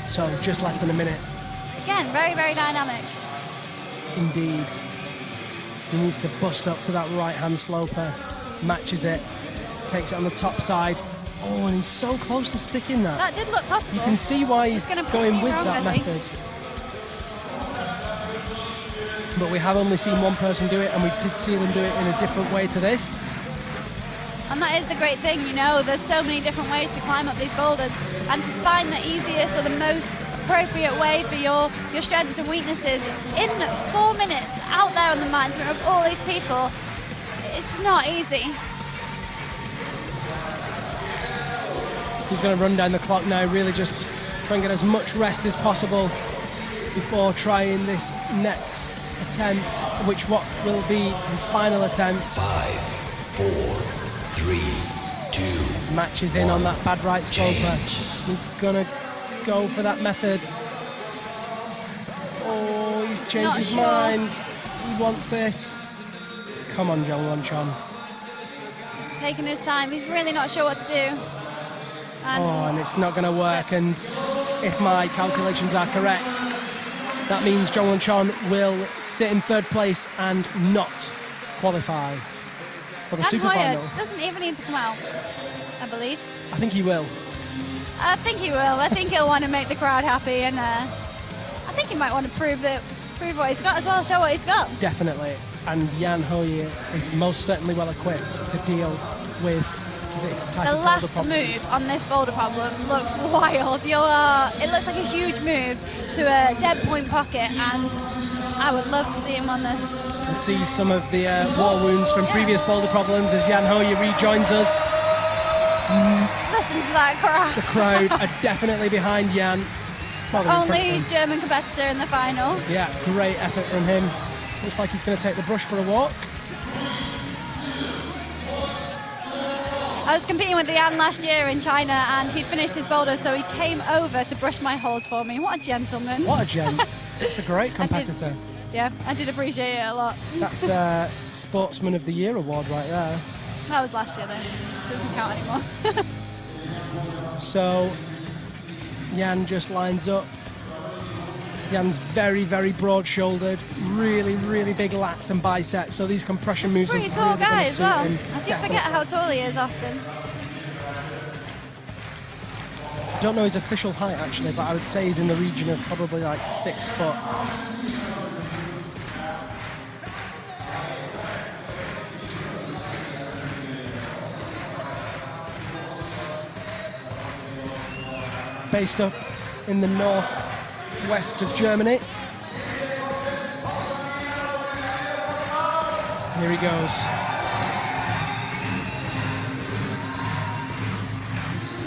So just less than a minute. Again, very, very dynamic. Indeed. He needs to bust up to that right-hand sloper. Matches it. Takes it on the top side. Oh, and he's so close to sticking that. That did look possible. You can see why he's going with that method. But we have only seen one person do it, and we did see them do it in a different way to this. And that is the great thing, you know, there's so many different ways to climb up these boulders, and to find the easiest or the most appropriate way for your strengths and weaknesses in 4 minutes out there on the mat in front of all these people, it's not easy. He's going to run down the clock now, really just try and get as much rest as possible before trying this next attempt, which what will be his final attempt. 5, 4, 3, 2. Matches in on that bad right sloper. He's gonna go for that method. Oh, he's changed his mind. He wants this. Come on, John Won Chon. He's taking his time. He's really not sure what to do. And it's not going to work. And if my calculations are correct, that means John Won Chon will sit in third place and not qualify for the super final. Doesn't even need to come out, I believe. I think he will. I think he will. I think he'll want to make the crowd happy, and I think he might want to prove what he's got as well, show what he's got. Definitely. And Jan Hoye is most certainly well equipped to deal with this type of boulder problem. The last move on this boulder problem looks wild. It looks like a huge move to a dead point pocket, and I would love to see him on this. You can see some of the war wounds from previous boulder problems as Jan Hoye rejoins us. Listen to that crowd. The crowd are definitely behind Jan. The only German competitor in the final. Yeah, great effort from him. Looks like he's going to take the brush for a walk. I was competing with Jan last year in China, and he'd finished his boulder, so he came over to brush my holds for me. What a gentleman. What a gent. That's a great competitor. I did appreciate it a lot. That's a Sportsman of the Year award right there. That was last year though, so it doesn't count anymore. So Jan just lines up. Jan's very, very broad-shouldered, really, really big lats and biceps. So these compression moves are pretty tall guy as well. him. I do forget how tall he is often. I don't know his official height actually, but I would say he's in the region of probably like 6 foot. Based up in the northwest of Germany. Here he goes.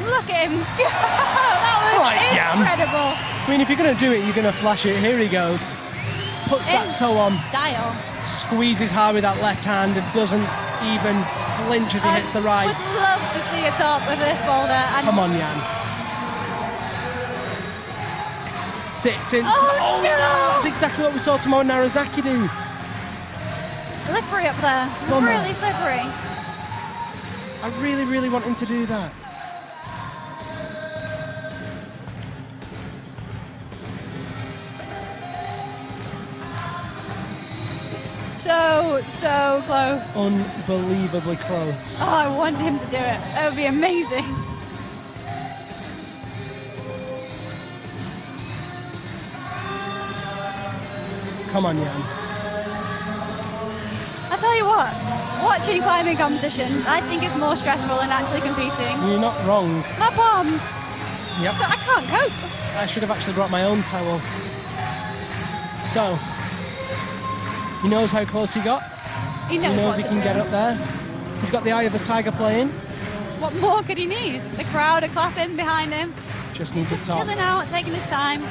Look at him go! That was Right, Jan. incredible. I mean, if you're going to do it, you're going to flash it. Here he goes. Puts that toe on. Style. Squeezes hard with that left hand and doesn't even flinch as he hits the right. I would love to see a top of this boulder. And Come on, Jan. Sits into... Oh, no! That's exactly what we saw Tomoe Narazaki do. Slippery up there. Bummer. Really slippery. I really, really want him to do that. So close. Unbelievably close. Oh, I want him to do it. That would be amazing. Come on, Jan. I tell you what, watching climbing competitions, I think it's more stressful than actually competing. You're not wrong. My palms. Yep. I can't cope. I should have actually brought my own towel. So, he knows how close he got. He knows, He knows what he to can do. get up there. He's got the eye of the tiger playing. What more could he need? The crowd are clapping behind him. Just needs a Just top. chilling out, taking his time.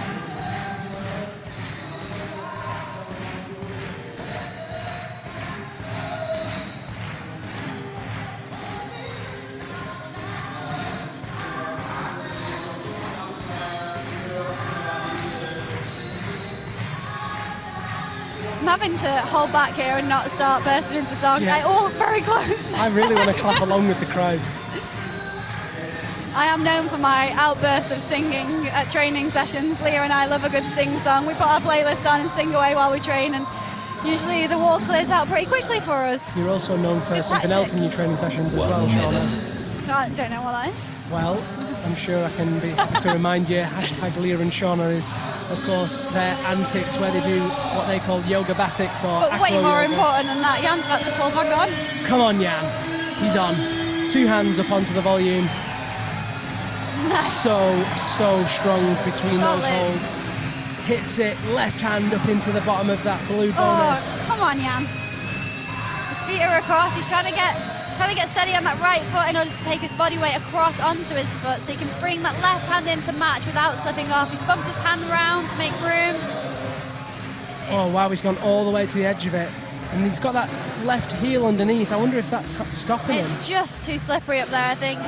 I'm having to hold back here and not start bursting into song. Yeah. Very close. I really want to clap along with the crowd. I am known for my outbursts of singing at training sessions. Leah and I love a good sing song. We put our playlist on and sing away while we train, and usually the wall clears out pretty quickly for us. You're also known for Good something else in your training sessions as well, Shauna. Don't know what that is. Well, I'm sure I can be happy to remind you, hashtag Leah and Shauna is, of course, their antics where they do what they call yoga batics or But way acro more yoga. important than that, Jan's about to pull back on. Come on, Jan. He's on. 2 hands up onto the volume. Nice. So strong between those Solid. holds. Hits it, left hand up into the bottom of that blue bonus. Oh, come on, Jan. His feet are across. He's trying to get steady on that right foot in order to take his body weight across onto his foot so he can bring that left hand in to match without slipping off. He's bumped his hand round to make room. Oh, wow, he's gone all the way to the edge of it. And he's got that left heel underneath. I wonder if that's stopping him. It's just too slippery up there, I think.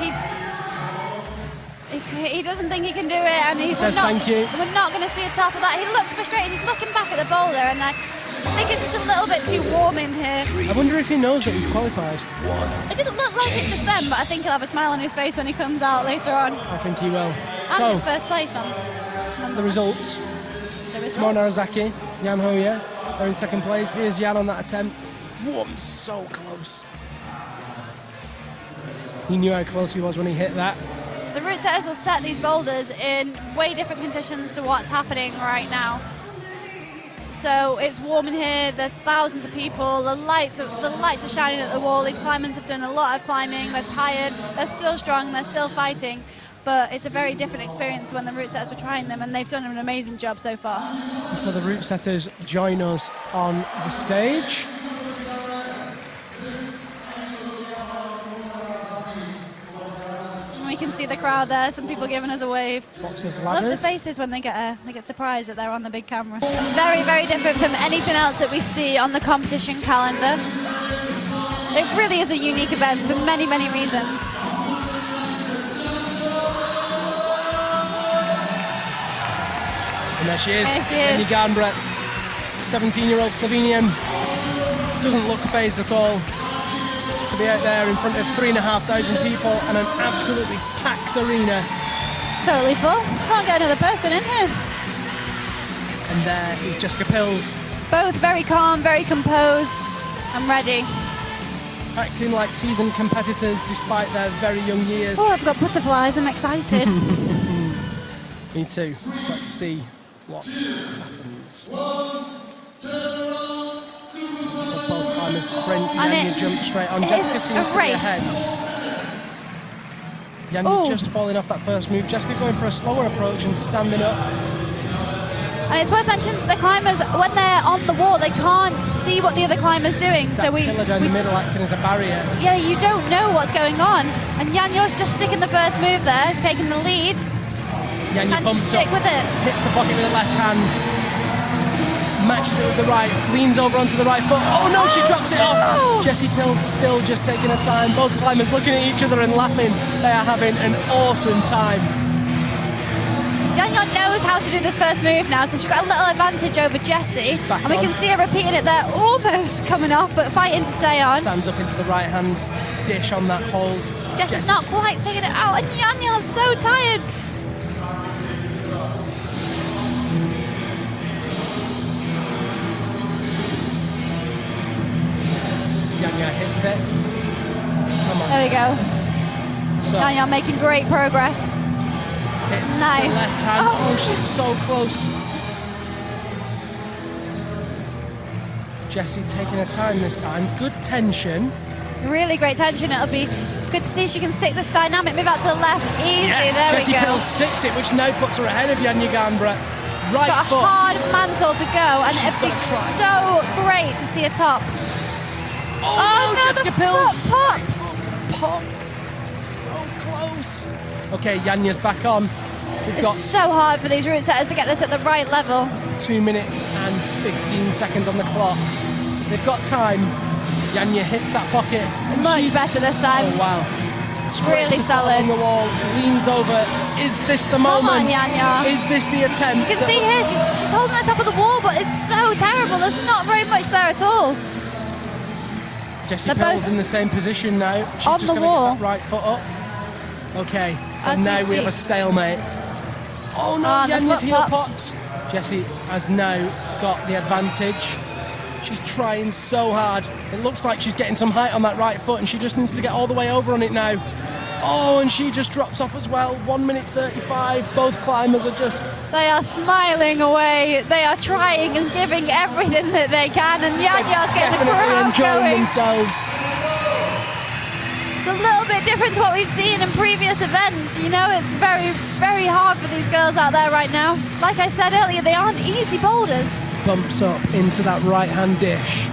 He doesn't think he can do it, and He says thank you. We're not going to see a top of that. He looks frustrated. He's looking back at the boulder, and I think it's just a little bit too warm in here. I wonder if he knows that he's qualified. It didn't look like it just then, but I think he'll have a smile on his face when he comes out later on. I think he will. And in So, first place, the results. The Tomoe results. Narazaki, Jan Hoya are in second place. Here's Jan on that attempt. Whoa, so close. He knew how close he was when he hit that. The route setters will set these boulders in way different conditions to what's happening right now. So it's warm in here, there's thousands of people, the lights are shining at the wall. These climbers have done a lot of climbing, they're tired, they're still strong, they're still fighting, but it's a very different experience when the route setters were trying them, and they've done an amazing job so far. So the route setters join us on the stage. And we can see the crowd there, some people giving us a wave. Lots of Love the ladders. faces when they get surprised that they're on the big camera. Very, very different from anything else that we see on the competition calendar. It really is a unique event for many, many reasons. And there she is, There she is. Amy Garnbrett, 17-year-old Slovenian. Doesn't look phased at all to be out there in front of 3,500 people and an absolutely packed arena. Totally full. Can't get another person in here. And there is Jessica Pills, Both very calm, very composed, and ready. acting like seasoned competitors despite their very young years. Oh, I've got butterflies. I'm excited. Me too. Let's see what happens. So both climbers sprint, And Janya it- jump straight on. it Jessica is seems a to be race. ahead. Janya Oh. just falling off that first move. Jessica going for a slower approach and standing up. And it's worth mentioning that the climbers, when they're on the wall, they can't see what the other climber's doing. That pillar down the middle acting as a barrier. Yeah, you don't know what's going on. And Janjo's just sticking the first move there, taking the lead. Janja And bumps stick up, with it. hits the pocket with the left hand, matches it with the right, leans over onto the right foot. Oh no, she drops it off. Jessie Pills still just taking her time. Both climbers looking at each other and laughing. They are having an awesome time. Janja knows how to do this first move now, so she's got a little advantage over Jessie. And we can see her repeating it there, almost coming off, but fighting to stay on. Stands up into the right hand dish on that hold. Jessie's not quite figured it out, and Janja's so tired. Janja hits it. Come on. There we go. So, Janja making great progress. hits Nice. the left hand. Oh. Oh, she's so close. Jessie taking her time this time. Good tension. Really great tension. It'll be good to see if she can stick this dynamic move out to the left easily. Yes, there Jessie we go. Pills sticks it, which now puts her ahead of Janja Ganbra. Right Got a foot. hard mantle to go, and She's it'd be got to try. so great to see a top. Oh, no, Jessica the Pills. foot pops. Pops. So close. Okay, Janja's back on. We've It's got so hard for these route setters to get this at the right level. 2 minutes and 15 seconds on the clock. They've got time. Janja hits that pocket. And Much better this time. Oh, wow. Really solid. On the wall, leans over. Is this the Come moment? on, Janja. Is this the attempt? You can see here, she's holding the top of the wall, but it's so terrible. There's not very much there at all. Jessie They're Pills both in the same position now. She's on just the going to wall. get that right foot up. Okay, so As we now we have a speak. stalemate. Oh no, Ah, the Janja's foot heel pops. pops. Jessie has now got the advantage. She's trying so hard. It looks like she's getting some height on that right foot, and she just needs to get all the way over on it now. Oh, and she just drops off as well. 1 minute 35. Both climbers are just... They are smiling away. They are trying and giving everything that they can, and Janja's getting the definitely crowd enjoying going. themselves. It's a little bit different to what we've seen in previous events. You know, it's very, very hard for these girls out there right now. Like I said earlier, they aren't easy boulders. Bumps up into that right-hand dish.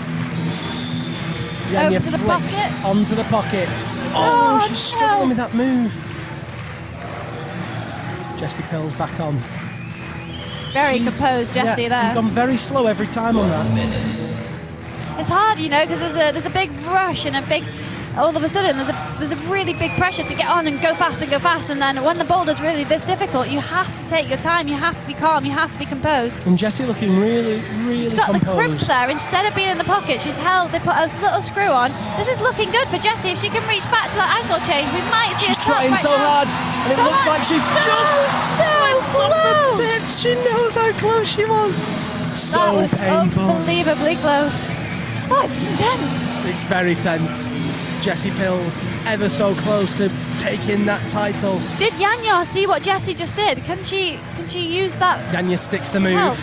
Over Janja to the flicks pocket. onto the pocket. Oh, Oh, she's struggling no. with that move. Jessie Pills back on. Very She's- composed, Jessie, yeah, there. You've gone very slow every time on that. It's hard, you know, because there's a big rush and a big. All of a sudden, there's a really big pressure to get on and go fast, and then when the boulder's really this difficult, you have to take your time, you have to be calm, you have to be composed. And Jessie looking really, really She's got composed. the crimp there. Instead of being in the pocket, she's held. They put a little screw on. This is looking good for Jessie. If she can reach back to that angle change, we might see She's a top trying right so now. hard, and it Come looks on. like she's No, just so flipped off close. the tips. She knows how close she was. That So was painful. unbelievably close. Oh, it's intense. It's very tense. Jessie Pills ever so close to taking that title. Did Janja see what Jessie just did? Can she use that? Janja sticks the move. Help.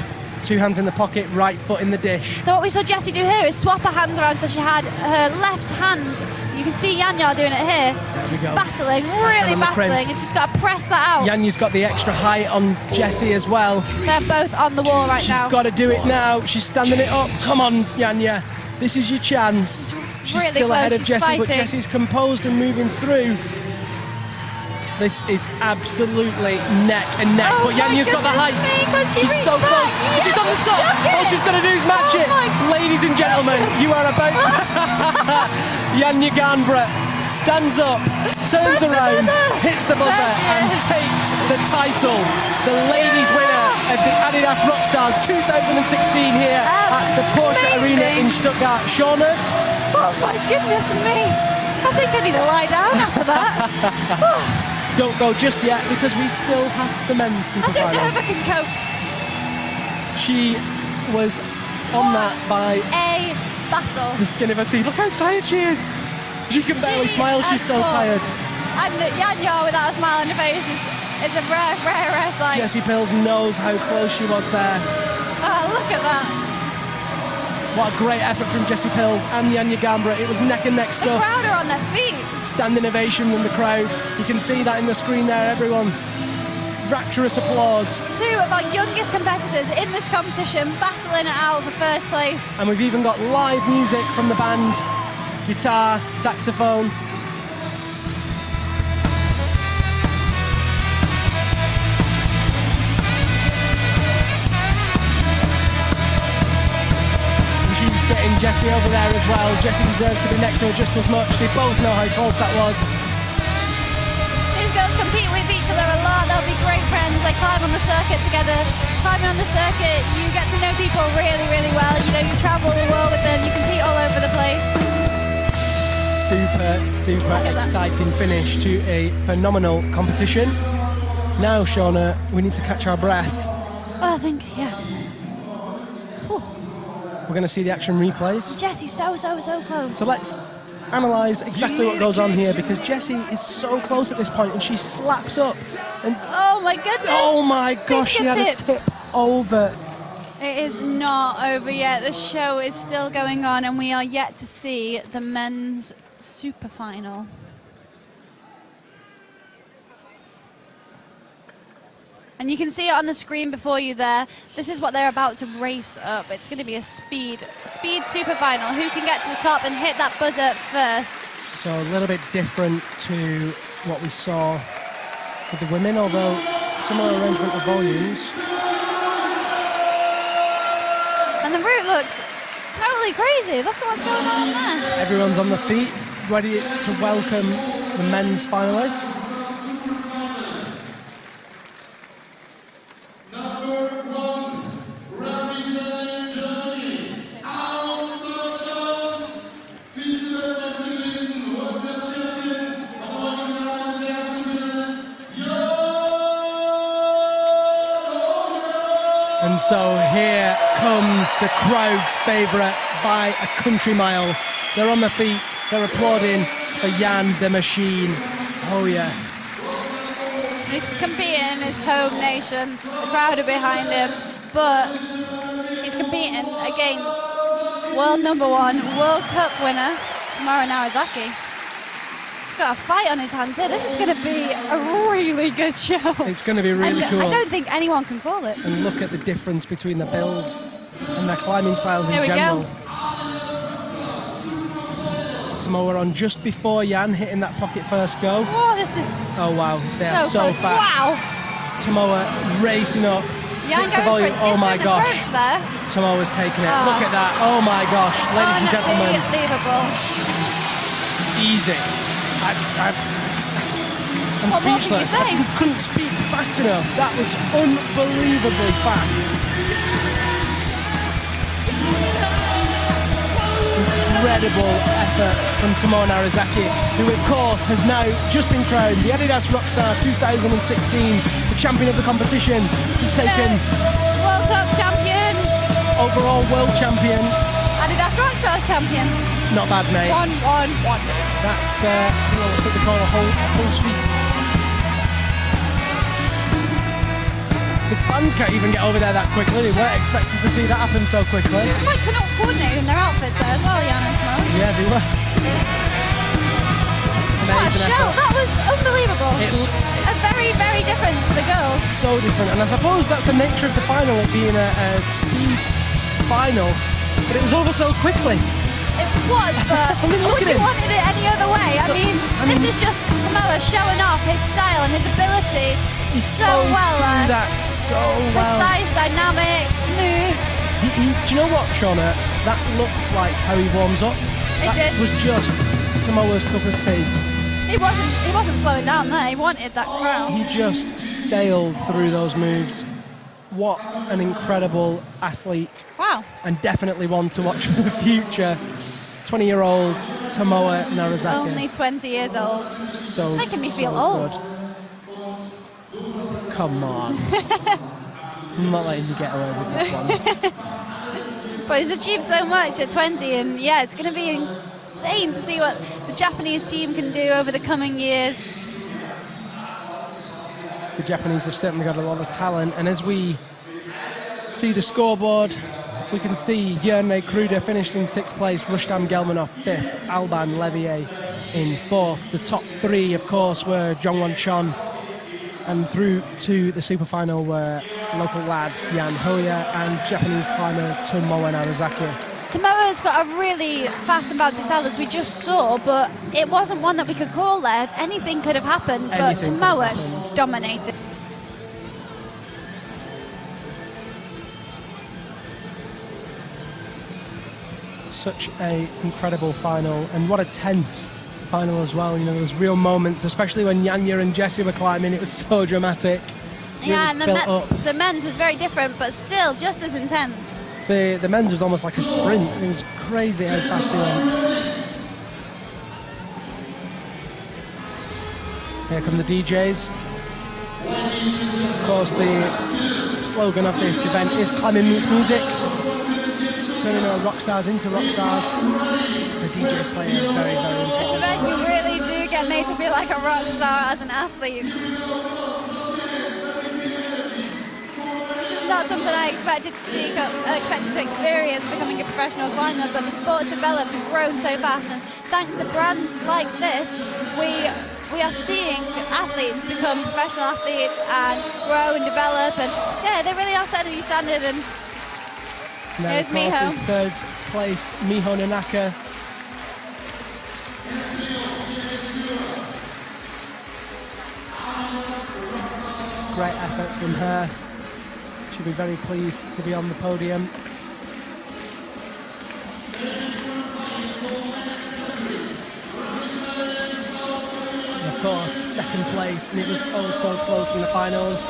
2 hands in the pocket, right foot in the dish. So what we saw Jessie do here is swap her hands around, so she had her left hand. You can see Janja doing it here. we She's go. battling, hand really on the crimp. battling, and she's got to press that out. Janja's got the extra height on Jessie as well. They're both on the wall right She's now. got to do it now. She's standing it up. Come on, Janja. This is your chance. She's really still close. ahead of She's Jessie, but fighting. Jessie's composed and moving through. This is absolutely neck and neck. Oh but Janja's my got the height. goodness me, can she She's so reach back? close. Yes, She's on the she's side. stuck it. All she's got to do is match Oh it. my- Ladies and gentlemen, you are about to... Janja Ganbra stands up, turns around, hits the buzzer, and takes the title. The ladies winner of the Adidas ROCKSTARS 2016 here at the Porsche-Arena in Stuttgart. Shauna, Oh my goodness me! I think I need to lie down after that. don't go just yet because we still have the men's super I don't know final. if I can cope. She was on that by A battle. the skin of her teeth. Look how tired she is. She can barely She smile. She's has so fought. tired. And Janja without a smile on her face is a rare sight. Jessie Pills knows how close she was there. Oh, look at that. What a great effort from Jessie Pills and Janja Ganbra. It was neck and neck The stuff. crowd are on their feet. Standing ovation from the crowd. You can see that in the screen there, everyone. rapturous applause. Two of our youngest competitors in this competition battling it out for first place. And we've even got live music from the band, guitar, saxophone. Getting Jessie over there as well. Jessie deserves to be next to her just as much. They both know how close that was. These girls compete with each other a lot. They'll be great friends. They climb on the circuit together. Climbing on the circuit, you get to know people really, really well. You know, you travel the world with them. You compete all over the place. Super exciting finish to a phenomenal competition. Now, Shauna, we need to catch our breath. Oh, I think, yeah. We're going to see the action replays. Jessie's so close. So let's analyse exactly what goes on here, because Jessie is so close at this point and she slaps up. And oh my goodness! Oh my gosh, she had a tip over. It is not over yet. The show is still going on and we are yet to see the men's super final. And you can see it on the screen before you there. This is what they're about to race up. It's going to be a speed super final. Who can get to the top and hit that buzzer first? So a little bit different to what we saw with the women, although similar arrangement of volumes. And the route looks totally crazy. Look at what's going on there. Everyone's on the feet, ready to welcome the men's finalists. And so here comes the crowd's favourite by a country mile. They're on their feet, they're applauding for Jan the Machine. Oh yeah. He's competing in his home nation, the crowd are behind him, but he's competing against world #1, World Cup winner, Tamara Narazaki. He's got a fight on his hands here. This is going to be a really good show. It's going to be really cool. I don't think anyone can call it. And look at the difference between the builds and their climbing styles in Here we general. go. Samoa on just before Jan hitting that pocket first go. Oh, this is Oh wow, they are so close. fast. Wow. Samoa racing up. Jan Hits the going volume. for a Oh my different gosh. approach there. Samoa's taking it. Oh. Look at that. Oh my gosh, ladies and gentlemen. Unbelievable. Easy. I'm What more can you speechless. say? I just couldn't speak fast enough. That was unbelievably fast. Incredible effort from Tamara Narazaki, who of course has now just been crowned the Adidas Rockstar 2016, the champion of the competition. He's taken World Cup champion, overall world champion. Adidas ROCKSTARS champion. Not bad, mate. 1-1-1. That's what they call a whole sweep. The band can't even get over there that quickly. They weren't expecting to see that happen so quickly. Quite coordinated in their outfits there as well, Jan and Simone. Yeah, they were. What a Amazing show! effort. That was unbelievable. It Very, very different to the girls. so different, and I suppose that's the nature of the final, it being a speed final, but it was over so quickly. It was, but I mean, look would at you him. wanted it any other way? So, I mean, this is just Samoa showing off his style and his ability He so flowed well. through that so well. Precise, dynamic, smooth. Do you know what, Shauna? That looked like how he warms up. It That did. was just Samoa's cup of tea. He wasn't slowing down there. He wanted that crown. He just sailed through those moves. What an incredible athlete, Wow. and definitely one to watch for the future. 20-year-old Tamara Narazaki. Only 20 years old. So Making me so feel old. good. Come on. I'm not letting you get away with that one. But he's achieved so much at 20, and yeah, it's going to be insane to see what the Japanese team can do over the coming years. The Japanese have certainly got a lot of talent, and as we see the scoreboard, we can see Jerne Kruder finished in 6th place, Rustam Gelmanov 5th, Alban Levier in 4th. The top 3, of course, were Jongwon Chon and through to the super final were local lad Jan Hoya and Japanese climber Tomoe Narazaki. Tomoe's got a really fast and bouncy style, as we just saw, but it wasn't one that we could call there. Anything could have happened, but Tomoe dominated. Such a incredible final, and what a tense final as well. You know, there was real moments, especially when Janja and Jessie were climbing. It was so dramatic. Yeah, and the men's was very different, but still just as intense. The men's was almost like a sprint. It was crazy how fast they went. Here come the DJs. Of course, the slogan of this event is climbing meets music. Turning our rock stars into rock stars. The DJs play a very, very important This event, you really do get made to feel like a rock star as an athlete. This is not something I expected to see, expected to experience becoming a professional climber, but the sport developed and grown so fast, and thanks to brands like this, we are seeing athletes become professional athletes and grow and develop, and yeah, they really are setting a new standard. And then, here's of course, Miho. is third place, Miho Nanaka. Great effort from her. She'll be very pleased to be on the podium. And of course, second place, and it was oh so close in the finals.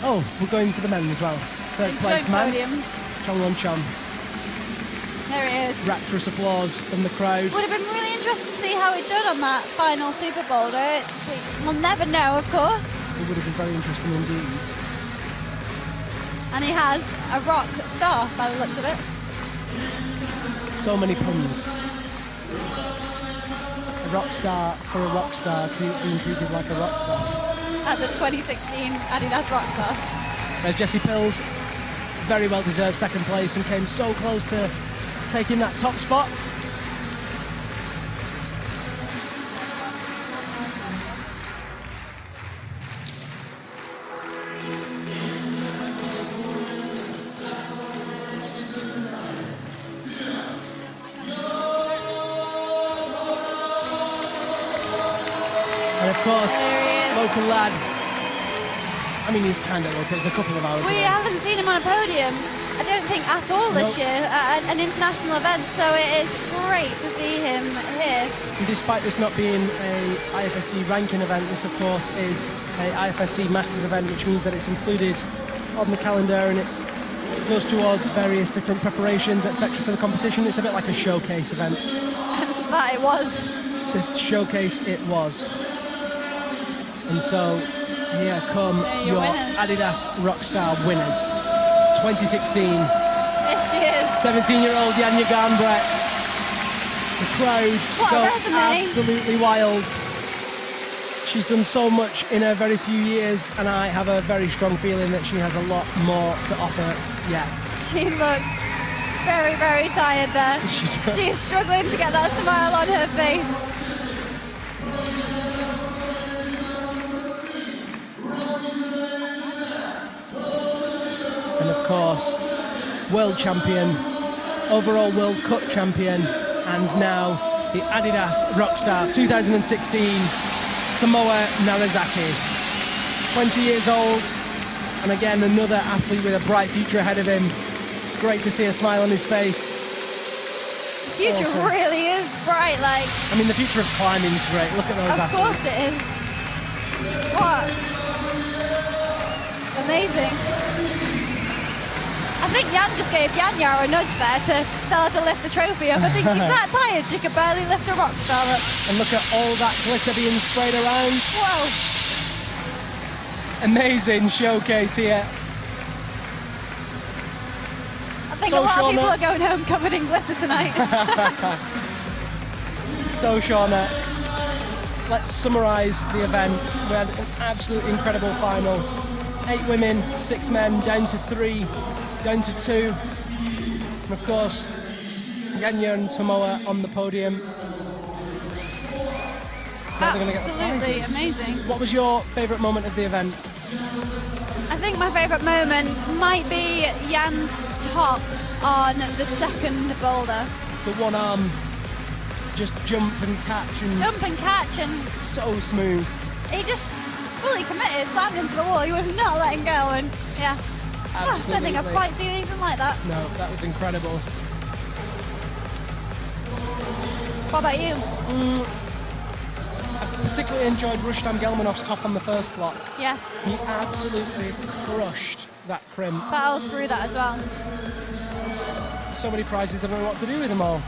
Oh, we're going for the men as well. Third place man, Chong Won Chon. There it is. Rapturous applause from the crowd. Would have been really interesting to see how it done on that final super boulder. We'll never know, of course. It would have been very interesting indeed. And he has a rock star by the looks of it. So many puns. A rock star for a rock star being treated like a rock star. At the 2016 Adidas ROCKSTARS. There's Jessie Pills, very well deserved second place, and came so close to taking that top spot. And of course, local lad. I mean, he's kind of local. It's a couple of hours We away. haven't seen him on a podium, I don't think, at all this year at an international event, so it is great to see him here. And despite this not being a IFSC ranking event, this of course is a IFSC Masters event, which means that it's included on the calendar and it goes towards various different preparations, etc. for the competition. It's a bit like a showcase event. That it was. The showcase it was. And so here come your winners. Adidas Rockstar winners. 2016. Here she is. 17-year-old Janja Garnbret. The crowd What a go resume. absolutely wild. She's done so much in her very few years, and I have a very strong feeling that she has a lot more to offer yet. She looks very, very tired there. She does. She is struggling to get that smile on her face. And of course, world champion, overall World Cup champion, and now the Adidas Rockstar 2016, Tomoe Narazaki. 20 years old, and again another athlete with a bright future ahead of him. Great to see a smile on his face. The future Awesome. really is bright, like, I mean, the future of climbing is great. Look at those of athletes. course it is. What? Amazing. I think Jan just gave Janja a nudge there to tell her to lift the trophy up. I think she's that tired she could barely lift a rock star up. And look at all that glitter being sprayed around. Whoa. Amazing showcase here. I think So, a lot of Shauna- people are going home covered in glitter tonight. So, Shauna, let's summarise the event. We had an absolutely incredible final. 8 women, 6 men, down to 3, down to 2. And of course, Janja and Tomoe on the podium. Now they're going to get the Absolutely prizes. amazing. What was your favourite moment of the event? I think my favourite moment might be Jan's top on the second boulder. The one arm, just jump and catch, and Jump and catch, and so smooth. he just fully committed, slammed into the wall. He was not letting go, and yeah. I don't think I've Absolutely. quite seen anything like that. No, that was incredible. What about you? I particularly enjoyed Rustam Gelmanov's top on the first block. Yes, He absolutely crushed that crimp. battled through that as well. So many prizes, I don't know what to do with them all.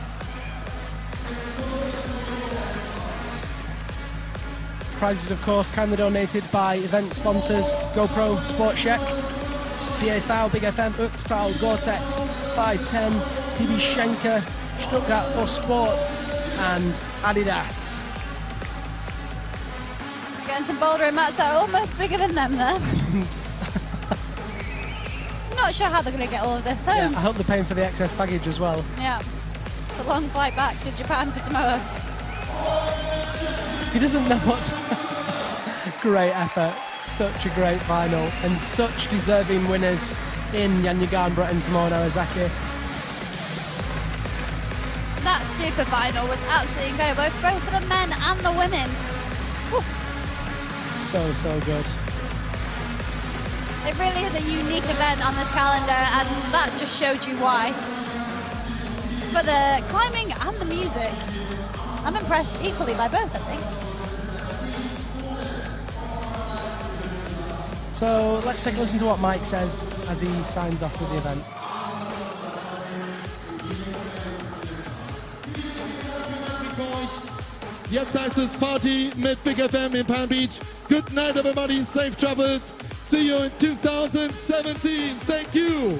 Prizes, of course, kindly donated by event sponsors GoPro, Sport Check, PA Foul, Big FM, Utztal, Gore-Tex, 510, PB Schenker, Stuttgart for Sport, and Adidas. Getting some bouldering mats that are almost bigger than them there. Not sure how they're going to get all of this Yeah, home. I hope they're paying for the excess baggage as well. Yeah. It's a long flight back to Japan for Tomoa. He doesn't know what to... Great effort, such a great final, and such deserving winners in Yanyaga and Tomoa Narazaki. That super final was absolutely incredible, both for the men and the women. Whew. So good. It really is a unique event on this calendar, and that just showed you why. For the climbing and the music, I'm impressed equally by both, I think. So let's take a listen to what Mike says as he signs off with the event. Jetzt heißt es Party mit Big FM in Palm Beach. Good night, everybody. Safe travels. See you in 2017. Thank you.